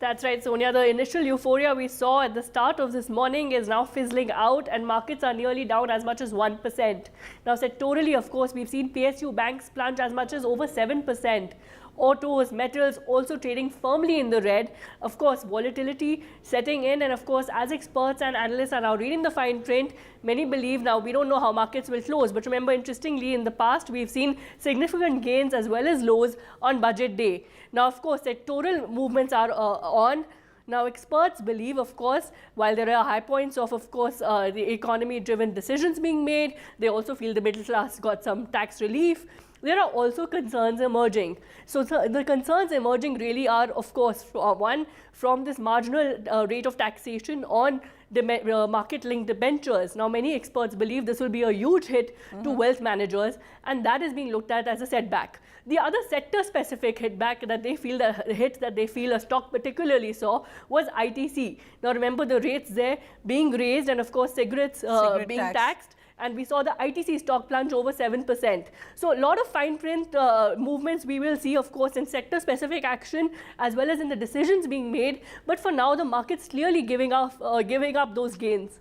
That's right, Sonia. The initial euphoria we saw at the start of this morning is now fizzling out, and markets are nearly down as much as 1%. Now, sectorally, of course, we've seen PSU banks plunge as much as over 7%. Autos, metals also trading firmly in the red. Of course, volatility setting in, and of course, as experts and analysts are now reading the fine print, many believe now we don't know how markets will close. But remember, interestingly, in the past, we've seen significant gains as well as lows on budget day. Now, of course, sectoral movements are on. Now, experts believe, of course, while there are high points of course, the economy-driven decisions being made, they also feel the middle class got some tax relief. There are also concerns emerging. So the concerns emerging really are, of course, one, from this marginal rate of taxation on market-linked debentures. Now, many experts believe this will be a huge hit to wealth managers, and that is being looked at as a setback. The other sector-specific hit that they feel a stock particularly saw was ITC. Now, remember the rates there being raised, and of course, cigarettes being taxed. And we saw the ITC stock plunge over 7%. So a lot of fine print movements we will see, of course, in sector-specific action as well as in the decisions being made. But for now, the market's clearly giving up those gains.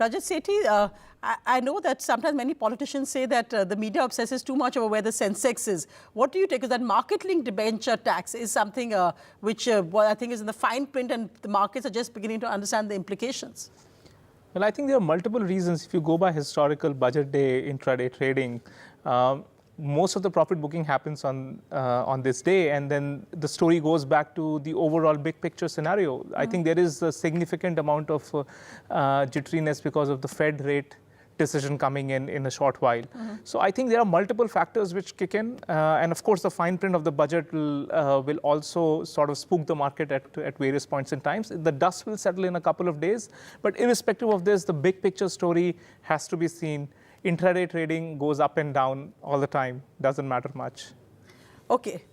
Rajat Sethi, I know that sometimes many politicians say that the media obsesses too much over where the Sensex is. What do you take? Is that market-linked debenture tax is something which I think is in the fine print, and the markets are just beginning to understand the implications? Well, I think there are multiple reasons. If you go by historical budget day intraday trading, most of the profit booking happens on this day, and then the story goes back to the overall big picture scenario. I think there is a significant amount of jitteriness because of the Fed rate decision coming in a short while. So I think there are multiple factors which kick in, and of course the fine print of the budget will also sort of spook the market at various points in time. The dust will settle in a couple of days, but irrespective of this, the big picture story has to be seen. Intraday trading goes up and down all the time, doesn't matter much. Okay.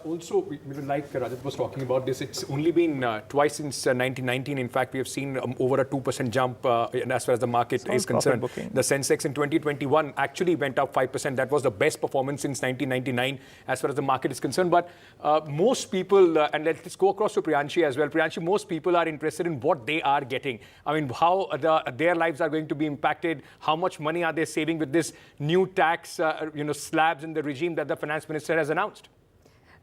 Also, like Rajat was talking about this, it's only been twice since 1919. In fact, we have seen over a 2% jump as far as the market is concerned. The Sensex in 2021 actually went up 5%. That was the best performance since 1999 as far as the market is concerned. But most people, and let's go across to Priyanshi as well. Priyanshi, most people are interested in what they are getting. I mean, how their lives are going to be impacted. How much money are they saving with this new tax, slabs in the regime that the finance minister has announced?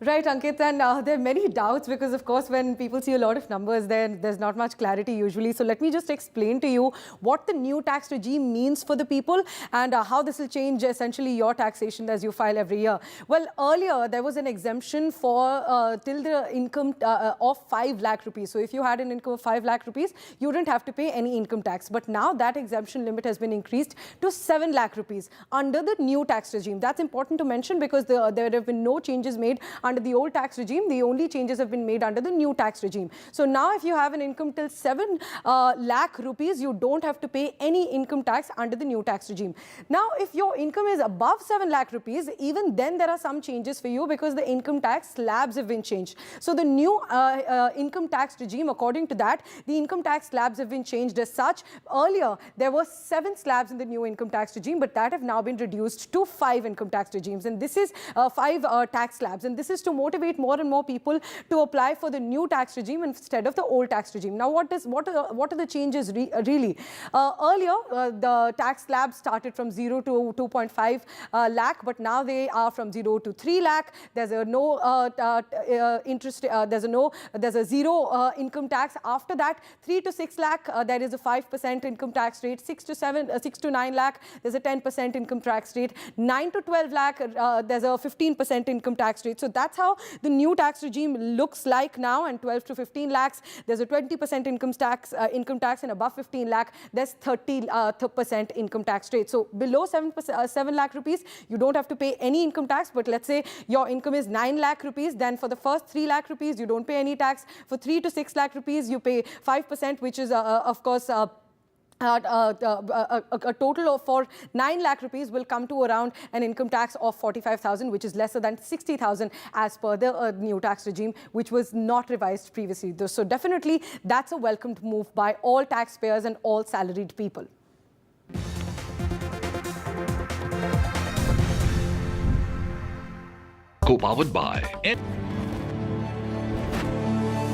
Right, Ankit, and there are many doubts because, of course, when people see a lot of numbers, there's not much clarity usually. So let me just explain to you what the new tax regime means for the people and how this will change essentially your taxation as you file every year. Well, earlier there was an exemption for till the income of 5 lakh rupees. So if you had an income of 5 lakh rupees, you didn't have to pay any income tax. But now that exemption limit has been increased to 7 lakh rupees under the new tax regime. That's important to mention because there have been no changes made under the old tax regime. The only changes have been made under the new tax regime. So now if you have an income till 7 lakh rupees, you don't have to pay any income tax under the new tax regime. Now, if your income is above 7 lakh rupees, even then there are some changes for you because the income tax slabs have been changed. So the new income tax regime, according to that, the income tax slabs have been changed as such. Earlier, there were 7 slabs in the new income tax regime, but that have now been reduced to 5 income tax regimes. And this is 5 tax slabs. And this is to motivate more and more people to apply for the new tax regime instead of the old tax regime. Now, what are the changes really? Earlier, the tax slabs started from 0 to 2.5 lakh, but now they are from 0 to 3 lakh. There's a there's a zero income tax. After that, 3 to 6 lakh, there is a 5% income tax rate. 6 to 9 lakh, there's a 10% income tax rate. 9 to 12 lakh, there's a 15% income tax rate. So that's how the new tax regime looks like now. And 12 to 15 lakhs, there's a 20% income tax, and above 15 lakh, there's 30% income tax rate. So below 7 lakh rupees, you don't have to pay any income tax. But let's say your income is 9 lakh rupees, then for the first 3 lakh rupees, you don't pay any tax. For 3 to 6 lakh rupees, you pay 5%, which is, of course, a total of for 9 lakh rupees will come to around an income tax of 45,000, which is lesser than 60,000 as per the new tax regime, which was not revised previously. So definitely that's a welcomed move by all taxpayers and all salaried people. Co-powered by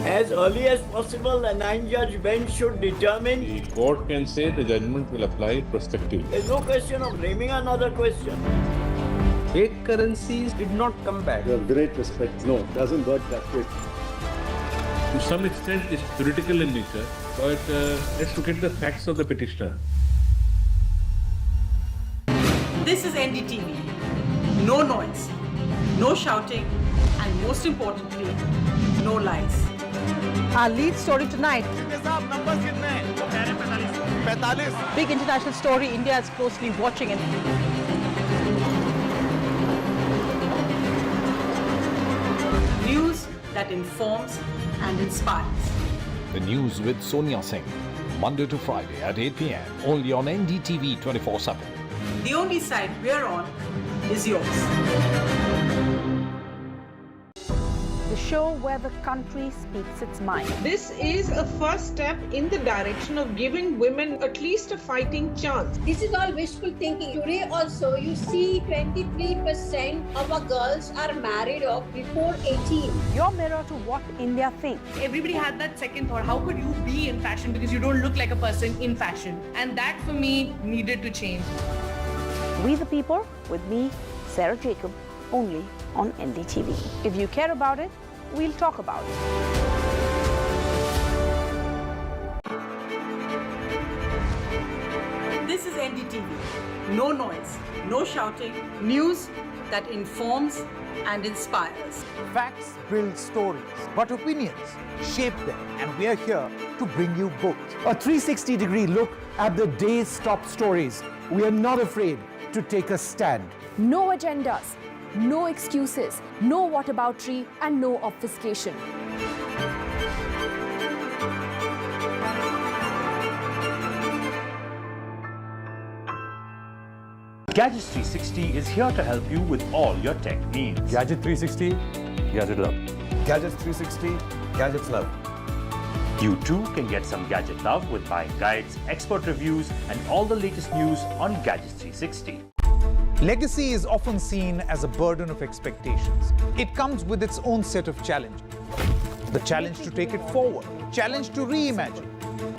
As early as possible, a 9-judge bench should determine. The court can say the judgment will apply prospectively. There's no question of naming another question. fake currencies did not come back. You have great respect. No, it doesn't work that way. To some extent, it's theoretical in nature, but let's look at the facts of the petitioner. This is NDTV. No noise, no shouting, and most importantly, no lies. Our lead story tonight. Big international story India is closely watching it. News that informs and inspires. The news with Sonia Singh, Monday to Friday at 8 p.m. only on NDTV 24/7. The only side we're on is yours. The show where the country speaks its mind. This is a first step in the direction of giving women at least a fighting chance. This is all wishful thinking. Today also, you see 23% of our girls are married off before 18. Your mirror to what India thinks. Everybody had that second thought, how could you be in fashion because you don't look like a person in fashion? And that for me needed to change. We the People with me, Sarah Jacob, only on NDTV. If you care about it, we'll talk about it. This is NDTV. No noise, no shouting. News that informs and inspires. Facts build stories, but opinions shape them. And we are here to bring you both. A 360-degree look at the day's top stories. We are not afraid to take a stand. No agendas, no excuses, no whataboutery, and no obfuscation. Gadgets 360 is here to help you with all your tech needs. Gadget 360, Gadget Love. Gadgets 360, Gadgets Love. You too can get some gadget love with buying guides, expert reviews, and all the latest news on Gadgets 360. Legacy is often seen as a burden of expectations. It comes with its own set of challenges. The challenge to take it forward, challenge to reimagine,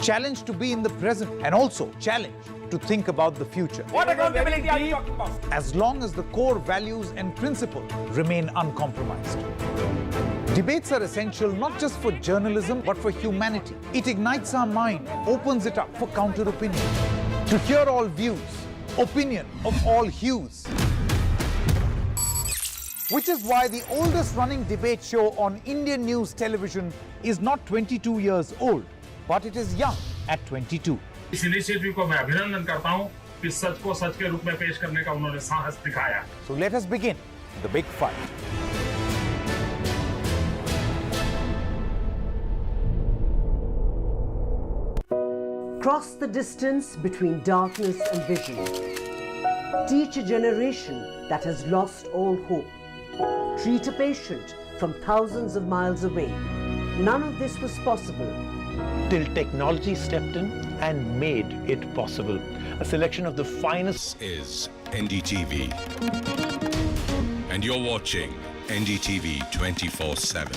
challenge to be in the present, and also challenge to think about the future. What accountability are you talking about? As long as the core values and principles remain uncompromised. Debates are essential not just for journalism, but for humanity. It ignites our mind, opens it up for counter-opinion. To hear all views, opinion of all hues. Which is why the oldest running debate show on Indian news television is not 22 years old, but it is young at 22. इस initiative को मैं अभिनंदन करता हूं कि सच को सच के रूप में पेश करने का उन्होंने साहस दिखाया. So let us begin the big fight. Cross the distance between darkness and vision. Teach a generation that has lost all hope. Treat a patient from thousands of miles away. None of this was possible till technology stepped in and made it possible. A selection of the finest. This is NDTV. And you're watching NDTV 24/7.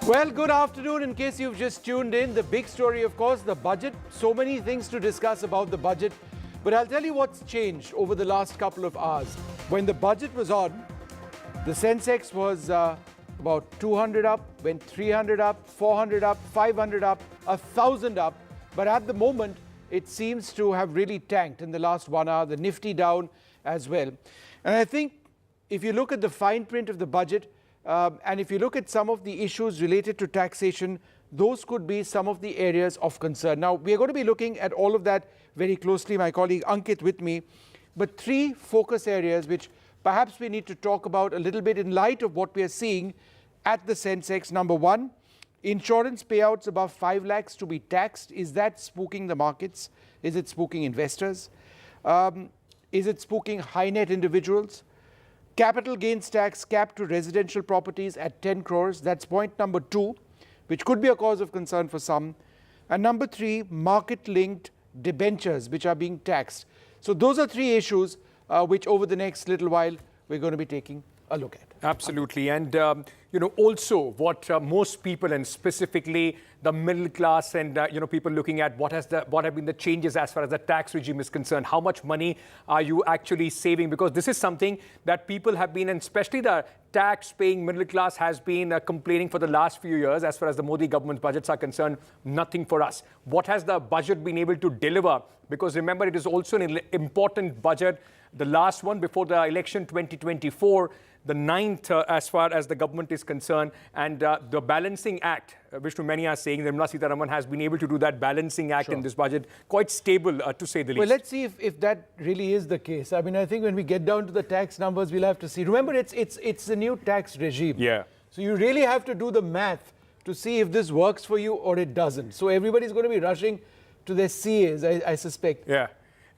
Well, good afternoon. In case you've just tuned in, the big story, of course, the budget. So many things to discuss about the budget. But I'll tell you what's changed over the last couple of hours. When the budget was on, the Sensex was about 200 up, went 300 up, 400 up, 500 up, 1,000 up. But at the moment, it seems to have really tanked in the last 1 hour, the Nifty down as well. And I think if you look at the fine print of the budget, and if you look at some of the issues related to taxation, those could be some of the areas of concern. Now, we are going to be looking at all of that very closely, my colleague Ankit with me. But three focus areas which perhaps we need to talk about a little bit in light of what we are seeing at the Sensex. Number one Insurance payouts above 5 lakhs to be taxed. Is that spooking the markets? Is it spooking investors? Is it spooking high net individuals? Capital gains tax capped to residential properties at 10 crores. That's point number 2, which could be a cause of concern for some. And number 3, market-linked debentures, which are being taxed. So those are 3 issues which over the next little while we're going to be taking a look at. Absolutely. And, also what most people, and specifically the middle class and, people looking at what have been the changes as far as the tax regime is concerned. How much money are you actually saving? Because this is something that people have been, and especially the tax-paying middle class has been complaining for the last few years as far as the Modi government's budgets are concerned. Nothing for us. What has the budget been able to deliver? Because remember, it is also an important budget, the last one before the election 2024, the 9th as far as the government is concerned, and the balancing act, which many are saying Nirmala Sitharaman has been able to do that balancing act in this budget, quite stable to say the least. Well, let's see if that really is the case. I mean, I think when we get down to the tax numbers, we'll have to see. Remember, it's a new tax regime. Yeah. So you really have to do the math to see if this works for you or it doesn't. So everybody's going to be rushing to their CAs, I suspect. Yeah.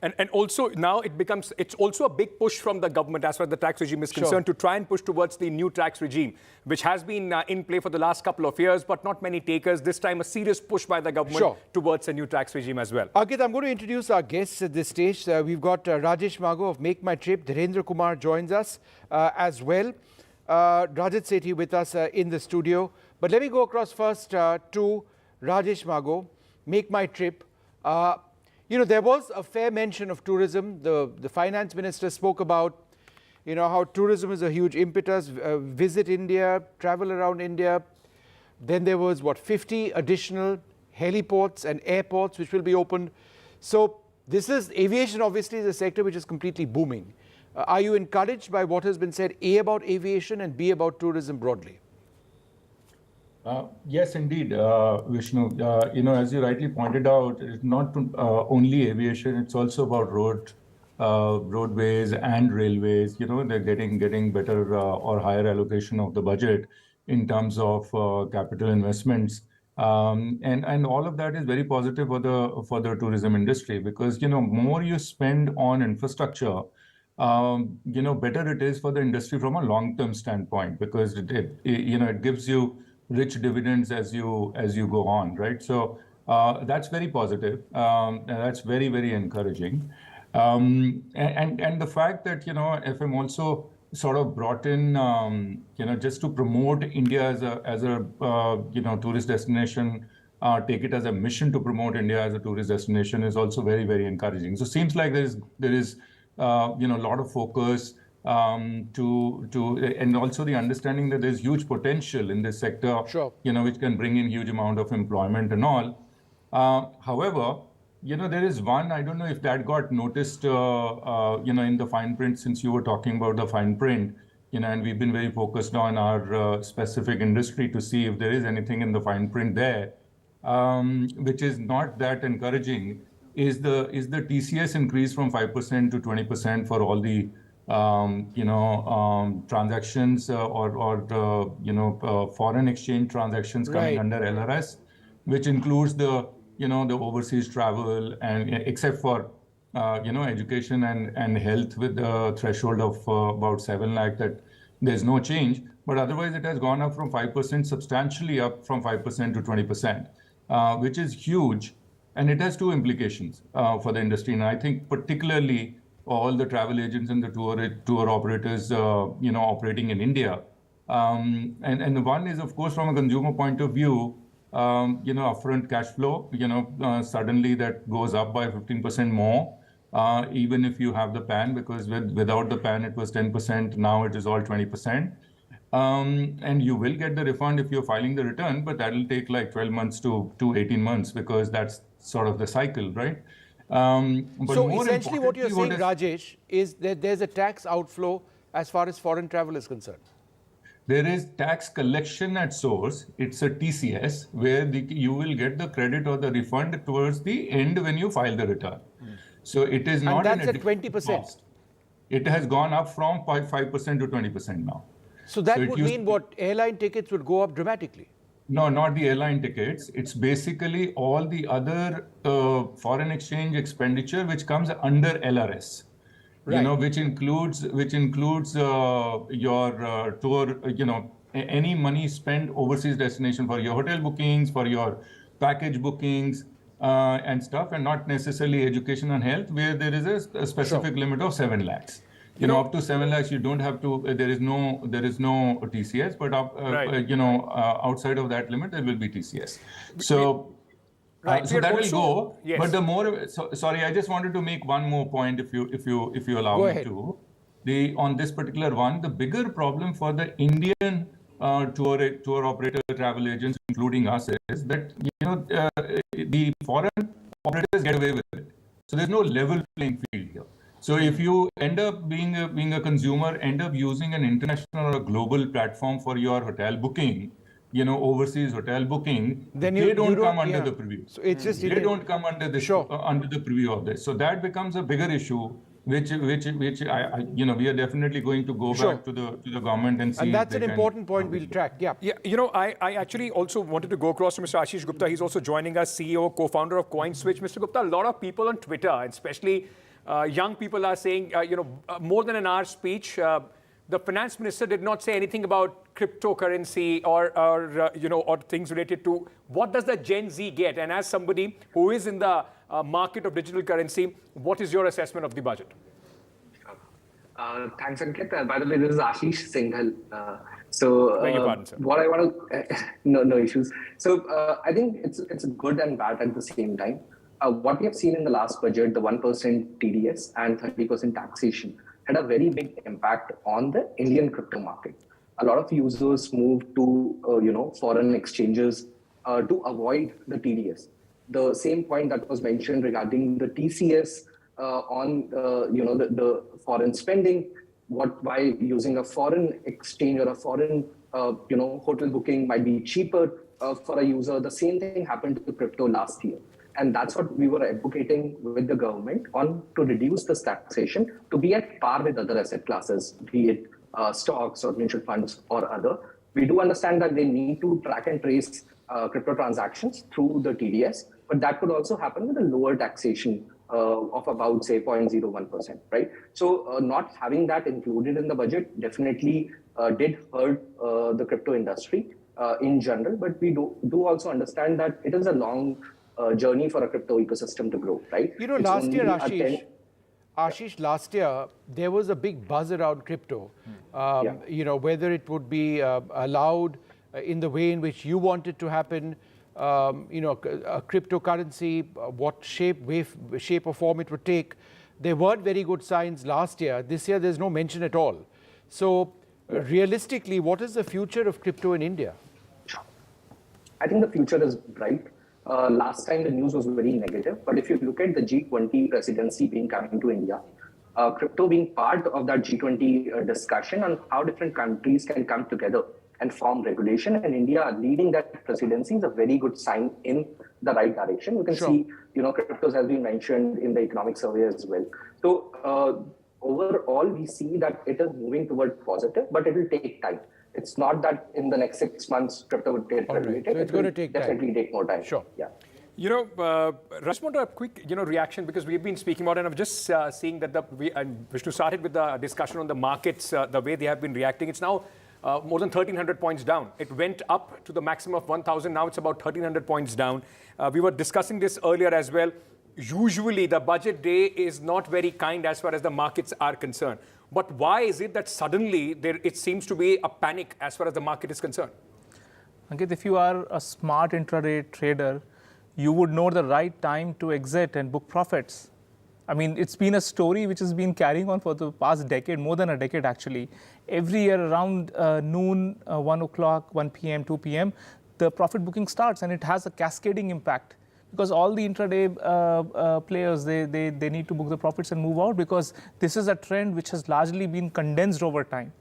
And also now it's also a big push from the government as far as the tax regime is concerned to try and push towards the new tax regime, which has been in play for the last couple of years, but not many takers. This time a serious push by the government towards a new tax regime as well. Ankit, I'm going to introduce our guests at this stage. We've got Rajesh Mago of Make My Trip. Dhirendra Kumar joins us as well. Rajat Sethi with us in the studio. But let me go across first to Rajesh Mago, Make My Trip. There was a fair mention of tourism. The finance minister spoke about, how tourism is a huge impetus, visit India, travel around India. Then there was, 50 additional heliports and airports which will be opened. So this is, aviation obviously is a sector which is completely booming. Are you encouraged by what has been said, A, about aviation and B, about tourism broadly? Yes, indeed, Vishnu. As you rightly pointed out, it's not only aviation; it's also about roadways and railways. They're getting better or higher allocation of the budget in terms of capital investments, and all of that is very positive for the tourism industry, because more you spend on infrastructure, better it is for the industry from a long-term standpoint, because it gives you rich dividends as you go on, right? So that's very positive. That's very, very encouraging. And the fact that FM also sort of brought in just to promote India as a tourist destination, take it as a mission to promote India as a tourist destination, is also very, very encouraging. So it seems like there is a lot of focus and also the understanding that there's huge potential in this sector, which can bring in huge amount of employment and all. However, there is one, I don't know if that got noticed, in the fine print, since you were talking about the fine print, and we've been very focused on our specific industry to see if there is anything in the fine print there, which is not that encouraging, is the TCS increase from 5% to 20% for all the transactions or foreign exchange transactions coming under LRS, which includes the overseas travel, and except for education and health with the threshold of about 7 lakh, that there's no change. But otherwise, it has gone up from 5%, substantially up from 5% to 20%, which is huge, and it has 2 implications for the industry. And I think particularly all the travel agents and the tour operators, operating in India. And the one is, of course, from a consumer point of view, upfront cash flow, suddenly that goes up by 15% more, even if you have the PAN, because without the PAN, it was 10%. Now it is all 20%. And you will get the refund if you're filing the return, but that'll take like 12 months to 18 months, because that's sort of the cycle, right? So essentially what you're saying, Rajesh, is that there's a tax outflow as far as foreign travel is concerned. There is tax collection at source. It's a TCS, where you will get the credit or the refund towards the end when you file the return. So it is not and that's at 20%. Cost. It has gone up from 5% to 20% now. So that would mean what? Airline tickets would go up dramatically. No, not the airline tickets. It's basically all the other foreign exchange expenditure which comes under LRS. Right. You know, which includes your tour. You know, any money spent overseas destination for your hotel bookings, for your package bookings, and stuff, and not necessarily education and health, where there is a specific limit of 7 lakhs. You know, up to 7 lakhs, you don't have to. There is no TCS, but outside of that limit, there will be TCS. So. So that will go. Yes. But the more. Sorry, I just wanted to make one more point, if you allow Go me ahead. to. On this particular one, the bigger problem for the Indian tour operator, travel agents, including us, is that the foreign operators get away with it. So there's no level playing field here. So if you end up being a consumer, end up using an international or a global platform for your hotel booking, overseas hotel booking, then they don't come under the preview. So it's just they don't come under the under the preview of this. So that becomes a bigger issue, which we are definitely going to go back to the government and see. And that's an important point we'll track. Yeah. Yeah. I actually also wanted to go across to Mr. Ashish Gupta. He's also joining us, CEO, co-founder of CoinSwitch. Mr. Gupta, a lot of people on Twitter, and especially young people, are saying, more than an hour speech. The finance minister did not say anything about cryptocurrency or things related to what does the Gen Z get. And as somebody who is in the market of digital currency, what is your assessment of the budget? Thanks, Ankit. By the way, this is Ashish Singhal. Beg your pardon, sir. What I want to no issues. So I think it's good and bad at the same time. What we have seen in the last budget, the 1% TDS and 30% taxation, had a very big impact on the Indian crypto market. A lot of users moved to foreign exchanges to avoid the TDS. The same point that was mentioned regarding the TCS on the foreign spending, why using a foreign exchange or a foreign hotel booking might be cheaper for a user. The same thing happened to crypto last year. And that's what we were advocating with the government on, to reduce this taxation to be at par with other asset classes, be it stocks or mutual funds or other. We do understand that they need to track and trace crypto transactions through the TDS, but that could also happen with a lower taxation of about, say, 0.01%, right? So not having that included in the budget definitely did hurt the crypto industry in general, but we do also understand that it is a long journey for a crypto ecosystem to grow, right? Last year, Ashish, last year, there was a big buzz around crypto. Whether it would be allowed in the way in which you want it to happen, a cryptocurrency, what shape or form it would take. There weren't very good signs last year. This year, there's no mention at all. So realistically, what is the future of crypto in India? I think the future is bright. Last time the news was very negative, but if you look at the G20 presidency coming to India, crypto being part of that G20 discussion on how different countries can come together and form regulation, and India leading that presidency is a very good sign in the right direction. You can see, cryptos has been mentioned in the economic survey as well. So overall, we see that it is moving toward positive, but it will take time. It's not that in the next 6 months crypto would get regulated. So it's going to take definitely take more time. Sure. Yeah. Just want a quick, reaction, because we've been speaking about it, and I'm just seeing that Vishnu started with the discussion on the markets, the way they have been reacting. It's now more than 1,300 points down. It went up to the maximum of 1,000. Now it's about 1,300 points down. We were discussing this earlier as well. Usually the budget day is not very kind as far as the markets are concerned. But why is it that suddenly it seems to be a panic as far as the market is concerned? Ankit, if you are a smart intraday trader, you would know the right time to exit and book profits. I mean, it's been a story which has been carrying on for the past decade, more than a decade actually. Every year around noon, 1 o'clock, 1 p.m., 2 p.m., the profit booking starts, and it has a cascading impact. because all the intraday players, they need to book the profits and move out, because this is a trend which has largely been condensed over time.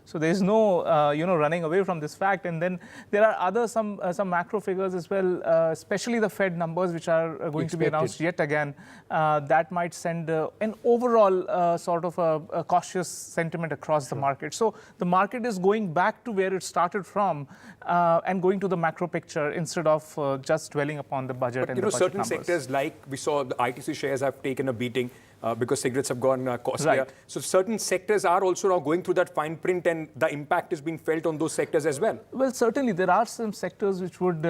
So there is no running away from this fact. And then there are some macro figures as well, especially the Fed numbers, which are going to be announced yet again, that might send an overall sort of a cautious sentiment across the market. So the market is going back to where it started from and going to the macro picture instead of just dwelling upon the budget and the budget certain numbers. sectors, like we saw the ITC shares have taken a beating because cigarettes have gone costlier. Right. So certain sectors are also now going through that fine print, and the impact is being felt on those sectors as well. Well, certainly there are some sectors which would,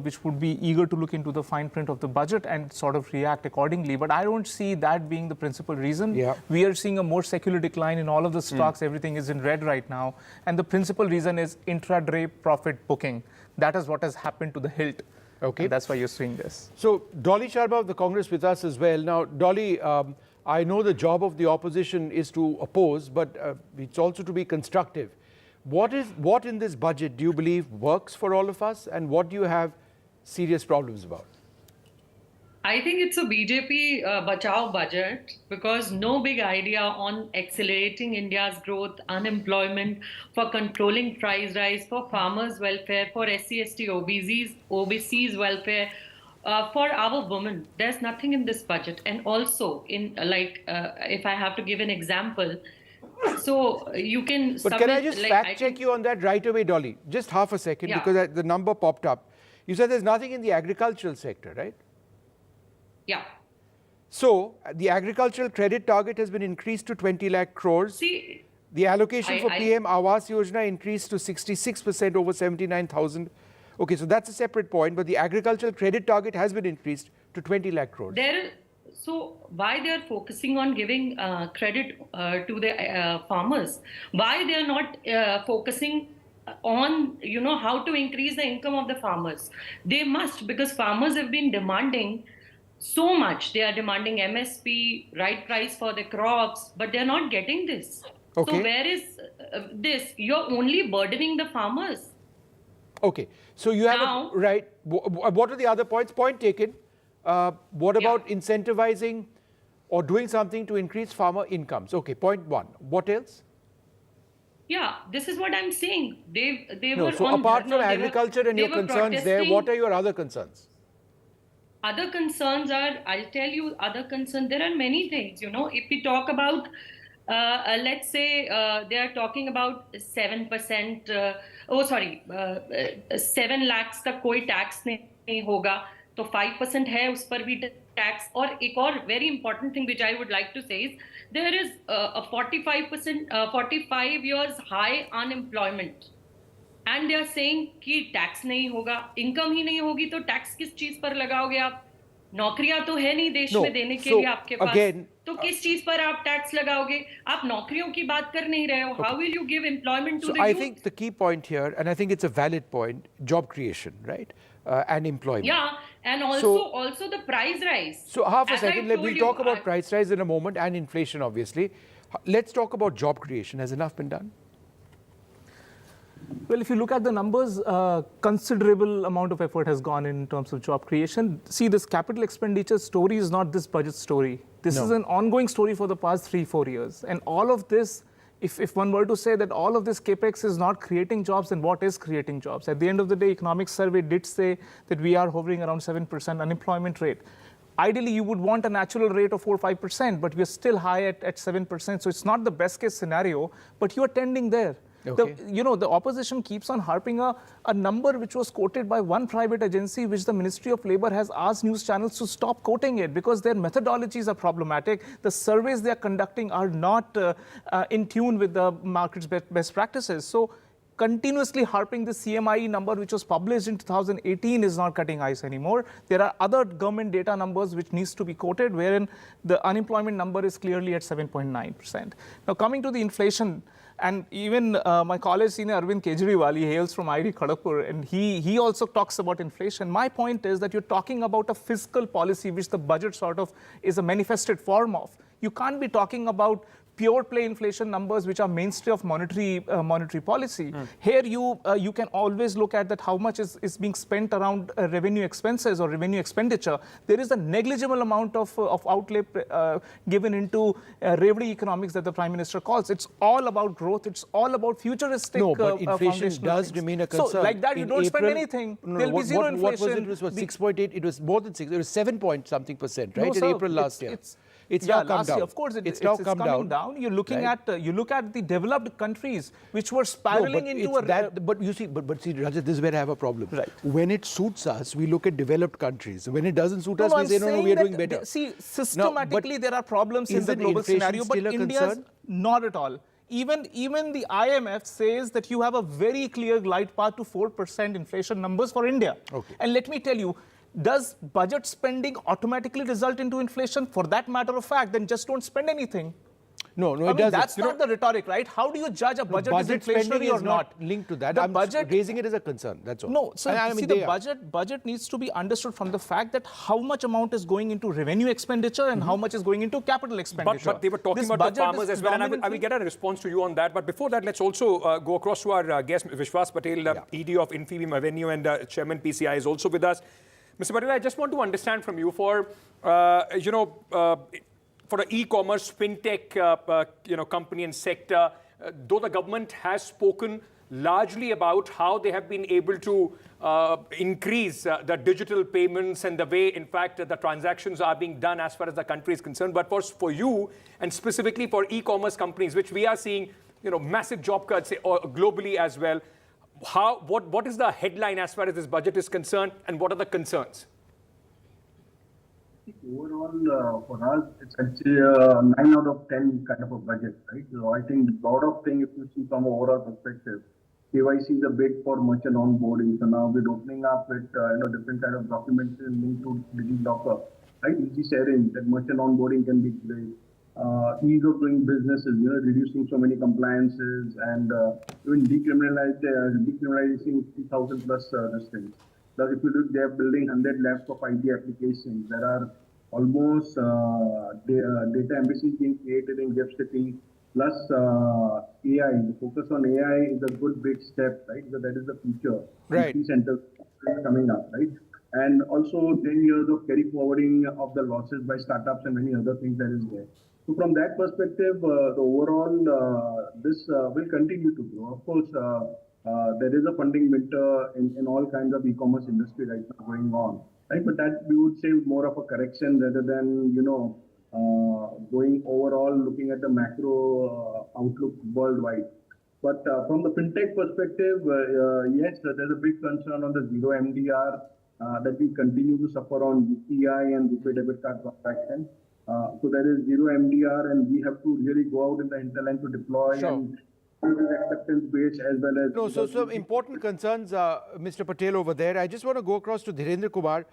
which would be eager to look into the fine print of the budget and sort of react accordingly. But I don't see that being the principal reason. Yeah. We are seeing a more secular decline in all of the stocks. Everything is in red right now. And the principal reason is intraday profit booking. That is what has happened to the hilt. Okay. And that's why you're seeing this. So, Dolly Sharma of the Congress with us as well. Now, Dolly, I know the job of the opposition is to oppose, but it's also to be constructive. What in this budget do you believe works for all of us, and what do you have serious problems about? I think it's a BJP Bachao budget, because no big idea on accelerating India's growth, unemployment, for controlling price rise, for farmers' welfare, for SC/ST OBCs welfare, for our women. There's nothing in this budget. And also, if I have to give an example, so you can... But can I just fact-check you on that right away, Dolly? Just half a second, because the number popped up. You said there's nothing in the agricultural sector, right? Yeah. So, the agricultural credit target has been increased to 20 lakh crores. See, the allocation for PM Awas Yojana increased to 66% over 79,000. Okay, so that's a separate point, but the agricultural credit target has been increased to 20 lakh crores. So why they are focusing on giving credit to the farmers? Why they are not focusing on, how to increase the income of the farmers? They must, because farmers have been demanding so much. They are demanding MSP, right price for the crops, but they're not getting this. Okay. So where is this? You're only burdening the farmers. Okay, so you have right. What are the other points? Point taken. What about incentivizing or doing something to increase farmer incomes? Okay, point one. What else? Yeah, this is what I'm saying. They no, were so on apart from agriculture and your concerns there, what are your other concerns? Other concerns are, I'll tell you, other concerns, there are many things, if we talk about, let's say they are talking about 7%, 7 lakhs ka koi tax nahi hoga, to 5% hai, us par bhi tax. Or ek aur very important thing which I would like to say is, there is a 45 years high unemployment. And they are saying कि tax नहीं होगा, income ही नहीं होगी तो tax किस चीज पर लगाओगे आप? नौकरियां तो है नहीं देश में देने के लिए आपके पास, तो किस चीज पर आप टैक्स लगाओगे? आप नौकरियों की बात कर नहीं रहे हो. How will you give employment to the youth? I think the key point here, and I think it's a valid point, job creation, right? And employment. Yeah, and also the price rise. So half a second, we'll talk about price rise in a moment, and inflation obviously. Let's talk about job creation. Has enough been done? Well, if you look at the numbers, considerable amount of effort has gone in terms of job creation. See, this capital expenditure story is not this budget story. This is an ongoing story for the past 3-4 years. And all of this, if one were to say that all of this capex is not creating jobs, then what is creating jobs? At the end of the day, economic survey did say that we are hovering around 7% unemployment rate. Ideally, you would want a natural rate of 4-5%, but we're still high at 7%. So it's not the best case scenario, but you are tending there. Okay. The opposition keeps on harping a number which was quoted by one private agency, which the Ministry of Labour has asked news channels to stop quoting it because their methodologies are problematic. The surveys they are conducting are not in tune with the market's best practices. So continuously harping the CMIE number, which was published in 2018, is not cutting ice anymore. There are other government data numbers which needs to be quoted, wherein the unemployment number is clearly at 7.9%. Now, coming to the inflation, and even my college senior Arvind Kejriwal, he hails from IIT Kharagpur, and he also talks about inflation. My point is that you're talking about a fiscal policy, which the budget sort of is a manifested form of. You can't be talking about pure play inflation numbers, which are mainstay of monetary policy. Here you can always look at that how much is being spent around revenue expenses or revenue expenditure. There is a negligible amount of outlay given into revenue economics that the Prime Minister calls. It's all about growth. It's all about futuristic. No, but inflation does remain a concern. So like that, you don't spend anything. There'll be zero inflation. What was it? It was 6.8. It was more than 6. It was 7-point-something%, right? In April last year. It's now come down. Of course, it's now come down. You're looking at you look at the developed countries which were spiraling into a. But you see, but see, Rajat, this is where I have a problem. Right. When it suits us, we look at developed countries. When it doesn't suit us, we say no, we are doing better. See, systematically there are problems in the global scenario, but India's not at all. Even the IMF says that you have a very clear glide path to 4% inflation numbers for India. Okay. And let me tell you, does budget spending automatically result into inflation? For that matter of fact, then just don't spend anything. No, it doesn't. That's not the rhetoric, right? How do you judge a budget is inflationary or not? Linked to that. I'm raising it as a concern. That's all. No, so the budget needs to be understood from the fact that how much amount is going into revenue expenditure and how much is going into capital expenditure. But they were talking about the farmers as well, and I will get a response to you on that. But before that, let's also go across to our guest, Vishwas Patel, ED of Infibeam Avenue and Chairman PCI is also with us. Mr. Patel, I just want to understand from you for the e-commerce, fintech, company and sector, though the government has spoken largely about how they have been able to increase the digital payments and the way, in fact, the transactions are being done as far as the country is concerned. But for you, and specifically for e-commerce companies, which we are seeing, massive job cuts globally as well, what is the headline as far as this budget is concerned, and what are the concerns? Overall, for us, it's actually a 9 out of 10 kind of a budget, right? So I think a lot of things, if you see from an overall perspective, KYC is a big for merchant onboarding. So now we're opening up with different kind of documents linked to DigiLocker, right? Easy sharing, that merchant onboarding can be great. Ease of doing businesses, reducing so many compliances, and even decriminalizing 3,000 plus these things. Plus, if you look, they are building 100 labs of ID applications. There are almost data embassies being created in GIFT City. Plus, AI. The focus on AI is a good big step, right? So that is the future. Right. Centers coming up, right? And also 10 years of carry forwarding of the losses by startups and many other things that is there. So from that perspective, the overall, this will continue to grow. Of course, there is a funding winter in all kinds of e-commerce industry right now going on, right? But that we would say more of a correction rather than, going overall, looking at the macro outlook worldwide. But from the fintech perspective, yes, there's a big concern on the zero MDR that we continue to suffer on UPI and RuPay debit card transaction. So there is zero MDR, and we have to really go out in the hinterland to deploy and acceptance base as well as. No, so some important concerns, Mr. Patel over there. I just want to go across to Dhirendra Kumar.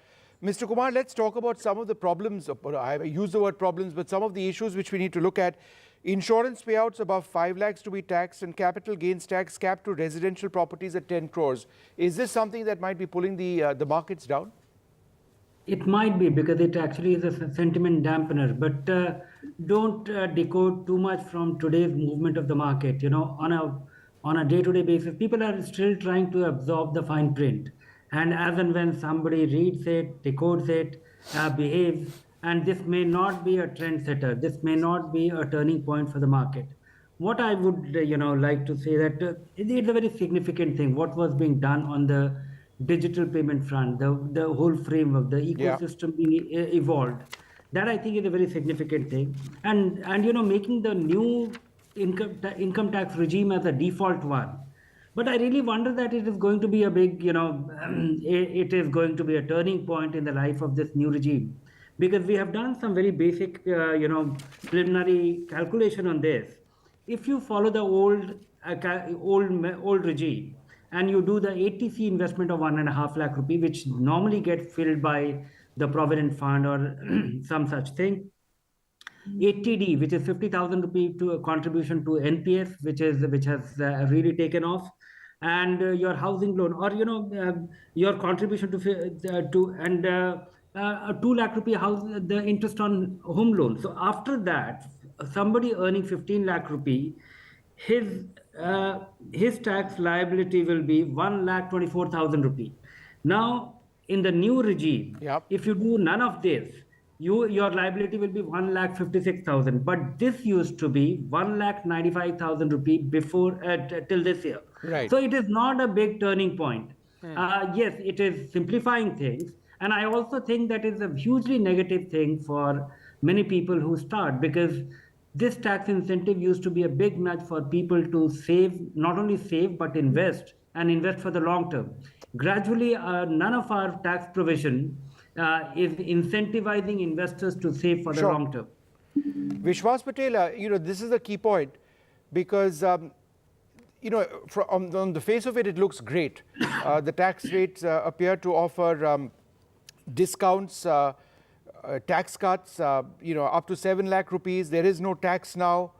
Mr. Kumar, let's talk about some of the problems. I use the word problems, but some of the issues which we need to look at. Insurance payouts above 5 lakhs to be taxed and capital gains tax capped to residential properties at 10 crores. Is this something that might be pulling the markets down? It might be, because it actually is a sentiment dampener, but don't decode too much from today's movement of the market. On a day-to-day basis, people are still trying to absorb the fine print. And as and when somebody reads it, decodes it, behaves, and this may not be a trend setter. This may not be a turning point for the market. What I would, like to say that it's a very significant thing. What was being done on the digital payment front, the whole framework, the ecosystem being evolved, that I think is a very significant thing. And making the new income tax regime as a default one. But I really wonder that it is going to be a big, it is going to be a turning point in the life of this new regime. Because we have done some very basic, preliminary calculation on this. If you follow the old regime, and you do the ATC investment of 1.5 lakh rupee, which normally gets filled by the Provident Fund or some such thing. 80D, which is 50,000 rupee to a contribution to NPS, which has really taken off, and your housing loan, or your contribution to 2 lakh rupee house, the interest on home loan. So after that, somebody earning 15 lakh rupee, his tax liability will be 1,24,000 rupee. Now, in the new regime, if you do none of this, your liability will be 1,56,000. But this used to be 1,95,000 rupee before till this year. Right. So it is not a big turning point. Yes, it is simplifying things, and I also think that is a hugely negative thing for many people who start, because this tax incentive used to be a big nudge for people to save, not only save, but invest, and invest for the long term. Gradually, none of our tax provision is incentivizing investors to save for the long term. Vishwas Patel, this is a key point, because on the face of it, it looks great. The tax rates appear to offer discounts, tax cuts, up to 7 lakh rupees. There is no tax now.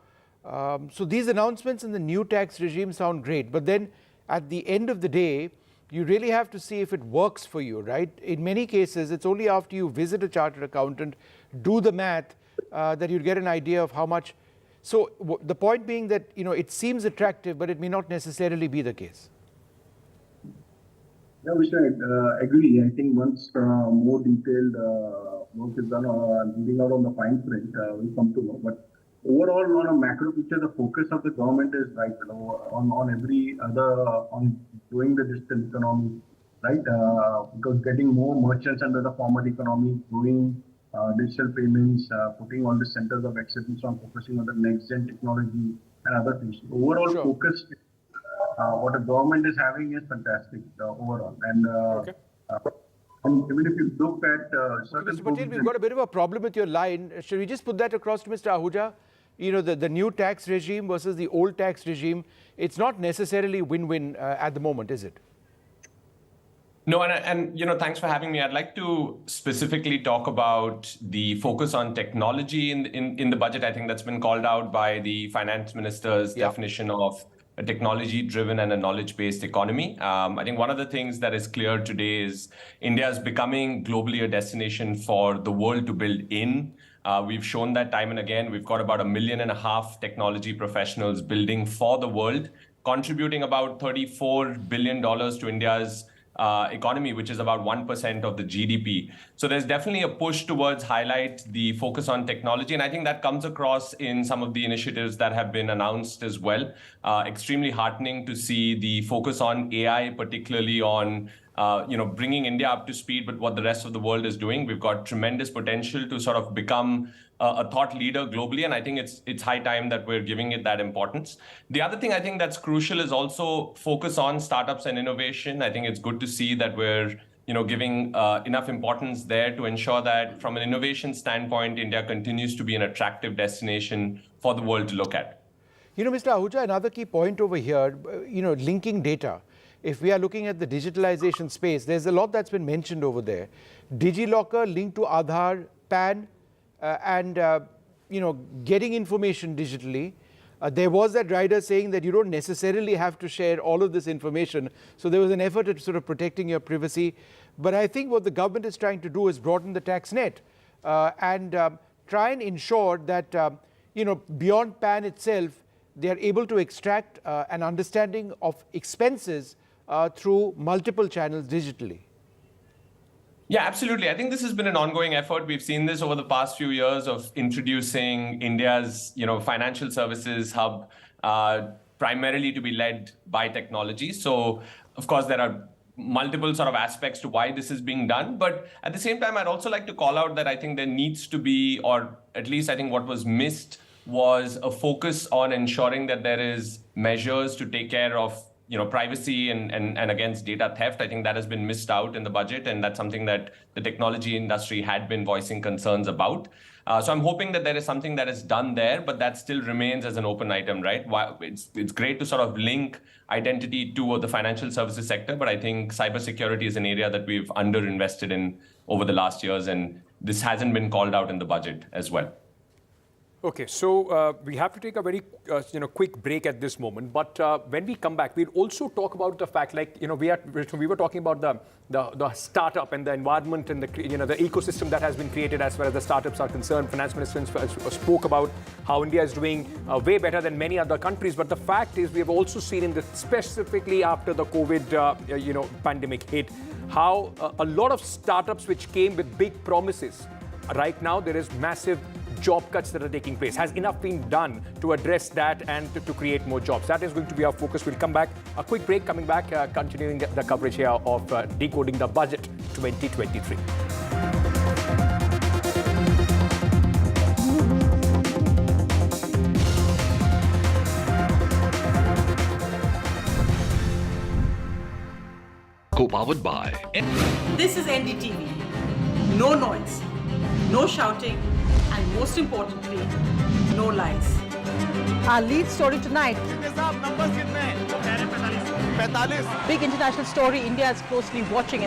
So these announcements in the new tax regime sound great. But then at the end of the day, you really have to see if it works for you, right? In many cases, it's only after you visit a chartered accountant, do the math, that you get an idea of how much. So the point being that, it seems attractive, but it may not necessarily be the case. Yeah, I agree. I think once more detailed work is done, leading out on the fine print, we'll come to know. But overall, on a macro picture, the focus of the government is right on every other, on growing the digital economy, right? Because getting more merchants under the formal economy, growing digital payments, putting all the centers of excellence on focusing on the next gen technology and other things. Overall focus, what the government is having is fantastic overall. And even if you look at certain... Mr. Patel, we've got a bit of a problem with your line. Should we just put that across to Mr. Ahuja? The new tax regime versus the old tax regime, it's not necessarily win-win at the moment, is it? No, and thanks for having me. I'd like to specifically talk about the focus on technology in the budget. I think that's been called out by the finance minister's definition of a technology-driven and a knowledge-based economy. I think one of the things that is clear today is India is becoming globally a destination for the world to build in. We've shown that time and again. We've got about 1.5 million technology professionals building for the world, contributing about $34 billion to India's economy, which is about 1% of the GDP. So there's definitely a push towards highlight the focus on technology. And I think that comes across in some of the initiatives that have been announced as well. Extremely heartening to see the focus on AI, particularly on bringing India up to speed with what the rest of the world is doing. We've got tremendous potential to sort of become a thought leader globally, and I think it's high time that we're giving it that importance. The other thing I think that's crucial is also focus on startups and innovation. I think it's good to see that we're giving enough importance there to ensure that from an innovation standpoint, India continues to be an attractive destination for the world to look at. Mr. Ahuja, another key point over here, linking data. If we are looking at the digitalization space, there's a lot that's been mentioned over there. DigiLocker linked to Aadhaar, PAN, and getting information digitally. There was that rider saying that you don't necessarily have to share all of this information. So there was an effort at sort of protecting your privacy. But I think what the government is trying to do is broaden the tax net and try and ensure that, beyond PAN itself, they are able to extract an understanding of expenses through multiple channels digitally. Yeah, absolutely. I think this has been an ongoing effort. We've seen this over the past few years of introducing India's, financial services hub primarily to be led by technology. So, of course, there are multiple sort of aspects to why this is being done. But at the same time, I'd also like to call out that I think there needs to be, or at least I think what was missed was a focus on ensuring that there is measures to take care of privacy and against data theft. I think that has been missed out in the budget, and that's something that the technology industry had been voicing concerns about. So I'm hoping that there is something that is done there, but that still remains as an open item, right? It's great to sort of link identity to the financial services sector, but I think cybersecurity is an area that we've underinvested in over the last years, and this hasn't been called out in the budget as well. Okay, so we have to take a very quick break at this moment. But when we come back, we'll also talk about the fact, like we were talking about the startup and the environment and the ecosystem that has been created as far as the startups are concerned. Finance Minister spoke about how India is doing way better than many other countries. But the fact is, we have also seen in this, specifically after the COVID pandemic hit, how a lot of startups which came with big promises. Right now, there is massive job cuts that are taking place. Has enough been done to address that and to create more jobs? That is going to be our focus. We'll come back. A quick break. Coming back, continuing the coverage here of decoding the budget 2023. Co-powered by. This is NDTV. No noise, no shouting, and most importantly, no lies. Our lead story tonight. Big international story India is closely watching.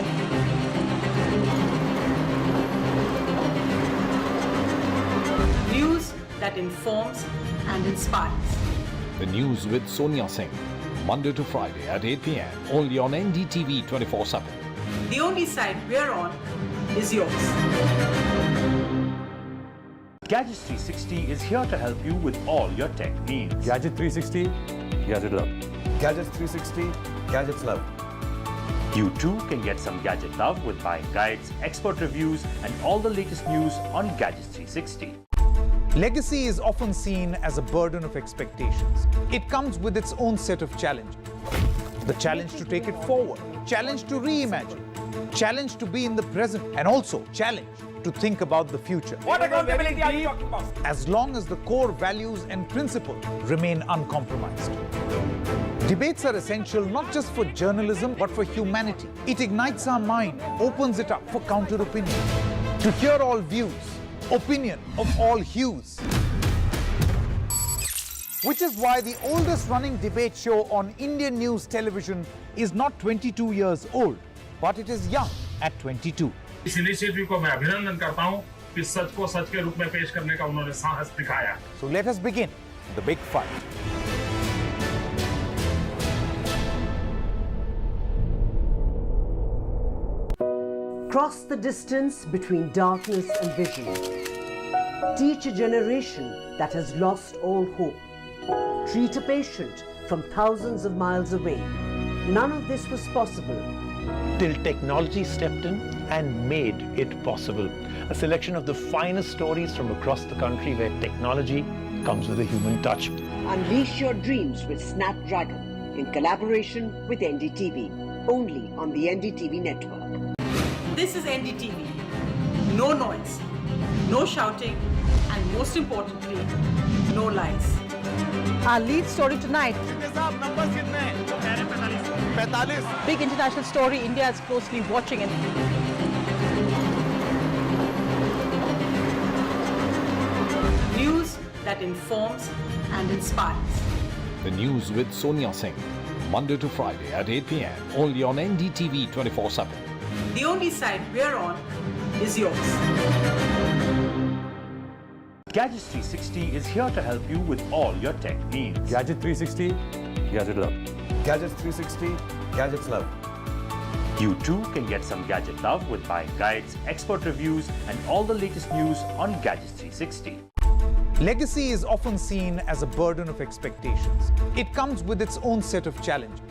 News that informs and inspires. The news with Sonia Singh. Monday to Friday at 8 p.m. only on NDTV 24/7. The only side we're on is yours. Gadgets 360 is here to help you with all your tech needs. Gadget 360, Gadget Love. Gadgets 360, Gadgets Love. You too can get some gadget love with buying guides, expert reviews, and all the latest news on Gadgets 360. Legacy is often seen as a burden of expectations. It comes with its own set of challenges. The challenge to take it forward, challenge to reimagine, challenge to be in the present, and also challenge to think about the future. What accountability are you talking about? As long as the core values and principles remain uncompromised. Debates are essential not just for journalism, but for humanity. It ignites our mind, opens it up for counter-opinion. To hear all views, opinion of all hues. Which is why the oldest running debate show on Indian news television is not 22 years old, but it is young at 22. इस initiative को मैं अभिनंदन करता हूं कि सच को सच के रूप में पेश करने का उन्होंने साहस दिखाया. So let us begin the big fight. Cross the distance between darkness and vision. Teach a generation that has lost all hope. Treat a patient from thousands of miles away. None of this was possible till technology stepped in and made it possible. A selection of the finest stories from across the country where technology comes with a human touch. Unleash your dreams with Snapdragon in collaboration with NDTV. Only on the NDTV network. This is NDTV. No noise, no shouting, and most importantly, no lies. Our lead story tonight. Big international story India is closely watching. News that informs and inspires. The news with Sonia Singh. Monday to Friday at 8 p.m. only on NDTV 24/7. The only side we're on is yours. Gadgets 360 is here to help you with all your tech needs. Gadget 360, Gadget Love. Gadgets 360, Gadgets Love. You too can get some gadget love with buying guides, expert reviews, and all the latest news on Gadgets 360. Legacy is often seen as a burden of expectations. It comes with its own set of challenges.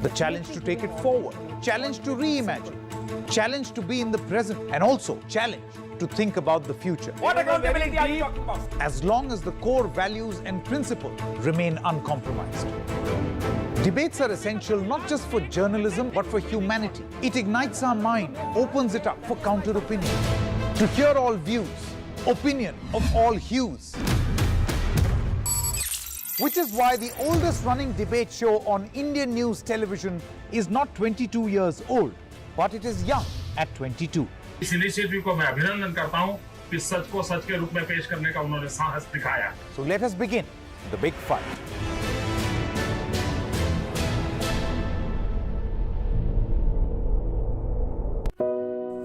The challenge to take it forward, challenge to reimagine, challenge to be in the present, and also challenge to think about the future. What accountability are you talking about? As long as the core values and principles remain uncompromised. Debates are essential not just for journalism, but for humanity. It ignites our mind, opens it up for counter-opinion. To hear all views, opinion of all hues. Which is why the oldest running debate show on Indian news television is not 22 years old, but it is young at 22. इस initiative को मैं अभिनंदन करता हूं कि सच को सच के रूप में पेश करने का उन्होंने साहस दिखाया. So let us begin the big fight.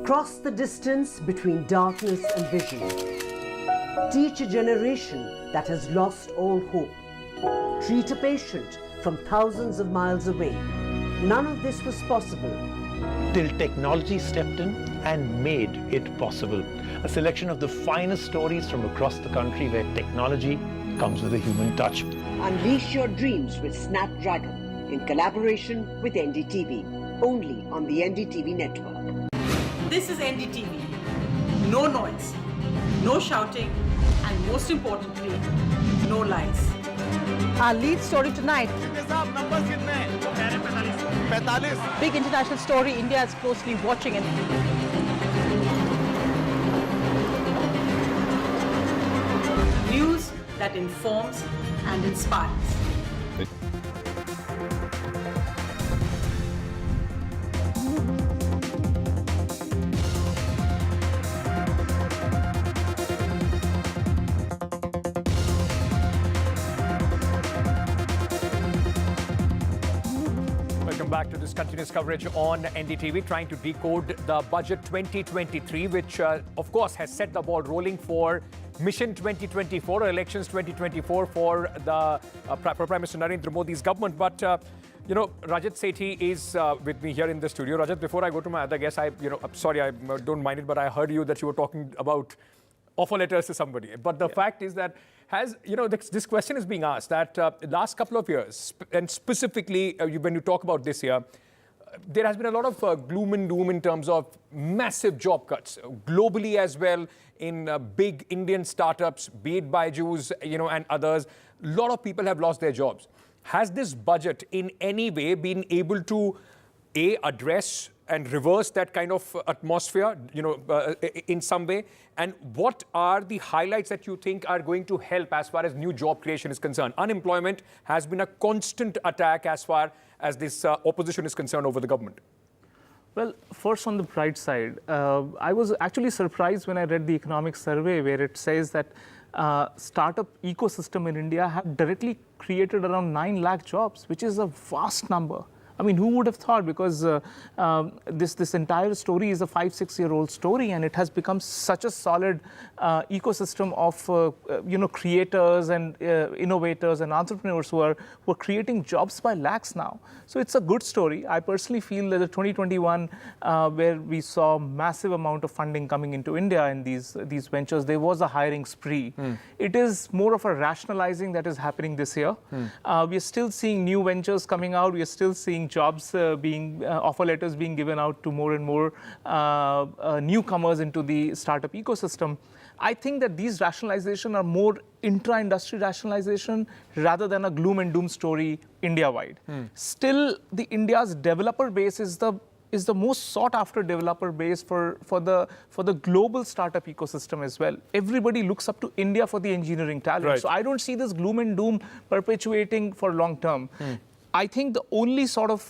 Cross the distance between darkness and vision. Teach a generation that has lost all hope. Treat a patient from thousands of miles away. None of this was possible till technology stepped in and made it possible. A selection of the finest stories from across the country where technology comes with a human touch. Unleash your dreams with Snapdragon in collaboration with NDTV, only on the NDTV network. This is NDTV. No noise, no shouting, and most importantly, no lies. Our lead story tonight. Big international story India is closely watching. And news that informs and inspires. Back to this continuous coverage on NDTV, trying to decode the budget 2023, which of course has set the ball rolling for Mission 2024, or elections 2024 for the Prime Minister Narendra Modi's government. But you know, Rajat Sethi is with me here in the studio. Rajat, before I go to my other guest, I'm sorry, I don't mind it, but I heard you that you were talking about offer letters to somebody. But the fact is that this question is being asked that last couple of years, and specifically when you talk about this year, there has been a lot of gloom and doom in terms of massive job cuts globally as well in big Indian startups, be it Byju's, and others. A lot of people have lost their jobs. Has this budget in any way been able to address and reverse that kind of atmosphere, in some way? And what are the highlights that you think are going to help as far as new job creation is concerned? Unemployment has been a constant attack as far as this opposition is concerned over the government. Well, first on the bright side, I was actually surprised when I read the economic survey where it says that startup ecosystem in India have directly created around 9 lakh jobs, which is a vast number. I mean, who would have thought? Because this entire story is a 5-6-year-old story, and it has become such a solid ecosystem of creators and innovators and entrepreneurs who are creating jobs by lakhs now. So it's a good story. I personally feel that the 2021, where we saw massive amount of funding coming into India in these ventures, there was a hiring spree. It is more of a rationalizing that is happening this year. We are still seeing new ventures coming out. We are still seeing jobs offer letters being given out to more and more newcomers into the startup ecosystem. I think that these rationalization are more intra-industry rationalization rather than a gloom and doom story India-wide. Still, the India's developer base is the most sought-after developer base for the global startup ecosystem as well. Everybody looks up to India for the engineering talent. Right. So I don't see this gloom and doom perpetuating for long term. I think the only sort of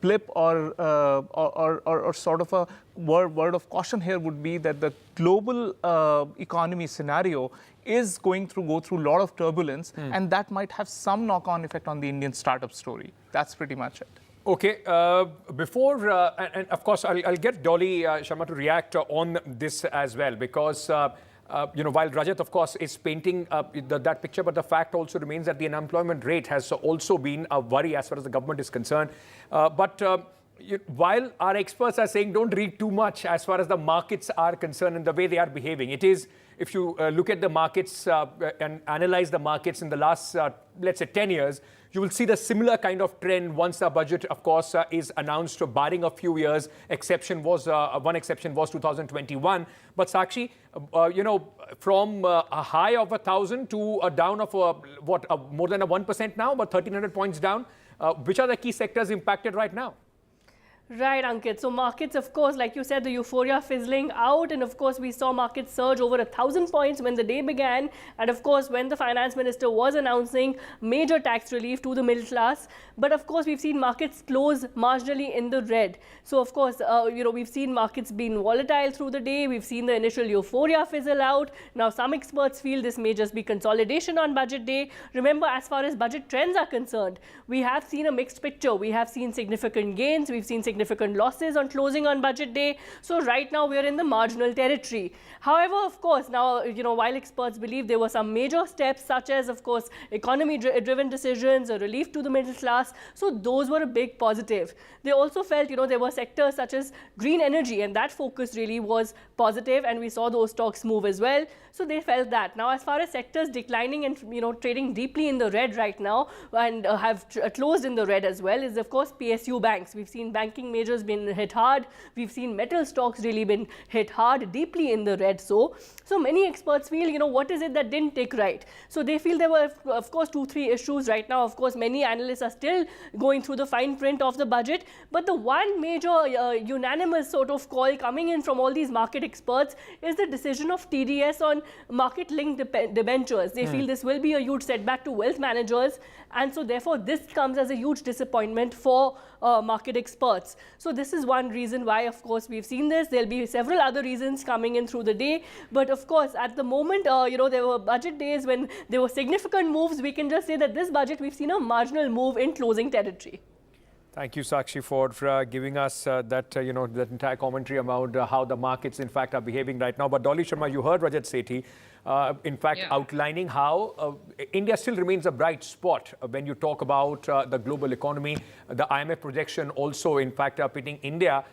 blip or sort of a word of caution here would be that the global economy scenario is go through a lot of turbulence, and that might have some knock-on effect on the Indian startup story. That's pretty much it. Okay, before, and of course, I'll get Dolly Sharma to react on this as well, because while Rajat, of course, is painting that picture, but the fact also remains that the unemployment rate has also been a worry as far as the government is concerned. But while our experts are saying don't read too much as far as the markets are concerned and the way they are behaving, it is, if you look at the markets and analyze the markets in the last, let's say, 10 years, you will see the similar kind of trend once the budget, of course, is announced, barring a few years. One exception was 2021. But Sakshi, from a high of 1,000 to a down of more than 1% now, but 1,300 points down. Which are the key sectors impacted right now? Right, Ankit. So markets, of course, like you said, the euphoria fizzling out. And of course, we saw markets surge over 1,000 points when the day began. And of course, when the finance minister was announcing major tax relief to the middle class. But of course, we've seen markets close marginally in the red. So of course, we've seen markets being volatile through the day. We've seen the initial euphoria fizzle out. Now, some experts feel this may just be consolidation on budget day. Remember, as far as budget trends are concerned, we have seen a mixed picture. We have seen significant gains. We've seen significant significant losses on closing on budget day. So right now we are in the marginal territory. However, of course, now, while experts believe there were some major steps, such as, of course, economy-driven decisions, a relief to the middle class, so those were a big positive. They also felt, there were sectors such as green energy, and that focus really was positive, and we saw those stocks move as well. So they felt that. Now, as far as sectors declining and, trading deeply in the red right now and have closed in the red as well is, of course, PSU banks. We've seen banking majors been hit hard. We've seen metal stocks really been hit hard, deeply in the red. So many experts feel, what is it that didn't take right? So they feel there were, of course, 2-3 issues right now. Of course, many analysts are still going through the fine print of the budget. But the one major unanimous sort of call coming in from all these market experts is the decision of TDS on market-linked debentures. They feel this will be a huge setback to wealth managers, and so therefore this comes as a huge disappointment for market experts. So this is one reason why, of course, we've seen this. There'll be several other reasons coming in through the day, but of course, at the moment, there were budget days when there were significant moves. We can just say that this budget, we've seen a marginal move in closing territory. Thank you, Sakshi, for giving us that entire commentary about how the markets, in fact, are behaving right now. But Dolly Sharma, you heard Rajat Sethi, outlining how India still remains a bright spot when you talk about the global economy. The IMF projection also, in fact, pitting India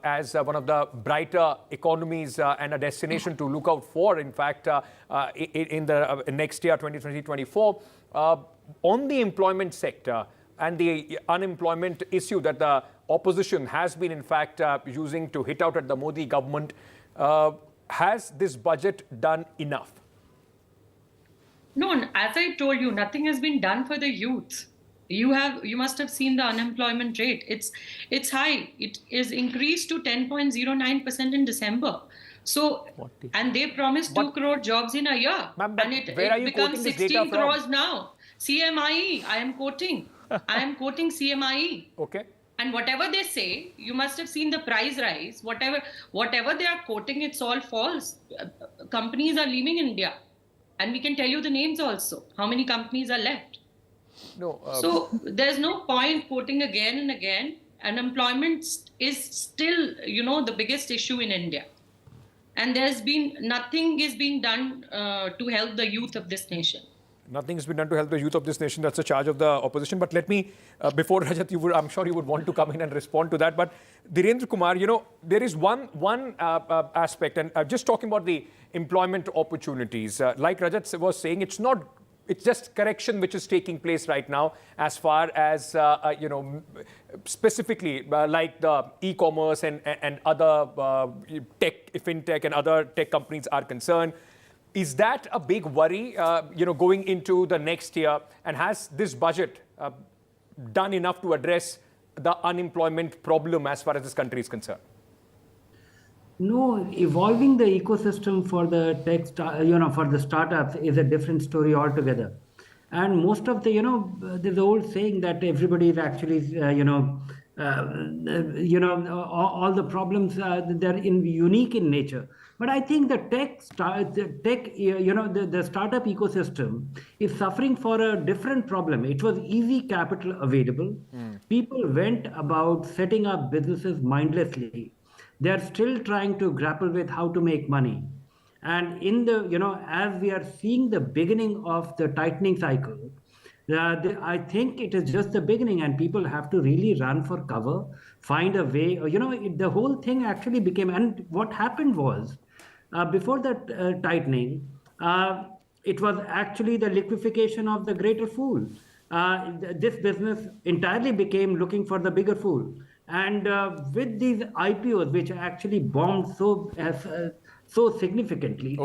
as one of the brighter economies and a destination to look out for, in fact, in the next year, 2020-24. On the employment sector, and the unemployment issue that the opposition has been, in fact, using to hit out at the Modi government, has this budget done enough? No, as I told you, nothing has been done for the youth. You must have seen the unemployment rate. It's high. It is increased to 10.09% in December. So, and they promised 2 crore jobs in a year. And it becomes 16 crores now. CMIE, I am quoting. I am quoting CMIE. Okay. And whatever they say, you must have seen the price rise. Whatever they are quoting, it's all false. Companies are leaving India. And we can tell you the names also. How many companies are left? No. So there's no point quoting again and again. Unemployment is still, the biggest issue in India. And nothing is being done to help the youth of this nation. Nothing has been done to help the youth of this nation. That's the charge of the opposition. But let me, before Rajat, I'm sure you would want to come in and respond to that. But Dhirendra Kumar, there is one aspect, and just talking about the employment opportunities. Like Rajat was saying, it's just correction which is taking place right now as far as, specifically like the e-commerce and other tech, fintech and other tech companies are concerned. Is that a big worry, going into the next year? And has this budget done enough to address the unemployment problem as far as this country is concerned? No, evolving the ecosystem for the tech, for the startups is a different story altogether. And most of the, there's the old saying that everybody is actually, all the problems, they're unique in nature. But I think the the startup ecosystem is suffering for a different problem. It was easy capital available. People went about setting up businesses mindlessly. They're still trying to grapple with how to make money. And in the, as we are seeing the beginning of the tightening cycle, I think it is just the beginning, and people have to really run for cover, find a way. The whole thing actually became, and what happened was, before that tightening, it was actually the liquefaction of the greater fool. This business entirely became looking for the bigger fool. And with these IPOs, which actually bombed so significantly,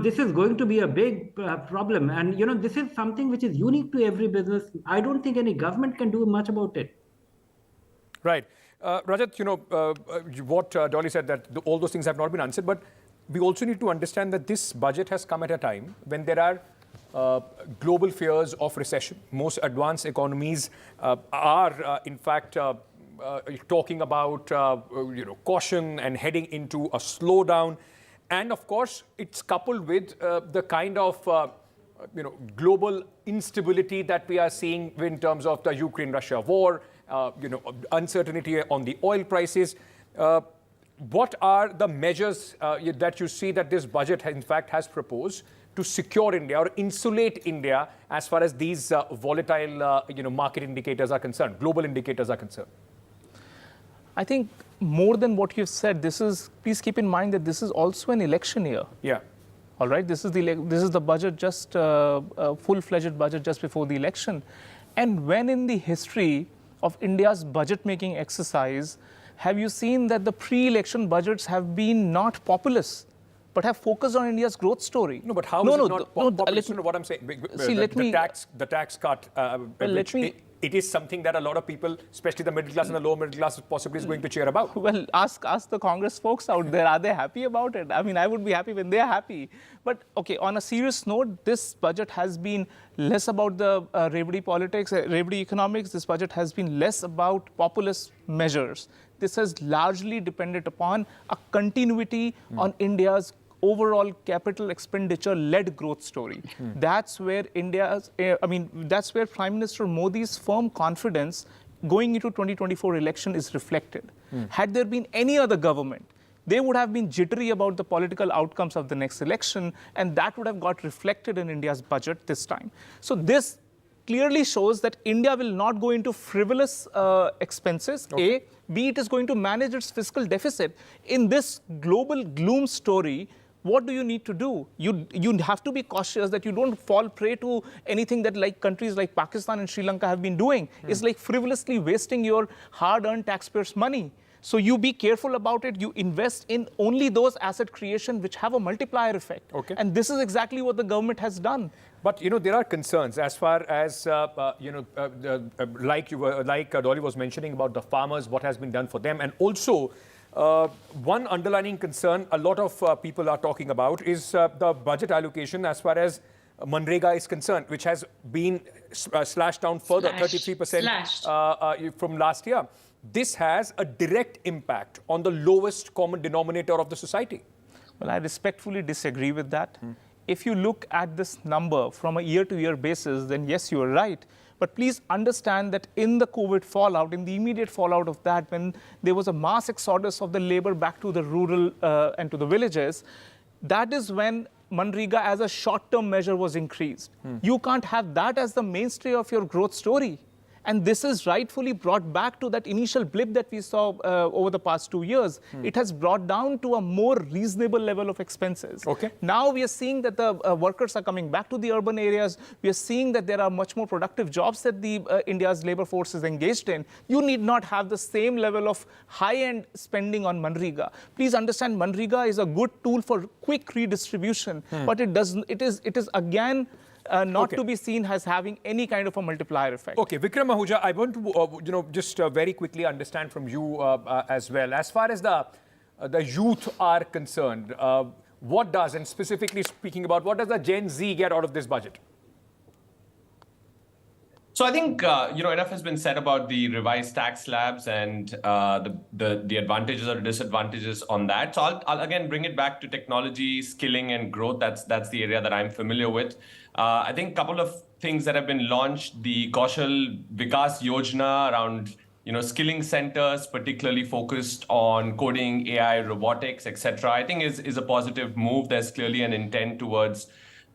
this is going to be a big problem. And, this is something which is unique to every business. I don't think any government can do much about it. Right. Rajat, what Dolly said, that all those things have not been answered. But we also need to understand that this budget has come at a time when there are global fears of recession. Most advanced economies are, in fact, talking about caution and heading into a slowdown. And of course, it's coupled with the kind of global instability that we are seeing in terms of the Ukraine-Russia war uncertainty on the oil prices. What are the measures that you see that this budget, in fact, has proposed to secure India or insulate India as far as these volatile, market indicators are concerned, global indicators are concerned? I think more than what you've said, please keep in mind that this is also an election year. Yeah. All right, this is the budget, just full-fledged budget just before the election. And when in the history of India's budget-making exercise, have you seen that the pre-election budgets have been not populist, but have focused on India's growth story? No, but how is it not populist? What I'm saying, the tax cut, it is something that a lot of people, especially the middle class and the lower middle class, possibly is going to cheer about. Well, ask the Congress folks out there, are they happy about it? I mean, I would be happy when they're happy. But okay, on a serious note, this budget has been less about the Revdi politics, Revdi economics. This budget has been less about populist measures. This has largely depended upon a continuity on India's overall capital expenditure-led growth story. That's where that's where Prime Minister Modi's firm confidence going into 2024 election is reflected. Had there been any other government, they would have been jittery about the political outcomes of the next election, and that would have got reflected in India's budget this time. So this clearly shows that India will not go into frivolous expenses, A. B, it is going to manage its fiscal deficit. In this global gloom story, what do you need to do? You have to be cautious that you don't fall prey to anything that like countries like Pakistan and Sri Lanka have been doing. It's like frivolously wasting your hard-earned taxpayers' money. So you be careful about it. You invest in only those asset creation which have a multiplier effect. Okay. And this is exactly what the government has done. But, there are concerns as far as, like Dolly was mentioning about the farmers, what has been done for them. And also, one underlying concern a lot of people are talking about is the budget allocation as far as Manrega is concerned, which has been slashed down further, 33% from last year. This has a direct impact on the lowest common denominator of the society. Well, I respectfully disagree with that. If you look at this number from a year-to-year basis, then yes, you are right. But please understand that in the COVID fallout, in the immediate fallout of that, when there was a mass exodus of the labor back to the rural and to the villages, that is when Manrega as a short-term measure was increased. You can't have that as the mainstay of your growth story. And this is rightfully brought back to that initial blip that we saw over the past 2 years. It has brought down to a more reasonable level of expenses. Okay. Now we are seeing that the workers are coming back to the urban areas. We are seeing that there are much more productive jobs that the India's labor force is engaged in. You need not have the same level of high-end spending on Manrega. Please understand, Manrega is a good tool for quick redistribution, but it is again not to be seen as having any kind of a multiplier effect. Okay, Vikram Ahuja, I want to just very quickly understand from you as well. As far as the youth are concerned, what does, and specifically speaking about, what does the Gen Z get out of this budget? So I think, enough has been said about the revised tax slabs and the advantages or disadvantages on that. So I'll again bring it back to technology, skilling and growth. That's the area that I'm familiar with. I think a couple of things that have been launched, the Kaushal Vikas Yojana around, skilling centers, particularly focused on coding, AI, robotics, etc. I think is a positive move. There's clearly an intent towards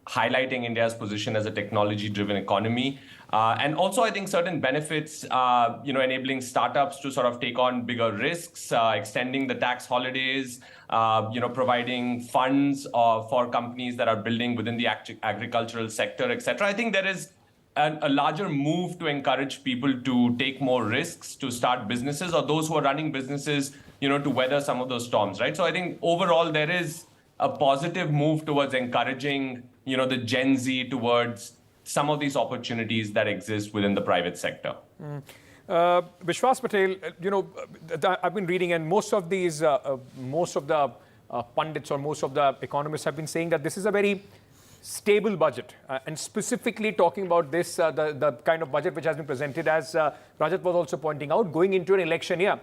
highlighting India's position as a technology-driven economy. And also, I think certain benefits, enabling startups to sort of take on bigger risks, extending the tax holidays, providing funds for companies that are building within the agricultural sector, etc. I think there is a larger move to encourage people to take more risks, to start businesses, or those who are running businesses, to weather some of those storms, right? So I think overall there is a positive move towards encouraging, the Gen Z towards some of these opportunities that exist within the private sector. Vishwas Patel, I've been reading, and most of the pundits or most of the economists have been saying that this is a very stable budget, and specifically talking about this, the kind of budget which has been presented, as Rajat was also pointing out, going into an election year.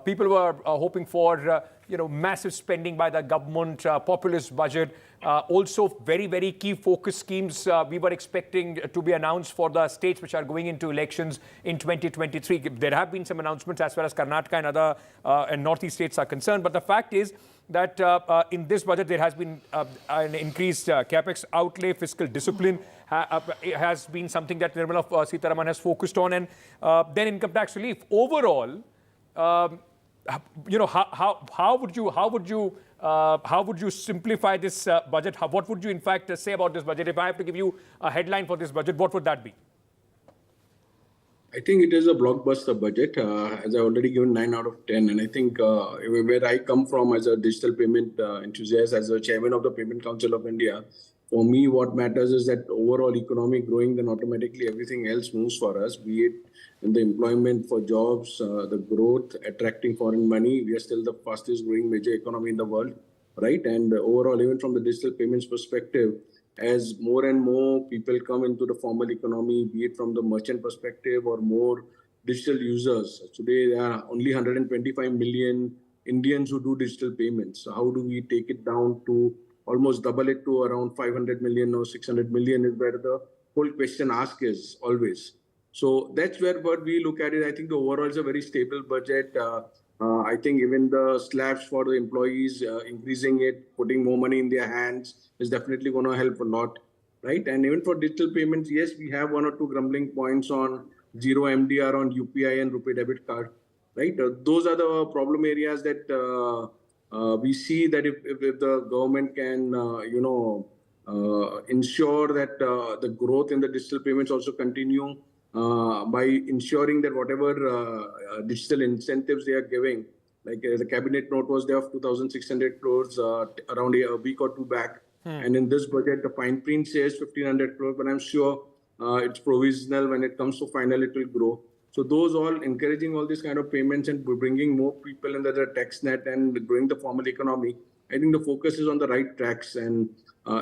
People were hoping for massive spending by the government, populist budget. Also, very, very key focus schemes we were expecting to be announced for the states which are going into elections in 2023. There have been some announcements as far as Karnataka and other and northeast states are concerned. But the fact is that in this budget, there has been an increased capex outlay. Fiscal discipline has been something that Nirmala Sitharaman has focused on. And then income tax relief. Overall, how would you simplify this budget? What would you in fact say about this budget? If I have to give you a headline for this budget, what would that be? I think it is a blockbuster budget, as I already given 9 out of 10. And I think where I come from as a digital payment enthusiast, as a chairman of the Payment Council of India, for me, what matters is that overall economy growing, then automatically everything else moves for us, be it in the employment for jobs, the growth, attracting foreign money. We are still the fastest growing major economy in the world, right? And overall, even from the digital payments perspective, as more and more people come into the formal economy, be it from the merchant perspective or more digital users. Today, there are only 125 million Indians who do digital payments. So how do we take it down to almost double it to around 500 million or 600 million is where the whole question asked is always. So that's where what we look at it. I think the overall is a very stable budget. I think even the slabs for the employees, increasing it, putting more money in their hands is definitely going to help a lot, right? And even for digital payments, yes, we have 1 or 2 grumbling points on zero MDR on UPI and RuPay debit card, right? Those are the problem areas that we see that if the government can, ensure that the growth in the digital payments also continue by ensuring that whatever digital incentives they are giving, like the cabinet note was there of 2,600 crores around a week or 2 back. And in this budget, the fine print says 1,500 crores, but I'm sure it's provisional. When it comes to final, it will grow. So those all encouraging all these kind of payments and bringing more people into the tax net and growing the formal economy. I think the focus is on the right tracks, and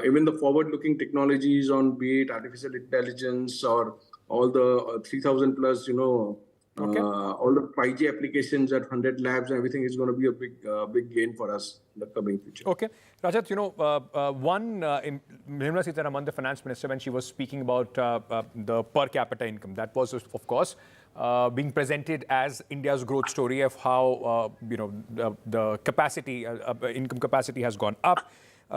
even the forward-looking technologies on be it artificial intelligence or all the 3,000 plus, all the 5G applications at 100 labs and everything is going to be a big gain for us in the coming future. Okay. Rajat, Nirmala Sitharaman, the finance minister, when she was speaking about the per capita income, that was, of course, being presented as India's growth story of how, the capacity, income capacity has gone up.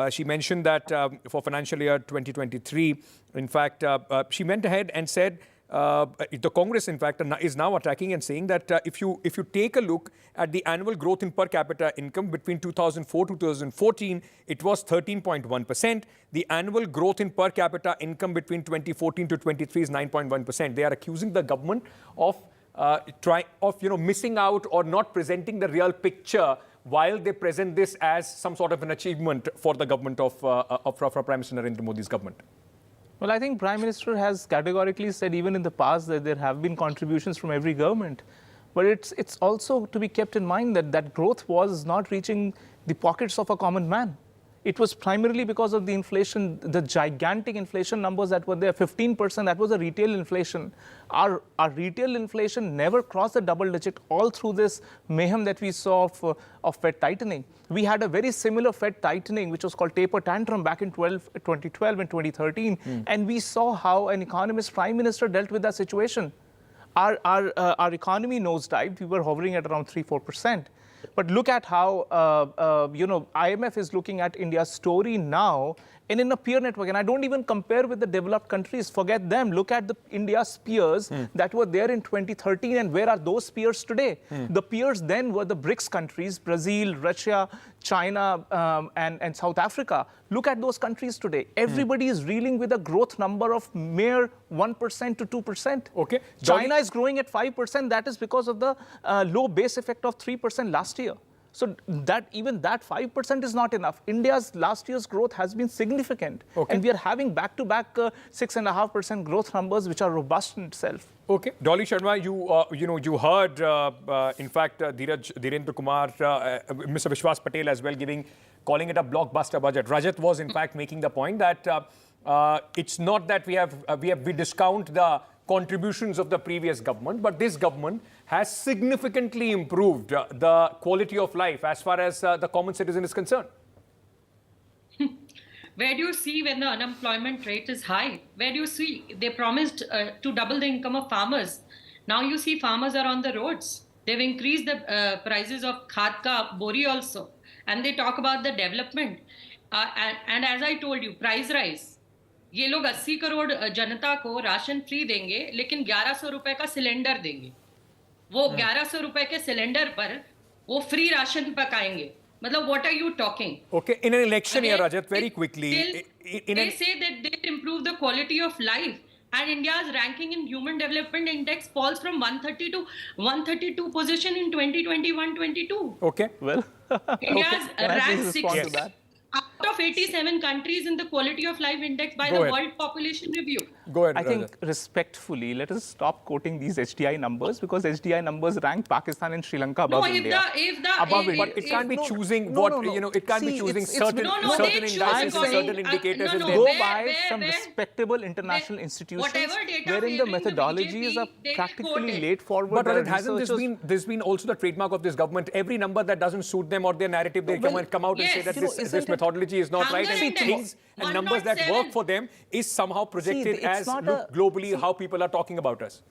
She mentioned that for financial year 2023, in fact, she went ahead and said the Congress, in fact, is now attacking and saying that if you take a look at the annual growth in per capita income between 2004 to 2014, it was 13.1%. The annual growth in per capita income between 2014 to 23 is 9.1%. They are accusing the government of missing out or not presenting the real picture, while they present this as some sort of an achievement for the government of Prime Minister Narendra Modi's government. Well, I think Prime Minister has categorically said even in the past that there have been contributions from every government. But it's also to be kept in mind that that growth was not reaching the pockets of a common man. It was primarily because of the inflation, the gigantic inflation numbers that were there, 15%, that was a retail inflation. Our retail inflation never crossed the double digit all through this mayhem that we saw of Fed tightening. We had a very similar Fed tightening, which was called taper tantrum back in 2012 and 2013. And we saw how an economist prime minister dealt with that situation. Our economy nosedived. We were hovering at around 3-4%. But look at how, IMF is looking at India's story now and in a peer network. And I don't even compare with the developed countries. Forget them. Look at India's peers that were there in 2013 and where are those peers today? The peers then were the BRICS countries, Brazil, Russia, China, and South Africa. Look at those countries today. Everybody is reeling with a growth number of mere 1% to 2%. Okay. China is growing at 5%. That is because of the low base effect of 3% last year. So even that 5% is not enough. India's last year's growth has been significant. Okay. And we are having back-to-back 6.5% growth numbers, which are robust in itself. Okay. Dolly Sharma, you heard, in fact, Dhirendra Kumar, Mr. Vishwas Patel as well calling it a blockbuster budget. Rajat was, in fact, making the point that it's not that we discount the contributions of the previous government, but this government has significantly improved the quality of life as far as the common citizen is concerned. Where do you see when the unemployment rate is high? Where do you see they promised to double the income of farmers? Now you see farmers are on the roads. They've increased the prices of khat ka bori also. And they talk about the development. And as I told you, price rise. ये लोग 80 करोड़ जनता को ration free देंगे, लेकिन 1100 रुपए का cylinder देंगे. वो 1100 रुपए के सिलेंडर पर वो फ्री राशन पकाएंगे. मतलब, what are you talking? Okay, in an election year, Rajat, very quickly. They say that they improve the quality of life. And India's ranking in Human Development Index falls from 130 to 132 position in 2021-22. Okay, well. India's ranked 6th to that? out of 87 countries in the Quality of Life Index by the World Population Review. Go ahead, I think respectfully, let us stop quoting these HDI numbers, because HDI numbers rank Pakistan and Sri Lanka above India. But it can't be choosing it can't be choosing certain indices and certain indicators. Go by some respectable international institutions wherein the methodologies are practically laid forward. But hasn't this been also the trademark of this government? Every number that doesn't suit them or their narrative, they come out and say that this methodology is not right, and things and numbers that work for them is somehow projected as look globally how people are talking about us.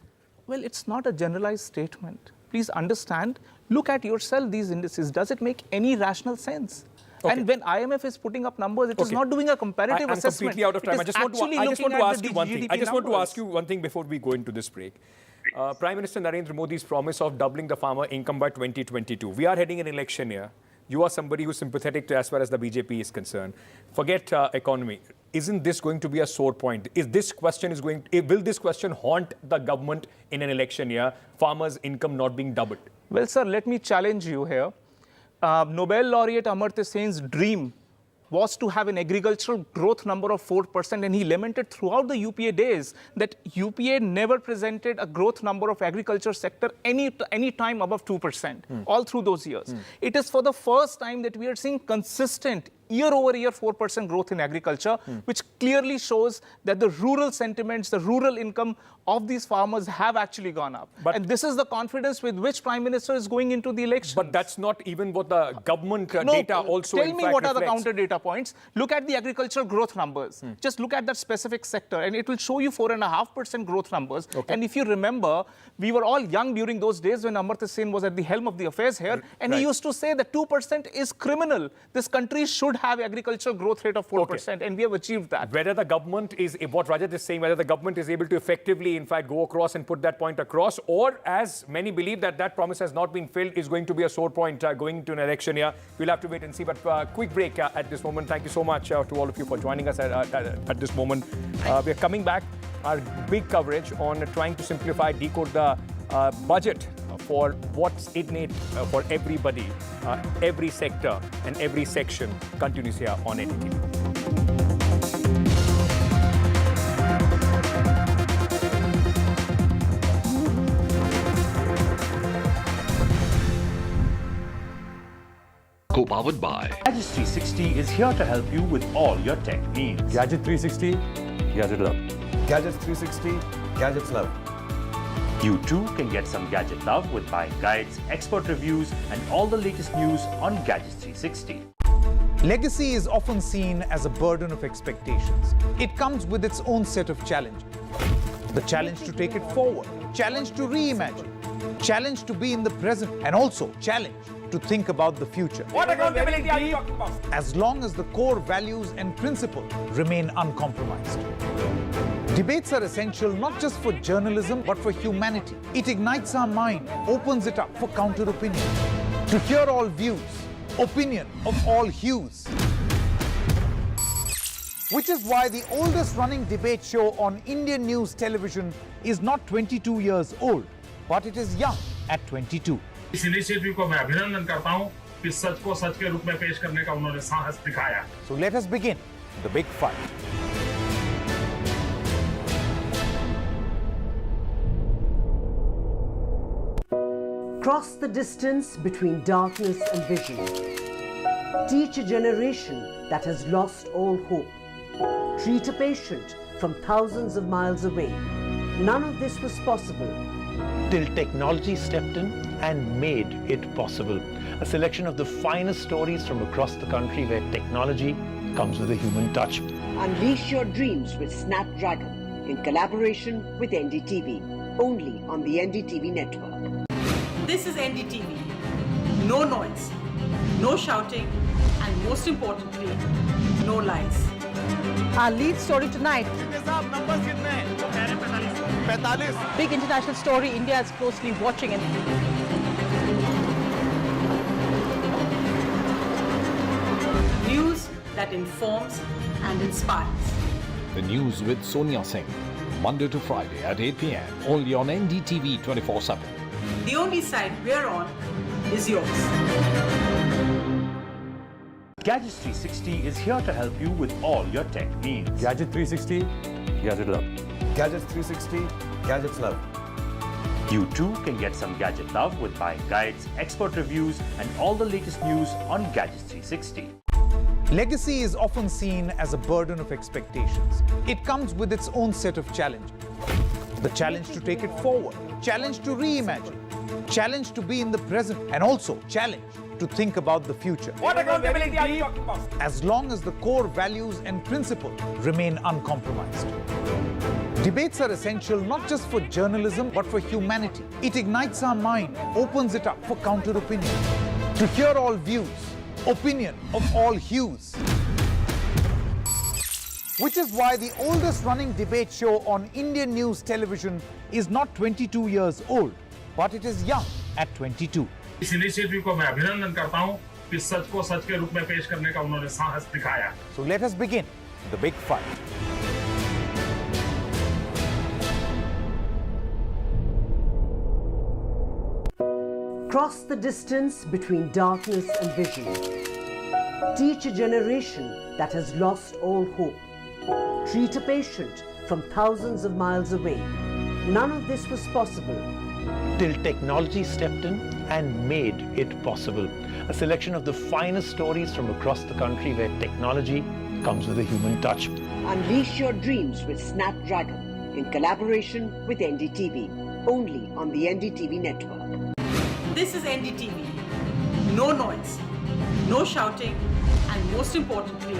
Well, it's not a generalized statement. Please understand, look at yourself these indices. Does it make any rational sense? Okay. And when IMF is putting up numbers, it is not doing a comparative assessment. I'm completely out of time. I just want to ask you one thing. I just want to ask you one thing before we go into this break. Prime Minister Narendra Modi's promise of doubling the farmer income by 2022. We are heading an election year. You are somebody who's sympathetic to as far as the BJP is concerned. Forget economy. Isn't this going to be a sore point? Will this question haunt the government in an election year? Farmers' income not being doubled. Well, sir, let me challenge you here. Nobel laureate Amartya Sen's dream was to have an agricultural growth number of 4%, and he lamented throughout the UPA days that UPA never presented a growth number of agriculture sector any time above 2%, all through those years. It is for the first time that we are seeing consistent year-over-year 4% growth in agriculture, which clearly shows that the rural sentiments, the rural income of these farmers have actually gone up. And this is the confidence with which Prime Minister is going into the election. But that's not even what the government data also tell me what are the counter data points. Look at the agricultural growth numbers. Just look at that specific sector and it will show you 4.5% growth numbers. Okay. And if you remember, we were all young during those days when Amartya Sen was at the helm of the affairs here, and he used to say that 2% is criminal. This country should have agricultural growth rate of 4%, and we have achieved that. Whether the government is, what Rajat is saying, whether the government is able to effectively, in fact, go across and put that point across, or as many believe that promise has not been filled, is going to be a sore point going into an election year. We'll have to wait and see. But quick break at this moment. Thank you so much to all of you for joining us at this moment. We're coming back. Our big coverage on trying to simplify, decode the budget for what's in it for everybody, every sector and every section continues here on NDTV. Co-powered by Gadget 360 is here to help you with all your tech needs. Gadget 360, Gadget Love. Gadgets 360, Gadgets Love. You too can get some gadget love with buying guides, expert reviews, and all the latest news on Gadgets 360. Legacy is often seen as a burden of expectations. It comes with its own set of challenges. The challenge to take it forward, challenge to reimagine, challenge to be in the present, and also challenge to think about the future. What accountability are you talking about? As long as the core values and principles remain uncompromised. Debates are essential not just for journalism, but for humanity. It ignites our mind, opens it up for counter-opinion. To hear all views, opinion of all hues. Which is why the oldest running debate show on Indian news television is not 22 years old, but it is young at 22. इस initiative को मैं अभिनंदन करता हूं कि सच को सच के रूप में पेश करने का उन्होंने साहस दिखाया. So let us begin the big fight. Cross the distance between darkness and vision. Teach a generation that has lost all hope. Treat a patient from thousands of miles away. None of this was possible till technology stepped in and made it possible. A selection of the finest stories from across the country where technology comes with a human touch. Unleash your dreams with Snapdragon in collaboration with NDTV, only on the NDTV network. This is NDTV. No noise, no shouting, and most importantly, no lies. Our lead story tonight. Big international story India is closely watching. News that informs and inspires. The news with Sonia Singh, Monday to Friday at 8 p.m. only on NDTV 24/7. The only side we're on is yours. Gadgets 360 is here to help you with all your tech needs. Gadget 360, Gadget Love. Gadgets 360, Gadgets Love. You too can get some gadget love with buying guides, expert reviews, and all the latest news on Gadgets 360. Legacy is often seen as a burden of expectations. It comes with its own set of challenges. The challenge to take it forward, challenge to reimagine, challenge to be in the present, and also challenge to think about the future. What accountability are you talking about? As long as the core values and principles remain uncompromised. Debates are essential not just for journalism, but for humanity. It ignites our mind, opens it up for counter-opinion. To hear all views, opinion of all hues. Which is why the oldest running debate show on Indian news television is not 22 years old, but it is young at 22. इस initiative को मैं अभिनंदन करता हूं कि सच को सच के रूप में पेश करने का उन्होंने साहस दिखाया. So let us begin the big fight. Cross the distance between darkness and vision. Teach a generation that has lost all hope. Treat a patient from thousands of miles away. None of this was possible till technology stepped in and made it possible. A selection of the finest stories from across the country where technology comes with a human touch. Unleash your dreams with Snapdragon in collaboration with NDTV, only on the NDTV network. This is NDTV. No noise, no shouting, and most importantly,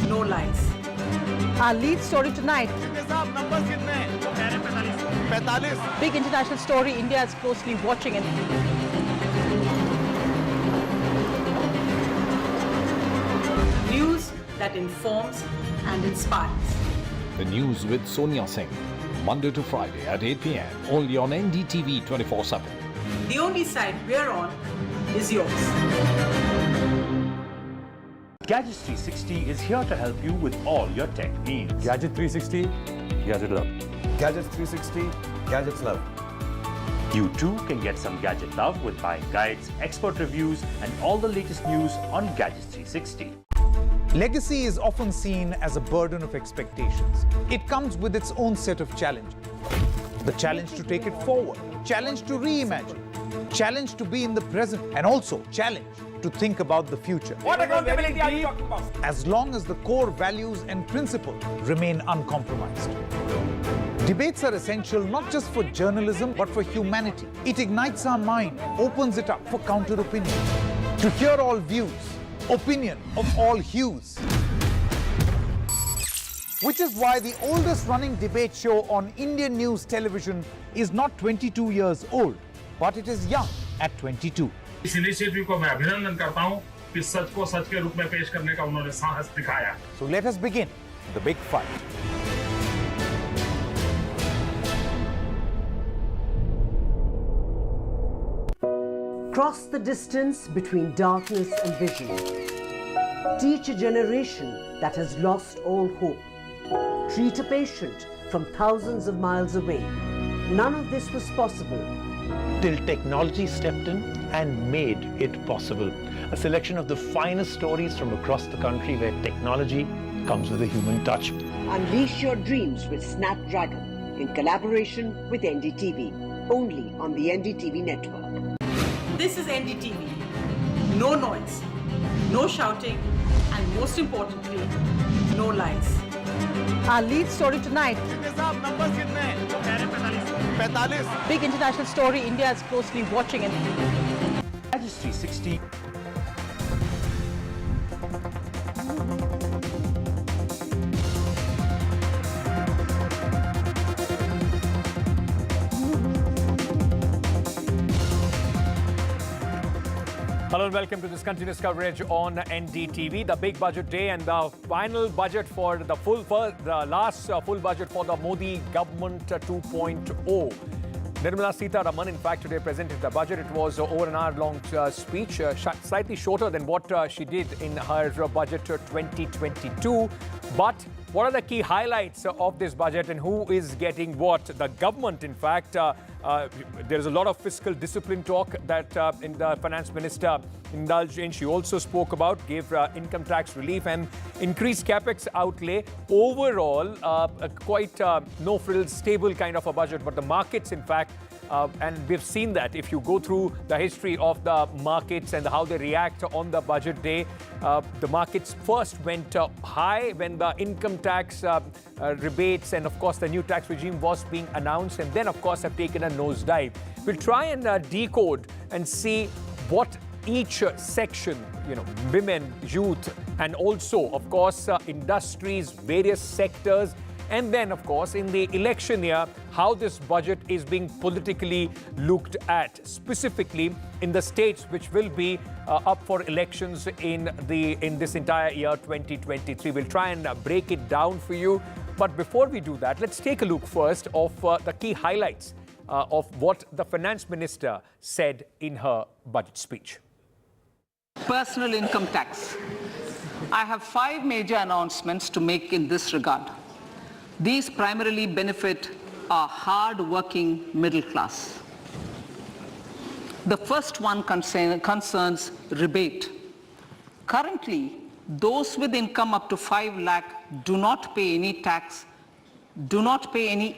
no lies. Our lead story tonight. Big international story India is closely watching. News that informs and inspires. The news with Sonia Singh, Monday to Friday at 8 p.m. only on NDTV 24/7. The only side we're on is yours. Gadgets 360 is here to help you with all your tech needs. Gadget 360, Gadget Love. Gadgets 360, Gadgets Love. You too can get some gadget love with buying guides, expert reviews, and all the latest news on Gadgets 360. Legacy is often seen as a burden of expectations. It comes with its own set of challenges. The challenge to take it forward, challenge to reimagine, challenge to be in the present, and also challenge to think about the future. What accountability are you talking about? As long as the core values and principles remain uncompromised. Debates are essential not just for journalism, but for humanity. It ignites our mind, opens it up for counter-opinion. To hear all views, opinion of all hues. Which is why the oldest running debate show on Indian news television is not 22 years old, but it is young at 22. इस initiative को मैं अभिनंदन करता हूं कि सच को सच के रूप में पेश करने का उन्होंने साहस दिखाया. So let us begin the big fight. Cross the distance between darkness and vision. Teach a generation that has lost all hope. Treat a patient from thousands of miles away. None of this was possible till technology stepped in and made it possible. A selection of the finest stories from across the country where technology comes with a human touch. Unleash your dreams with Snapdragon in collaboration with NDTV, only on the NDTV network. This is NDTV. No noise, no shouting, and most importantly, no lies. Our lead story tonight. Big international story India is closely watching. Gadgets 360. Hello and welcome to this continuous coverage on NDTV. The big budget day and the final budget for the last full budget for the Modi government 2.0. Nirmala Sitharaman, in fact, today presented the budget. It was over an hour-long speech, slightly shorter than what she did in her budget 2022. But what are the key highlights of this budget and who is getting what? The government, in fact, there is a lot of fiscal discipline talk that the finance minister indulged in. She also spoke about, gave income tax relief and increased capex outlay. Overall, quite no-frills, stable kind of a budget. But the markets, in fact, and we've seen that if you go through the history of the markets and how they react on the budget day, the markets first went high when the income tax rebates and, of course, the new tax regime was being announced, and then, of course, have taken a nosedive. We'll try and decode and see what each section, women, youth, and also, of course, industries, various sectors, and then, of course, in the election year, how this budget is being politically looked at, specifically in the states which will be up for elections in this entire year 2023. We'll try and break it down for you. But before we do that, let's take a look first of the key highlights of what the finance minister said in her budget speech. Personal income tax. I have 5 major announcements to make in this regard. These primarily benefit our hard-working middle class. The first one concerns rebate. Currently, those with income up to 5 lakh do not pay any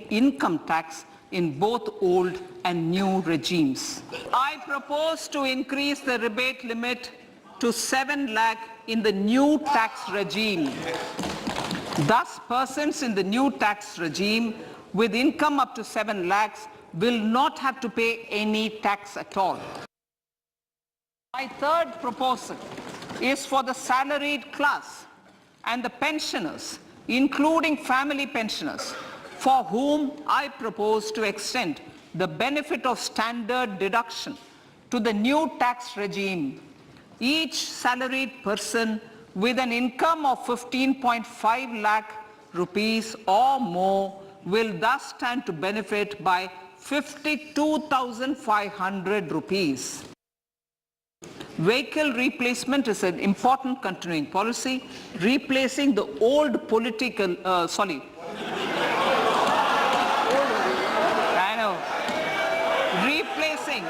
income tax in both old and new regimes. I propose to increase the rebate limit to 7 lakh in the new tax regime. Thus, persons in the new tax regime with income up to 7 lakhs will not have to pay any tax at all. My third proposal is for the salaried class and the pensioners, including family pensioners, for whom I propose to extend the benefit of standard deduction to the new tax regime. Each salaried person with an income of 15.5 lakh rupees or more will thus stand to benefit by 52,500 rupees. Vehicle replacement is an important continuing policy, replacing the old political, replacing,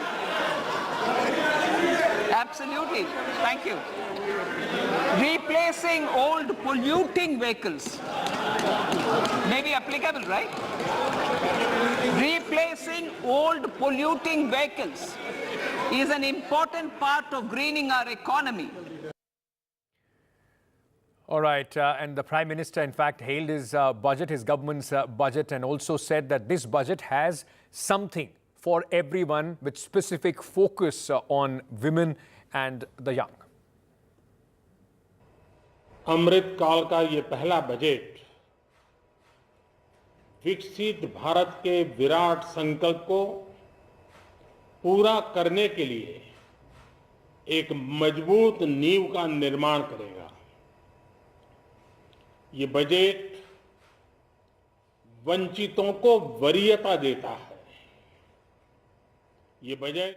absolutely, thank you. Replacing old polluting vehicles may be applicable, right? Replacing old polluting vehicles is an important part of greening our economy. All right, and the Prime Minister, in fact, hailed his budget, his government's budget, and also said that this budget has something for everyone with specific focus on women and the young. अमृत काल का ये पहला budget विकसित भारत के विराट संकल्प को पूरा करने के लिए एक मजबूत नींव का निर्माण करेगा। ये बजट वंचितों को वरीयता देता है। ये budget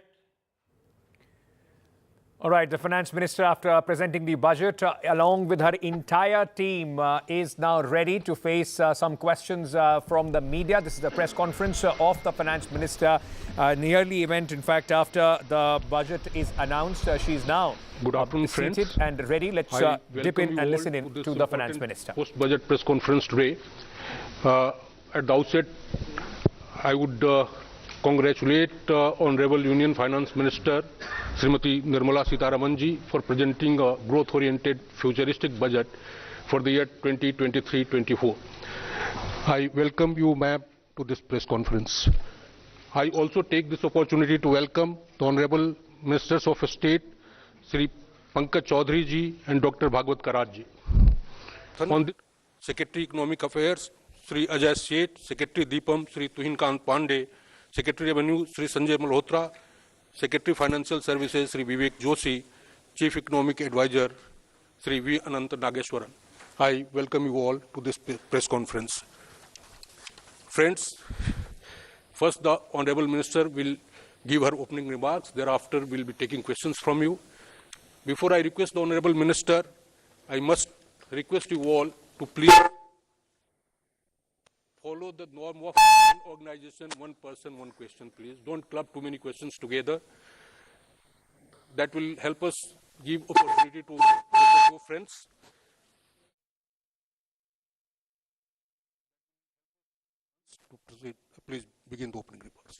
All right, the finance minister, after presenting the budget, along with her entire team, is now ready to face some questions from the media. This is the press conference of the finance minister. Nearly event, in fact, after the budget is announced. She is now Good afternoon, seated friends. and ready. Let's dip in and listen in to the finance minister. Post-budget press conference today. At the outset, I would congratulate Honorable Union Finance Minister Srimati Nirmala Sitharaman ji for presenting a growth-oriented futuristic budget for the year 2023-24. I welcome you, ma'am, to this press conference. I also take this opportunity to welcome the Honorable Ministers of State, Sri Pankaj Chaudhary ji and Dr. Bhagwat Karaj ji. On the Secretary Economic Affairs, Sri Ajay Seth, Secretary Deepam, Sri Tuhin Kant Pandey, Secretary Revenue, Sri Sanjay Malhotra, Secretary Financial Services, Sri Vivek Joshi, Chief Economic Advisor, Sri V. Anant Nageshwaran. I welcome you all to this press conference. Friends, first the Honorable Minister will give her opening remarks. Thereafter, we'll be taking questions from you. Before I request the Honorable Minister, I must request you all to please follow the norm of one organization, one person, one question, please. Don't club too many questions together. That will help us give opportunity to your friends. Please begin the opening remarks.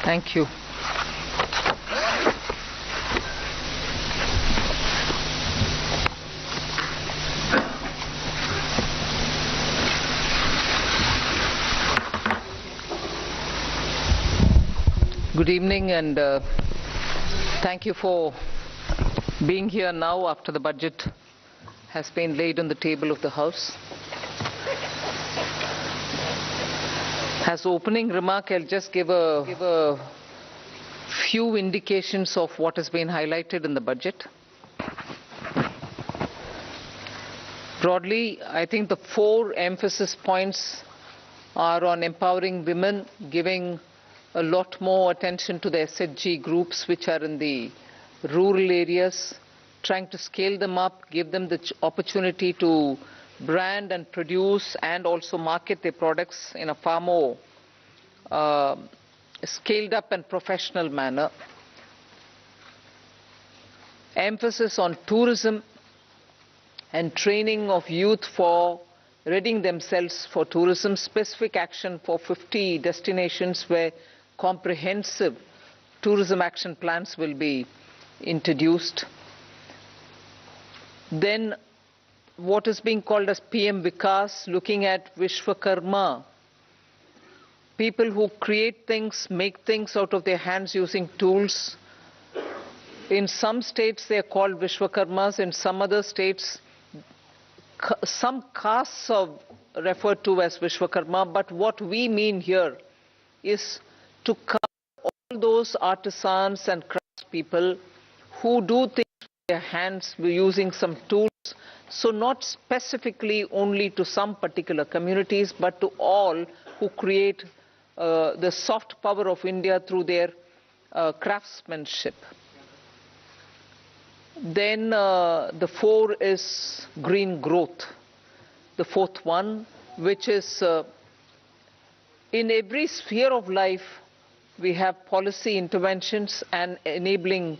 Thank you. Good evening, and thank you for being here now after the budget has been laid on the table of the House. As opening remark, I'll just give a few indications of what has been highlighted in the budget. Broadly, I think the 4 emphasis points are on empowering women, giving a lot more attention to the SHG groups which are in the rural areas, trying to scale them up, give them the opportunity to brand and produce and also market their products in a far more scaled up and professional manner. Emphasis on tourism and training of youth for readying themselves for tourism, specific action for 50 destinations where comprehensive tourism action plans will be introduced. Then what is being called as PM Vikas, looking at Vishwakarma, people who create things, make things out of their hands using tools. In some states they are called Vishwakarmas, in some other states some castes are referred to as Vishwakarma, but what we mean here is to cover all those artisans and craftspeople who do things with their hands using some tools, so not specifically only to some particular communities, but to all who create the soft power of India through their craftsmanship. Then the 4 is green growth, the 4th one, which is in every sphere of life we have policy interventions and enabling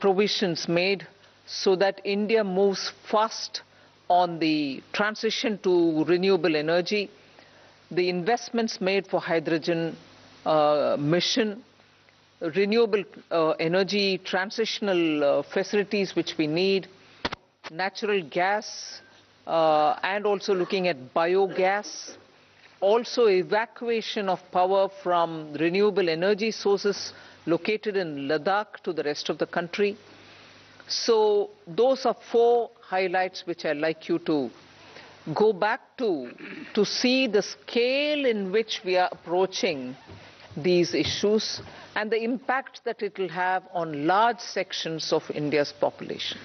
provisions made so that India moves fast on the transition to renewable energy, the investments made for hydrogen mission, renewable energy transitional facilities which we need, natural gas, and also looking at biogas, also evacuation of power from renewable energy sources located in Ladakh to the rest of the country. So those are 4 highlights which I'd like you to go back to see the scale in which we are approaching these issues and the impact that it will have on large sections of India's population.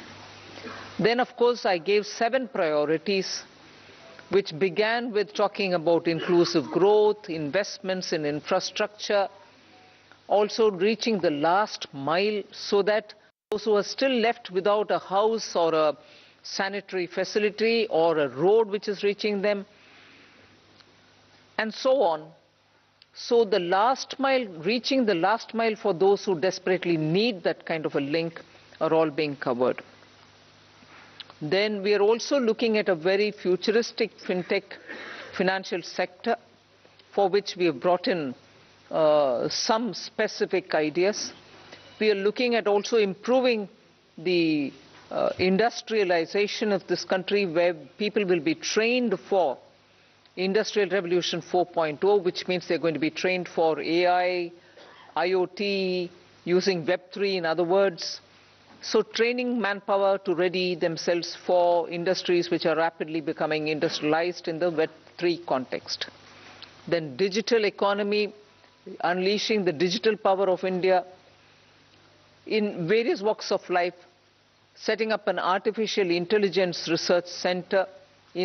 Then, of course, I gave 7 priorities, which began with talking about inclusive growth, investments in infrastructure, also reaching the last mile so that those who are still left without a house or a sanitary facility or a road which is reaching them, and so on. So the last mile, reaching the last mile for those who desperately need that kind of a link are all being covered. Then we are also looking at a very futuristic Fintech financial sector, for which we have brought in some specific ideas. We are looking at also improving the industrialization of this country, where people will be trained for Industrial Revolution 4.0, which means they're going to be trained for AI, IoT, using Web3 in other words. So training manpower to ready themselves for industries which are rapidly becoming industrialized in the Web3 context. Then digital economy, unleashing the digital power of India in various walks of life, setting up an artificial intelligence research center,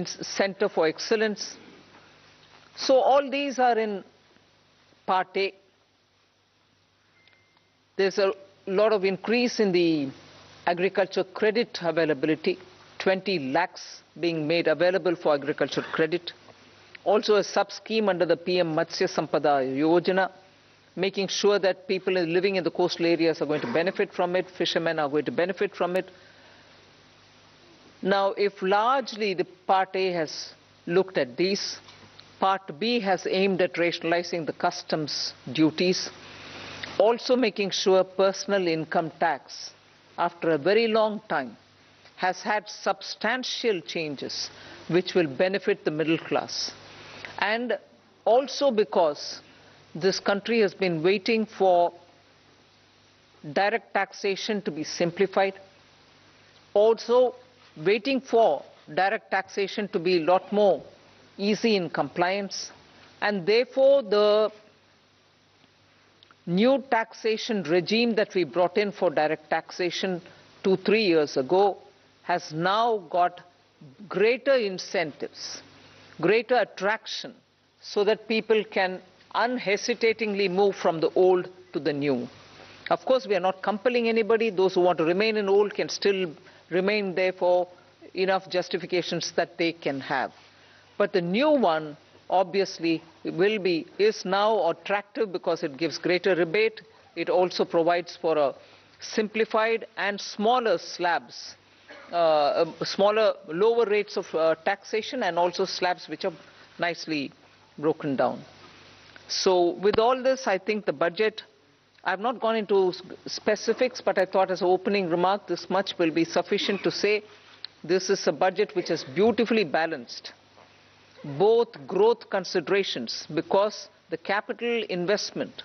center for excellence. So all these are in part A. There's a lot of increase in the agriculture credit availability, 20 lakhs being made available for agriculture credit. Also a sub-scheme under the PM Matsya Sampada Yojana, making sure that people living in the coastal areas are going to benefit from it, fishermen are going to benefit from it. Now, if largely the Part A has looked at these, Part B has aimed at rationalizing the customs duties, also making sure personal income tax, after a very long time, has had substantial changes which will benefit the middle class. And also because this country has been waiting for direct taxation to be simplified, also waiting for direct taxation to be a lot more easy in compliance, and therefore the new taxation regime that we brought in for direct taxation 2-3 years ago has now got greater incentives, greater attraction, so that people can unhesitatingly move from the old to the new. Of course, we are not compelling anybody. Those who want to remain in old can still remain there for enough justifications that they can have. But the new one obviously is now attractive because it gives greater rebate. It also provides for a simplified and smaller slabs, lower rates of taxation, and also slabs which are nicely broken down. So with all this, I think the budget, I've not gone into specifics, but I thought as an opening remark, this much will be sufficient to say this is a budget which is beautifully balanced. Both growth considerations, because the capital investment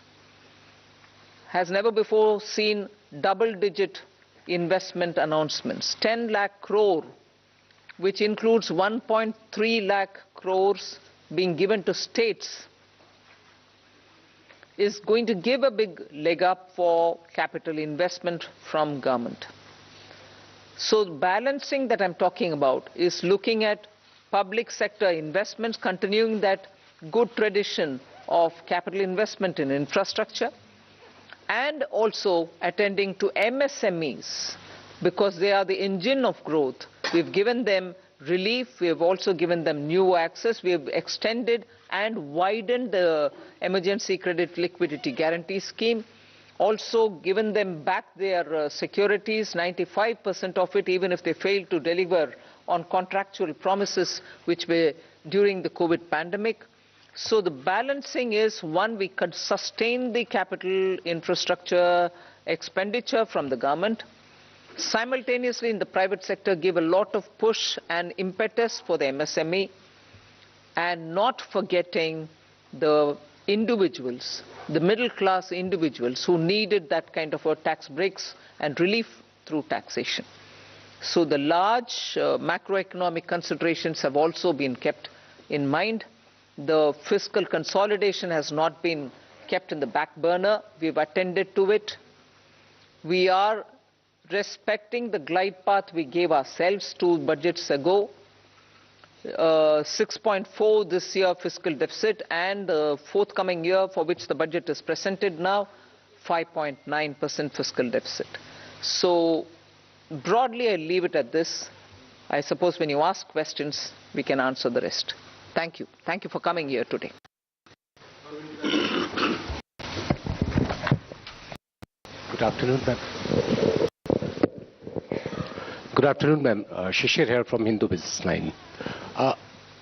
has never before seen double-digit investment announcements. 10 lakh crore, which includes 1.3 lakh crores being given to states, is going to give a big leg up for capital investment from government. So the balancing that I'm talking about is looking at public sector investments, continuing that good tradition of capital investment in infrastructure, and also attending to MSMEs, because they are the engine of growth. We've given them relief, we have also given them new access, we have extended and widened the emergency credit liquidity guarantee scheme, also given them back their securities, 95% of it, even if they fail to deliver on contractual promises which were during the COVID pandemic. So the balancing is, one, we could sustain the capital infrastructure expenditure from the government, simultaneously in the private sector give a lot of push and impetus for the MSME, and not forgetting the individuals, the middle class individuals who needed that kind of a tax breaks and relief through taxation. So the large macroeconomic considerations have also been kept in mind. The fiscal consolidation has not been kept in the back burner. We've attended to it. We are respecting the glide path we gave ourselves 2 budgets ago. 6.4 this year fiscal deficit, and the forthcoming year for which the budget is presented now, 5.9% fiscal deficit. So broadly, I leave it at this. I suppose when you ask questions, we can answer the rest. Thank you. Thank you for coming here today. Good afternoon, ma'am. Good afternoon, ma'am. Shishir here from Hindu Business Line.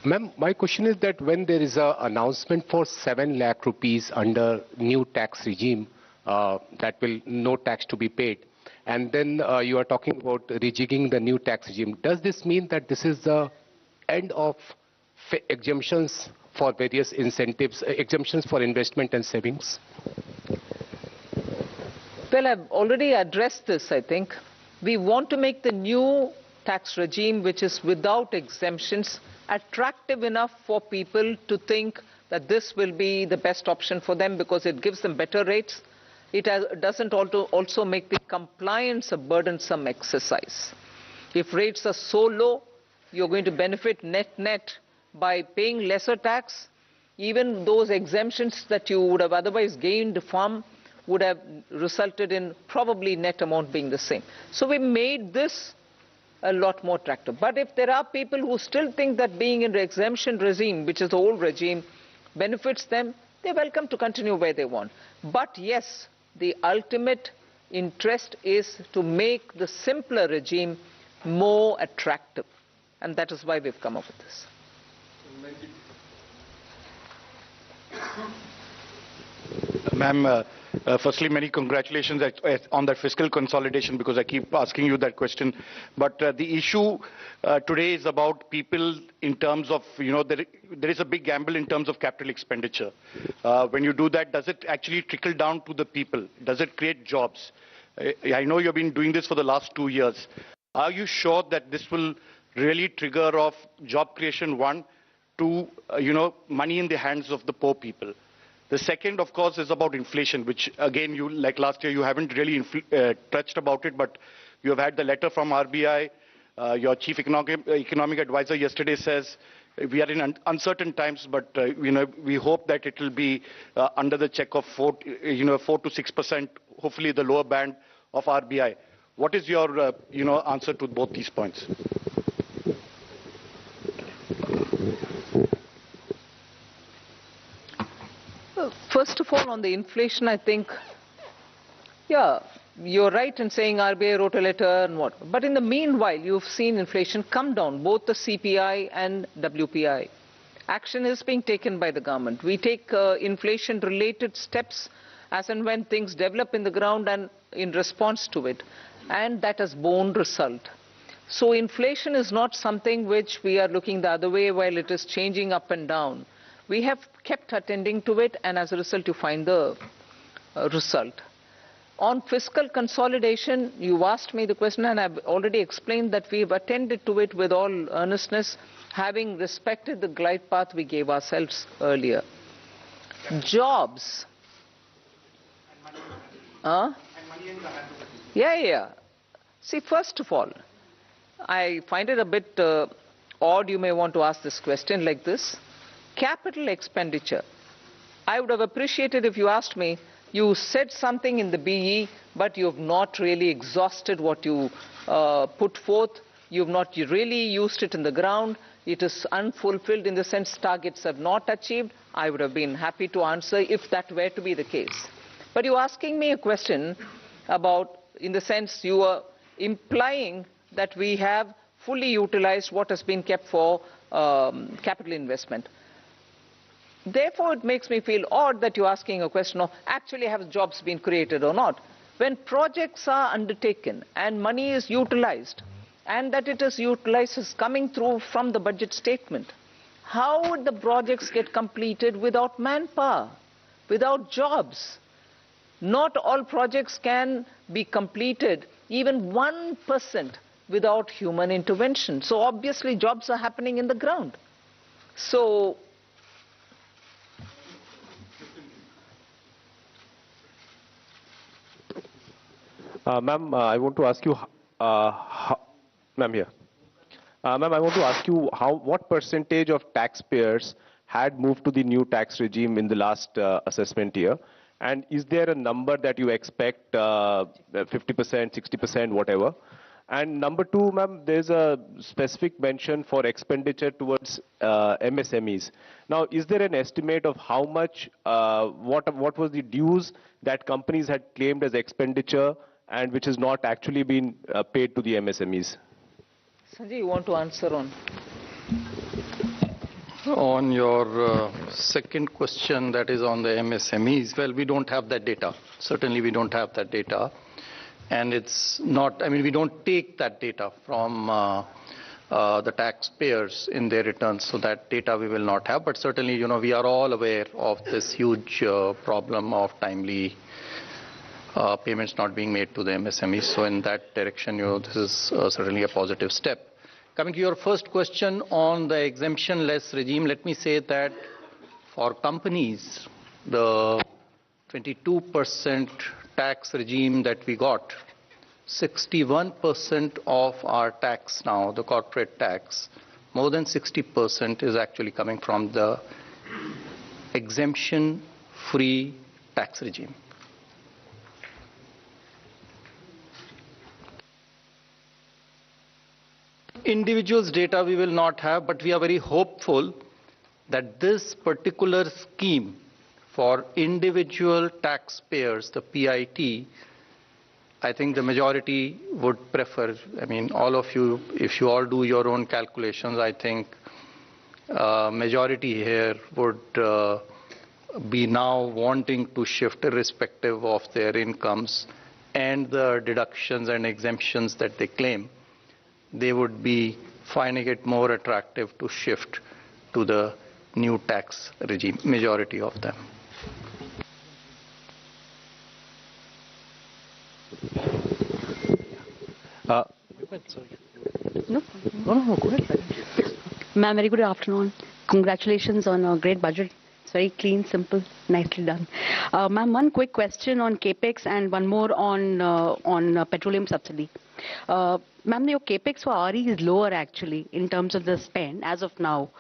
Ma'am, my question is that when there is an announcement for 7 lakh rupees under new tax regime, that will no tax to be paid, and then you are talking about rejigging the new tax regime, does this mean that this is the end of exemptions for various incentives, exemptions for investment and savings? Well, I've already addressed this, I think. We want to make the new tax regime, which is without exemptions, attractive enough for people to think that this will be the best option for them because it gives them better rates. It doesn't also make the compliance a burdensome exercise. If rates are so low, you're going to benefit net by paying lesser tax. Even those exemptions that you would have otherwise gained from would have resulted in probably net amount being the same. So we made this a lot more attractive. But if there are people who still think that being in the exemption regime, which is the old regime, benefits them, they're welcome to continue where they want. But yes, the ultimate interest is to make the simpler regime more attractive. And that is why we've come up with this. Ma'am, firstly, many congratulations on that fiscal consolidation, because I keep asking you that question. But the issue today is about people in terms of, there is a big gamble in terms of capital expenditure. When you do that, does it actually trickle down to the people? Does it create jobs? I know you've been doing this for the last 2 years. Are you sure that this will really trigger off job creation, one, to, money in the hands of the poor people? The second, of course, is about inflation, which, again, you, like last year, you haven't really touched about it, but you have had the letter from RBI. Your chief economic advisor yesterday says we are in uncertain times, but we hope that it will be under the check of 4 to 6%, hopefully the lower band of RBI. What is your answer to both these points? First of all, on the inflation, I think, yeah, you're right in saying RBI wrote a letter and what. But in the meanwhile, you've seen inflation come down, both the CPI and WPI. Action is being taken by the government. We take inflation-related steps as and when things develop in the ground and in response to it. And that has borne result. So inflation is not something which we are looking the other way while it is changing up and down. We have kept attending to it, and as a result, you find the result. On fiscal consolidation, you asked me the question, and I've already explained that we've attended to it with all earnestness, having respected the glide path we gave ourselves earlier. Jobs. Yeah. See, first of all, I find it a bit odd you may want to ask this question like this. Capital expenditure. I would have appreciated if you asked me, you said something in the BE, but you have not really exhausted what you put forth. You have not really used it in the ground. It is unfulfilled in the sense targets are not achieved. I would have been happy to answer if that were to be the case. But you're asking me a question about, in the sense you are implying that we have fully utilized what has been kept for capital investment. Therefore, it makes me feel odd that you're asking a question of actually have jobs been created or not. When projects are undertaken and money is utilized, and that it is utilized is coming through from the budget statement, how would the projects get completed without manpower, without jobs? Not all projects can be completed, even 1%, without human intervention. So obviously jobs are happening in the ground. So Ma'am, I want to ask you, ma'am here. Ma'am, I want to ask you what percentage of taxpayers had moved to the new tax regime in the last assessment year? And is there a number that you expect, 50%, 60%, whatever? And number two, ma'am, there's a specific mention for expenditure towards MSMEs. Now, is there an estimate of how much, what was the dues that companies had claimed as expenditure and which has not actually been paid to the MSMEs? Sanjay, you want to answer on? On your second question, that is on the MSMEs, well, we don't have that data. Certainly, we don't have that data. And it's not, I mean, we don't take that data from the taxpayers in their returns, so that data we will not have. But certainly, you know, we are all aware of this huge problem of timely payments not being made to the MSMEs. So in that direction, you know, this is certainly a positive step. Coming to your first question on the exemption-less regime, let me say that for companies, the 22% tax regime that we got, 61% of our tax now, the corporate tax, more than 60% is actually coming from the exemption-free tax regime. Individuals' data we will not have, but we are very hopeful that this particular scheme for individual taxpayers, the PIT, I think the majority would prefer. I mean, all of you, if you all do your own calculations, I think majority here would be now wanting to shift irrespective of their incomes and the deductions and exemptions that they claim. They would be finding it more attractive to shift to the new tax regime, majority of them. No, go ahead. Ma'am, very good afternoon. Congratulations on a great budget. It's very clean, simple, nicely done. Ma'am, one quick question on capex and one more on petroleum subsidy. Ma'am, your capex for RE is lower actually in terms of the spend as of now.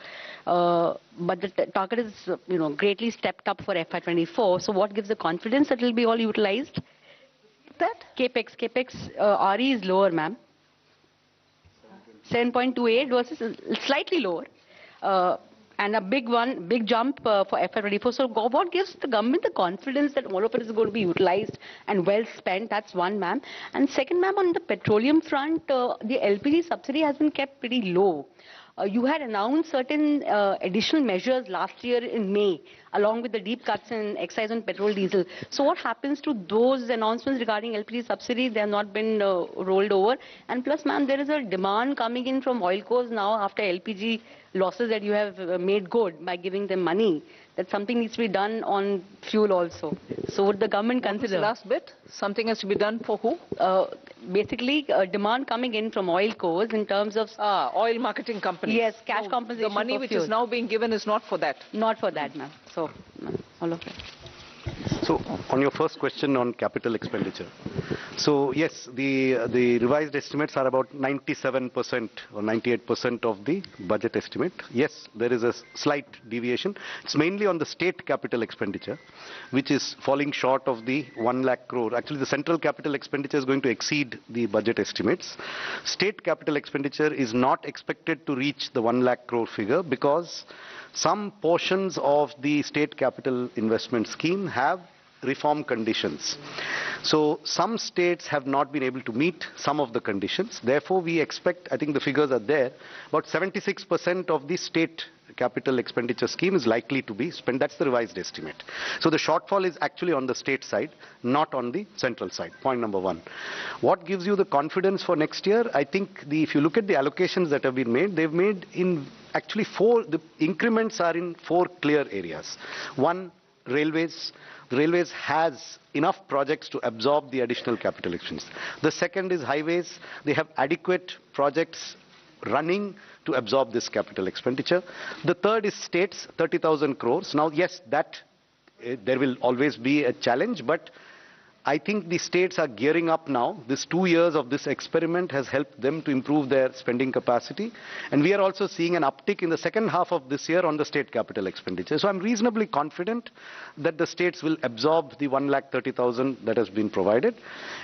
But the target is, you know, greatly stepped up for FY24. So what gives the confidence that it will be all utilized? That capex RE is lower, ma'am. 7.28 versus slightly lower. And a big jump for FY24. So what gives the government the confidence that all of it is going to be utilized and well spent? That's one, ma'am. And second, ma'am, on the petroleum front, the LPG subsidy has been kept pretty low. You had announced certain additional measures last year in May, along with the deep cuts in excise on petrol, diesel. So what happens to those announcements regarding LPG subsidy? They have not been rolled over. And plus, ma'am, there is a demand coming in from oil cores now after LPG losses that you have made good by giving them money. That something needs to be done on fuel also. So would the government consider? The last bit, something has to be done for who? Basically, demand coming in from oil cores in terms of oil marketing companies. Yes, cash compensation. The money which is now being given is not for that. Not for that, ma'am. So, all of it. So, on your first question on capital expenditure. So, yes, the revised estimates are about 97% or 98% of the budget estimate. Yes, there is a slight deviation. It's mainly on the state capital expenditure, which is falling short of the 1 lakh crore. Actually, the central capital expenditure is going to exceed the budget estimates. State capital expenditure is not expected to reach the 1 lakh crore figure because some portions of the state capital investment scheme have reform conditions. So some states have not been able to meet some of the conditions. Therefore, we expect, I think the figures are there, about 76% of the state capital expenditure scheme is likely to be spent. That's the revised estimate. So the shortfall is actually on the state side, not on the central side. Point number one. What gives you the confidence for next year? I think if you look at the allocations that have been made, they've made in actually the increments are in 4 clear areas. One, railways. The railways has enough projects to absorb the additional capital expenditure. The second is highways. They have adequate projects running to absorb this capital expenditure. The third is states, 30,000 crores. Now, yes, there will always be a challenge, but I think the states are gearing up now. This 2 years of this experiment has helped them to improve their spending capacity. And we are also seeing an uptick in the second half of this year on the state capital expenditure. So I'm reasonably confident that the states will absorb the 1,30,000 that has been provided.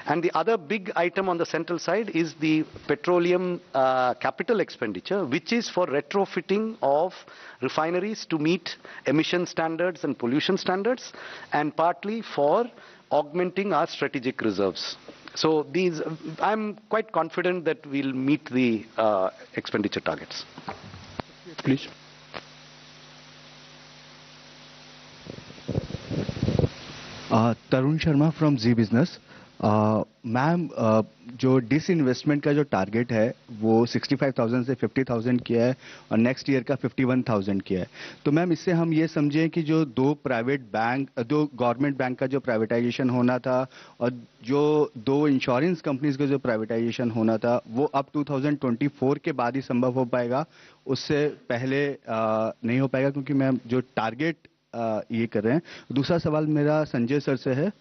And the other big item on the central side is the petroleum capital expenditure, which is for retrofitting of refineries to meet emission standards and pollution standards, and partly for augmenting our strategic reserves. So I'm quite confident that we'll meet the expenditure targets. Please. Tarun Sharma from Zee Business. Ma'am, जो disinvestment का जो target है वो 65,000 से 50,000 किया है और next year का 51,000 किया है। तो मैम, इससे हम ये समझें कि जो दो गवर्नमेंट बैंक का जो प्राइवेटाइजेशन होना था और जो दो इंश्योरेंस कंपनीज का जो प्राइवेटाइजेशन होना था वो अब 2024 के बाद ही संभव हो पाएगा, उससे पहले नहीं हो पाएगा, क्योंकि मैम जो टारगेट ये कर रहे हैं। दूसरा सवाल मेरा संजय सर से है।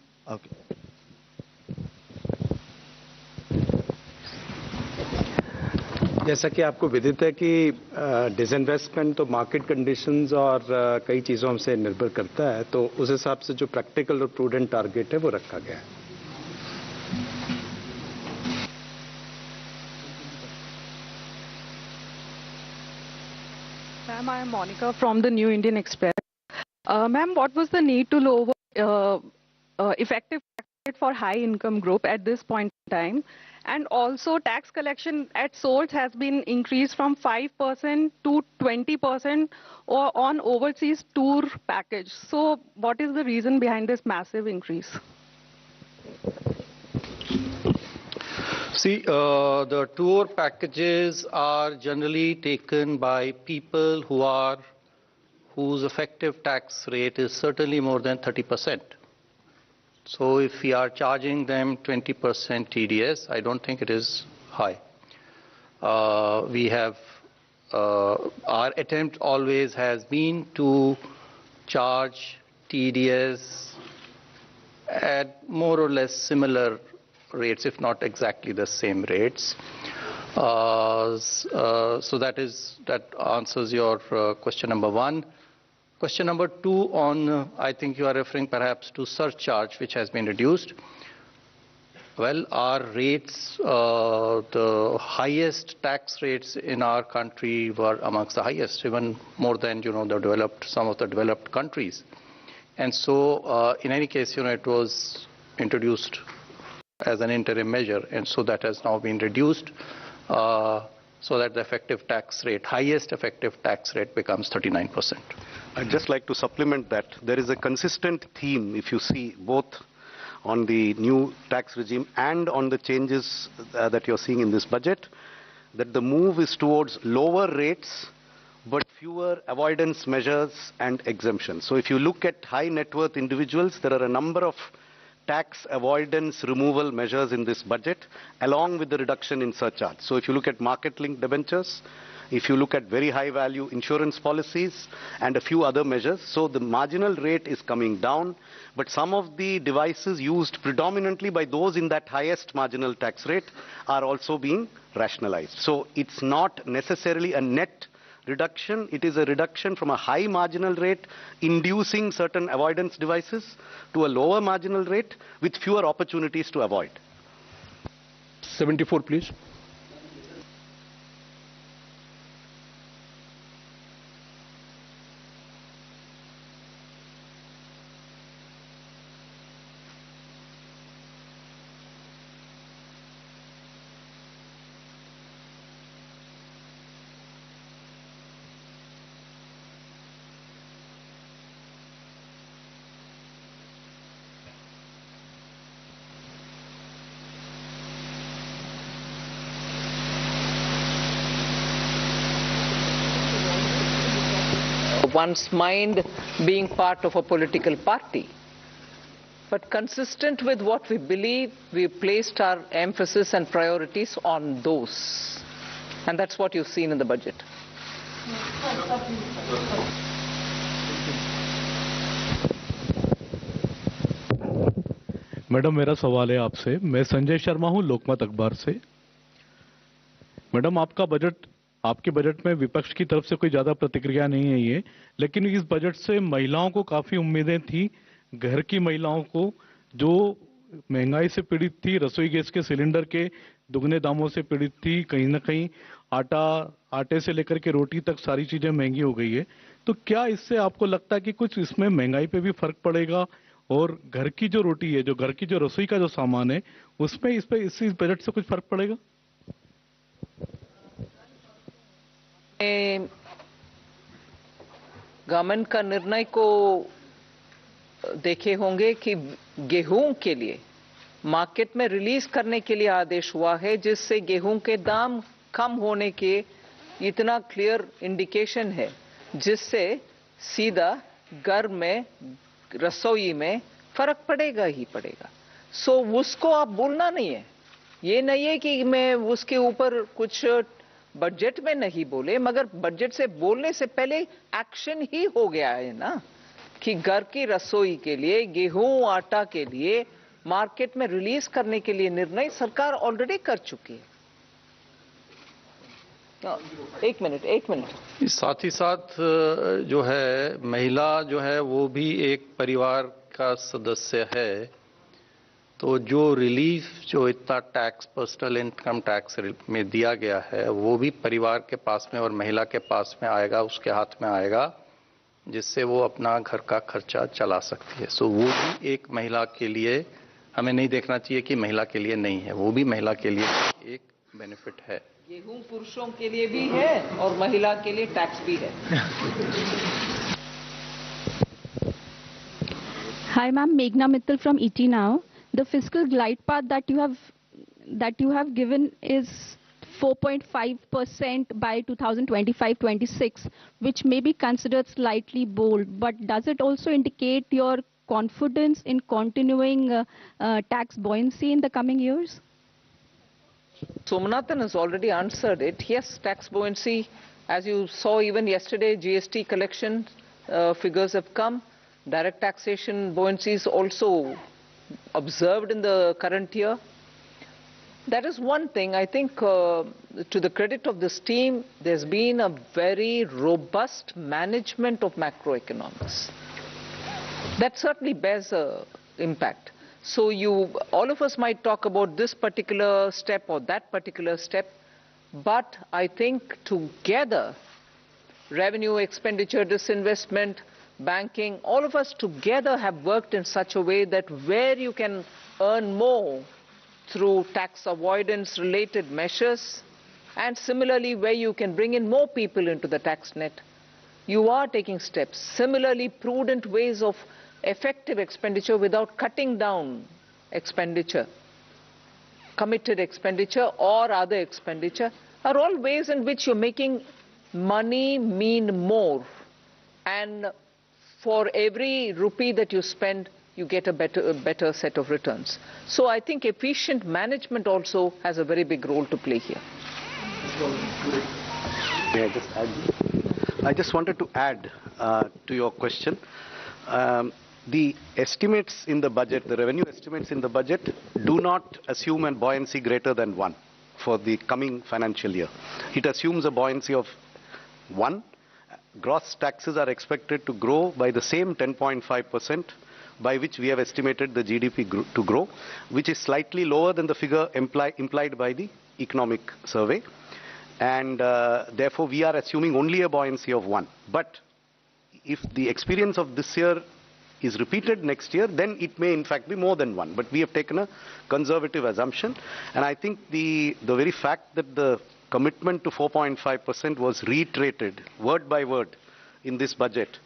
जैसा कि आपको विदित है कि डिसइन्वेस्टमेंट तो मार्केट कंडीशंस और कई चीज़ों से निर्भर करता है, तो उस हिसाब से जो प्रैक्टिकल और प्रूडेंट टारगेट है वो रखा गया है। Ma'am, I am Monica from the New Indian Express. Ma'am, what was the need to lower effective tax rate for high income group at this point in time? And also tax collection at source has been increased from 5% to 20% or on overseas tour package. So what is the reason behind this massive increase? See, the tour packages are generally taken by people whose effective tax rate is certainly more than 30%. So if we are charging them 20% TDS, I don't think it is high. Our attempt always has been to charge TDS at more or less similar rates, if not exactly the same rates. So that answers your question number one. Question number two on, I think you are referring perhaps to surcharge, which has been reduced. Well, our rates, the highest tax rates in our country were amongst the highest, even more than, some of the developed countries. And so, in any case, it was introduced as an interim measure, and so that has now been reduced, so that the effective tax rate, highest effective tax rate, becomes 39%. I'd just like to supplement that. There is a consistent theme, if you see, both on the new tax regime and on the changes that you're seeing in this budget, that the move is towards lower rates but fewer avoidance measures and exemptions. So if you look at high net worth individuals, there are a number of tax avoidance removal measures in this budget, along with the reduction in surcharge. So if you look at market-linked debentures, if you look at very high-value insurance policies, and a few other measures, so the marginal rate is coming down, but some of the devices used predominantly by those in that highest marginal tax rate are also being rationalized. So it's not necessarily a net reduction, it is a reduction from a high marginal rate inducing certain avoidance devices to a lower marginal rate with fewer opportunities to avoid. 74, please. One's mind being part of a political party. But consistent with what we believe, we placed our emphasis and priorities on those. And that's what you've seen in the budget. Madam, मेरा सवाल है आपसे। मैं संजय शर्मा हूं, लोकमत अखबार से। Madam, आपके budget में विपक्ष की तरफ से कोई ज्यादा प्रतिक्रिया नहीं है ये, लेकिन इस बजट से महिलाओं को काफी उम्मीदें थी। घर की महिलाओं को जो महंगाई से पीड़ित थी, रसोई गैस के सिलेंडर के दुगने दामों से पीड़ित थी, कहीं ना कहीं आटे से लेकर के रोटी तक सारी चीजें महंगी हो गई है। तो क्या इससे आपको लगता है कि कुछ इसमें महंगाई पे भी फर्क पड़ेगा और घर की जो रोटी है, जो घर की जो रसोई का जो सामान है, उसमें इस बजट से कुछ फर्क पड़ेगा? गवर्नमेंट का निर्णय को देखे होंगे कि गेहूं के लिए मार्केट में रिलीज करने के लिए आदेश हुआ है, जिससे गेहूं के दाम कम होने के इतना क्लियर इंडिकेशन है, जिससे सीधा घर में रसोई में फर्क पड़ेगा ही पड़ेगा। सो उसको आप बोलना नहीं है, ये नहीं है कि मैं उसके ऊपर कुछ बजट में नहीं बोले, मगर बजट से बोलने से पहले एक्शन ही हो गया है ना, कि घर की रसोई के लिए गेहूं आटा के लिए मार्केट में रिलीज करने के लिए निर्णय सरकार ऑलरेडी कर चुकी है। एक मिनट। साथ ही साथ जो है महिला जो है वो भी एक परिवार का सदस्य है, तो जो रिलीफ जो इतना टैक्स पर्सनल इनकम टैक्स में दिया गया है वो भी परिवार के पास में और महिला के पास में आएगा, उसके हाथ में आएगा, जिससे वो अपना घर का खर्चा चला सकती है। सो वो भी एक महिला के लिए, हमें नहीं देखना चाहिए कि महिला के लिए नहीं है, वो भी महिला के लिए एक बेनिफिट है। गेहूं पुरुषों के लिए भी है और महिला के लिए टैक्स भी है। Hi ma'am, Meghna Mittal from ET Now. The fiscal glide path that you have given is 4.5% by 2025-26, which may be considered slightly bold, but does it also indicate your confidence in continuing tax buoyancy in the coming years? Somanathan has already answered it. Yes, tax buoyancy, as you saw even yesterday, GST collection figures have come. Direct taxation buoyancy is also observed in the current year. That is one thing. I think to the credit of this team, there's been a very robust management of macroeconomics. That certainly bears an impact. So all of us might talk about this particular step or that particular step, but I think together, revenue, expenditure, disinvestment, banking, all of us together have worked in such a way that where you can earn more through tax avoidance related measures, and similarly where you can bring in more people into the tax net, you are taking steps. Similarly, prudent ways of effective expenditure without cutting down expenditure, committed expenditure or other expenditure, are all ways in which you're making money mean more. And for every rupee that you spend, you get a better set of returns. So I think efficient management also has a very big role to play here. May I just add? I just wanted to add to your question. The estimates in the budget, the revenue estimates in the budget, do not assume a buoyancy greater than 1 for the coming financial year. It assumes a buoyancy of 1. Gross taxes are expected to grow by the same 10.5%, by which we have estimated the GDP to grow, which is slightly lower than the figure implied by the economic survey. And therefore, we are assuming only a buoyancy of 1. But if the experience of this year is repeated next year, then it may in fact be more than 1. But we have taken a conservative assumption. And I think the very fact that the commitment to 4.5% was reiterated word by word in this budget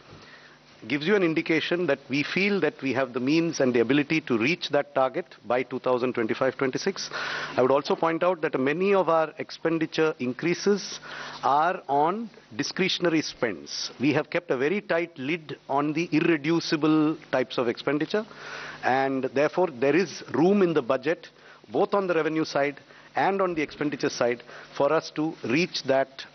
gives you an indication that we feel that we have the means and the ability to reach that target by 2025-26. I would also point out that many of our expenditure increases are on discretionary spends. We have kept a very tight lid on the irreducible types of expenditure, and therefore there is room in the budget, both on the revenue side and on the expenditure side, for us to reach that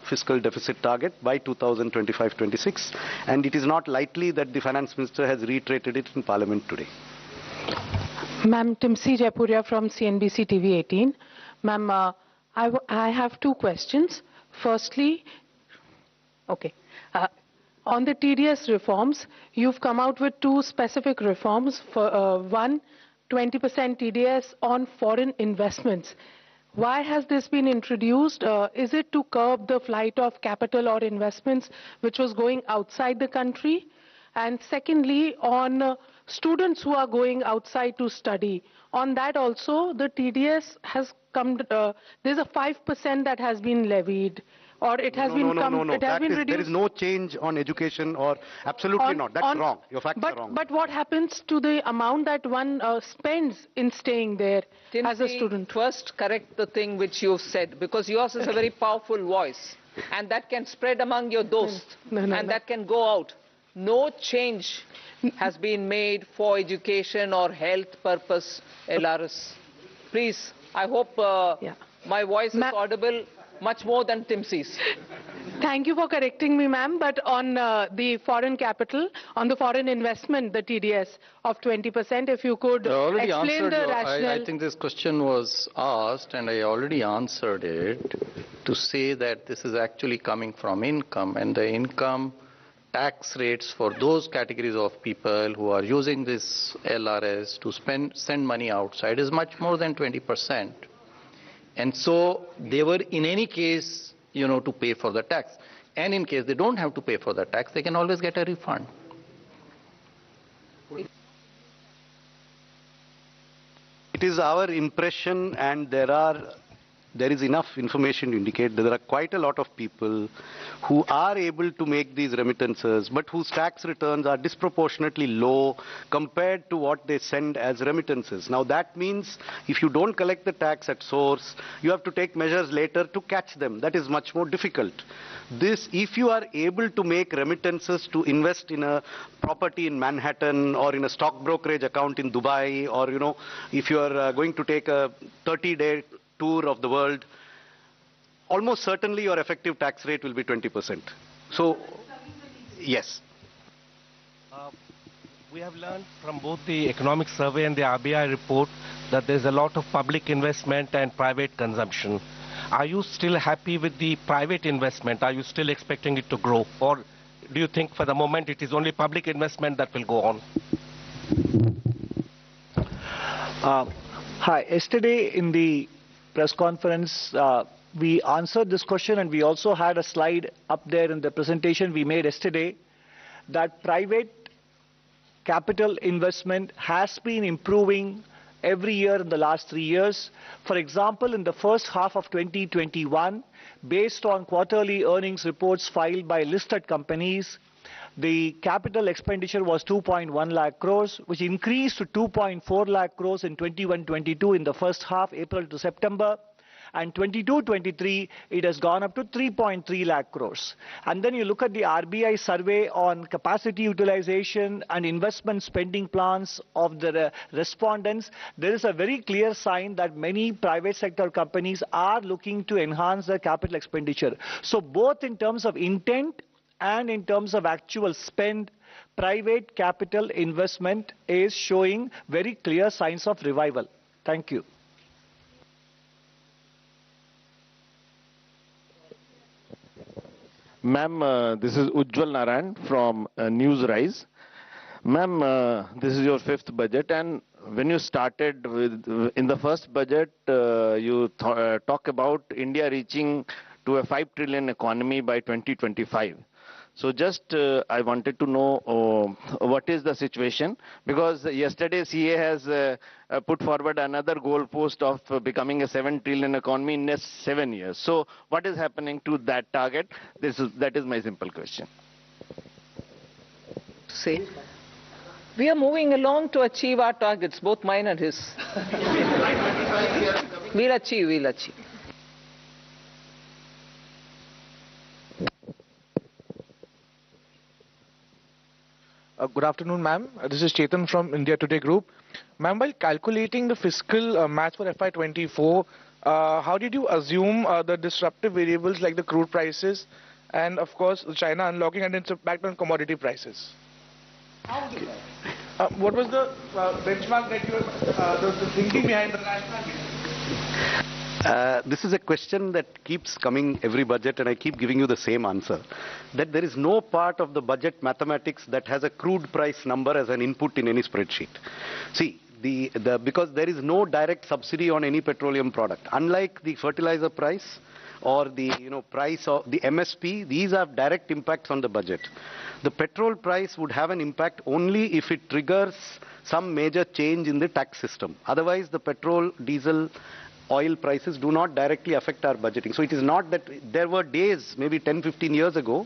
fiscal deficit target by 2025-26. And it is not likely that the finance minister has reiterated it in Parliament today. Ma'am, Timsi Jaipuria from CNBC TV 18. Ma'am, I have two questions. Firstly, on the TDS reforms, you've come out with two specific reforms. For one, 20% TDS on foreign investments. Why has this been introduced? Is it to curb the flight of capital or investments which was going outside the country? And secondly, on students who are going outside to study, on that also the TDS has come, there's a 5% that has been levied. or it has been it has been reduced? There is no change on education, or absolutely not. That's wrong. Your facts are wrong. But what happens to the amount that one spends in staying there as a student? First, correct the thing which you've said, because yours is a very powerful voice, and that can spread among your dosts, and that can go out. No change has been made for education or health purpose LRS. Please, I hope my voice is audible much more than Timsy's. Thank you for correcting me, ma'am. But on the foreign capital, on the foreign investment, the TDS of 20%, if you could explain the rationale. I think this question was asked, and I already answered it, to say that this is actually coming from income, and the income tax rates for those categories of people who are using this LRS to send money outside is much more than 20%. And so they were in any case, to pay for the tax. And in case they don't have to pay for the tax, they can always get a refund. It is our impression, and there is enough information to indicate that there are quite a lot of people who are able to make these remittances, but whose tax returns are disproportionately low compared to what they send as remittances. Now that means if you don't collect the tax at source, you have to take measures later to catch them. That is much more difficult. If you are able to make remittances to invest in a property in Manhattan, or in a stock brokerage account in Dubai, or if you are going to take a 30-day tour of the world, almost certainly your effective tax rate will be 20%. So, yes. We have learned from both the economic survey and the RBI report that there's a lot of public investment and private consumption. Are you still happy with the private investment? Are you still expecting it to grow? Or do you think for the moment it is only public investment that will go on? Hi. Yesterday in the press conference, we answered this question, and we also had a slide up there in the presentation we made yesterday that private capital investment has been improving every year in the last 3 years. For example, in the first half of 2021, based on quarterly earnings reports filed by listed companies, the capital expenditure was 2.1 lakh crores, which increased to 2.4 lakh crores in 21-22 in the first half, April to September. And 22-23, it has gone up to 3.3 lakh crores. And then you look at the RBI survey on capacity utilization and investment spending plans of the respondents. There is a very clear sign that many private sector companies are looking to enhance their capital expenditure. So both in terms of intent and in terms of actual spend, private capital investment is showing very clear signs of revival. Thank you. Ma'am, this is Ujjwal Narayan from Newsrise. Ma'am, this is your 5th budget, and when you started in the first budget, you talk about India reaching to a 5 trillion economy by 2025. So just I wanted to know what is the situation, because yesterday CA has put forward another goalpost of becoming a 7 trillion economy in next 7 years. So what is happening to that target? That is my simple question. Say, we are moving along to achieve our targets, both mine and his. We'll achieve. Good afternoon, ma'am. This is Chetan from India Today Group. Ma'am, while calculating the fiscal match for FY24, how did you assume the disruptive variables like the crude prices and, of course, China unlocking and its impact on commodity prices? What was the benchmark that you were the thinking behind the rationale? This is a question that keeps coming every budget, and I keep giving you the same answer, that there is no part of the budget mathematics that has a crude price number as an input in any spreadsheet. See, because there is no direct subsidy on any petroleum product. Unlike the fertilizer price or the price of the MSP, these have direct impacts on the budget. The petrol price would have an impact only if it triggers some major change in the tax system. Otherwise, the petrol, diesel oil prices do not directly affect our budgeting. So it is not that there were days, maybe 10, 15 years ago,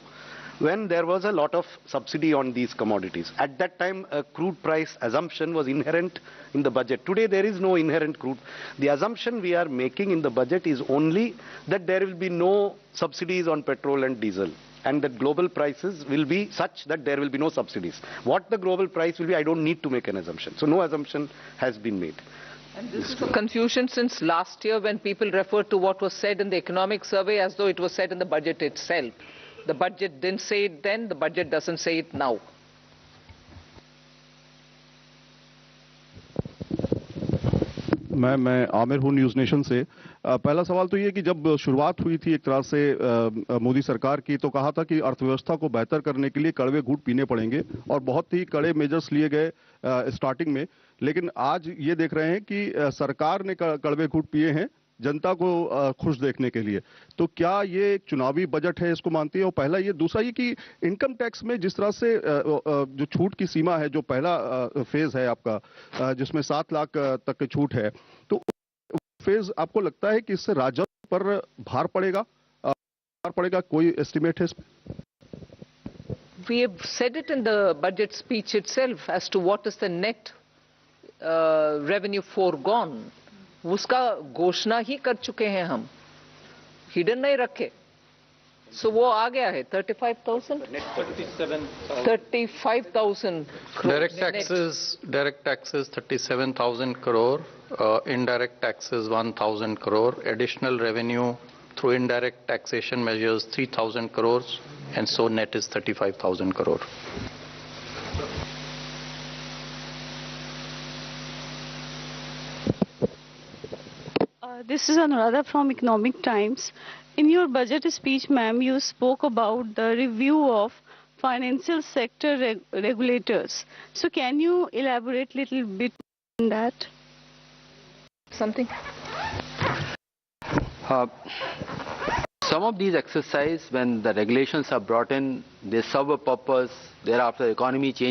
when there was a lot of subsidy on these commodities. At that time, a crude price assumption was inherent in the budget. Today, there is no inherent crude. The assumption we are making in the budget is only that there will be no subsidies on petrol and diesel, and that global prices will be such that there will be no subsidies. What the global price will be, I don't need to make an assumption. So no assumption has been made. And this is a confusion since last year when people referred to what was said in the economic survey as though it was said in the budget itself. The budget didn't say it then, the budget doesn't say it now. मैं आमिर हूँ news nation से। पहला सवाल तो ये कि जब शुरुआत हुई थी एक तरह से मोदी सरकार की, तो कहा था कि अर्थव्यवस्था को बेहतर करने के लिए कड़वे घूंट पीने पड़ेंगे और बहुत ही कड़े मेजर्स लिए गए स्टार्टिंग में। लेकिन आज ये देख रहे हैं कि सरकार ने कड़वे घूंट पिए हैं जनता को खुश देखने के लिए। तो क्या ये एक चुनावी बजट है, इसको मानती है? और पहला ये, दूसरा ये कि इनकम टैक्स में जिस तरह से जो छूट की सीमा है, जो पहला फेज है आपका जिसमें 7 लाख तक की छूट है, तो फेज आपको लगता है कि इससे राजस्व पर भार पड़ेगा? कोई एस्टिमेट है इसमें? We have said it in the budget speech itself as to what is the net revenue foregone. उसका घोषणा ही कर चुके हैं हम, हिडन नहीं रखे। सो वो आ गया है 35,000 direct taxes 37,000 crore, indirect taxes 1,000 crore, additional revenue through indirect taxation measures 3,000 crores, and so net is 35,000 crore. This is Anuradha from Economic Times. In your budget speech, ma'am, you spoke about the review of financial sector regulators. So can you elaborate a little bit on that? Something? Some of these exercises, when the regulations are brought in, they serve a purpose. Thereafter, the economy changes.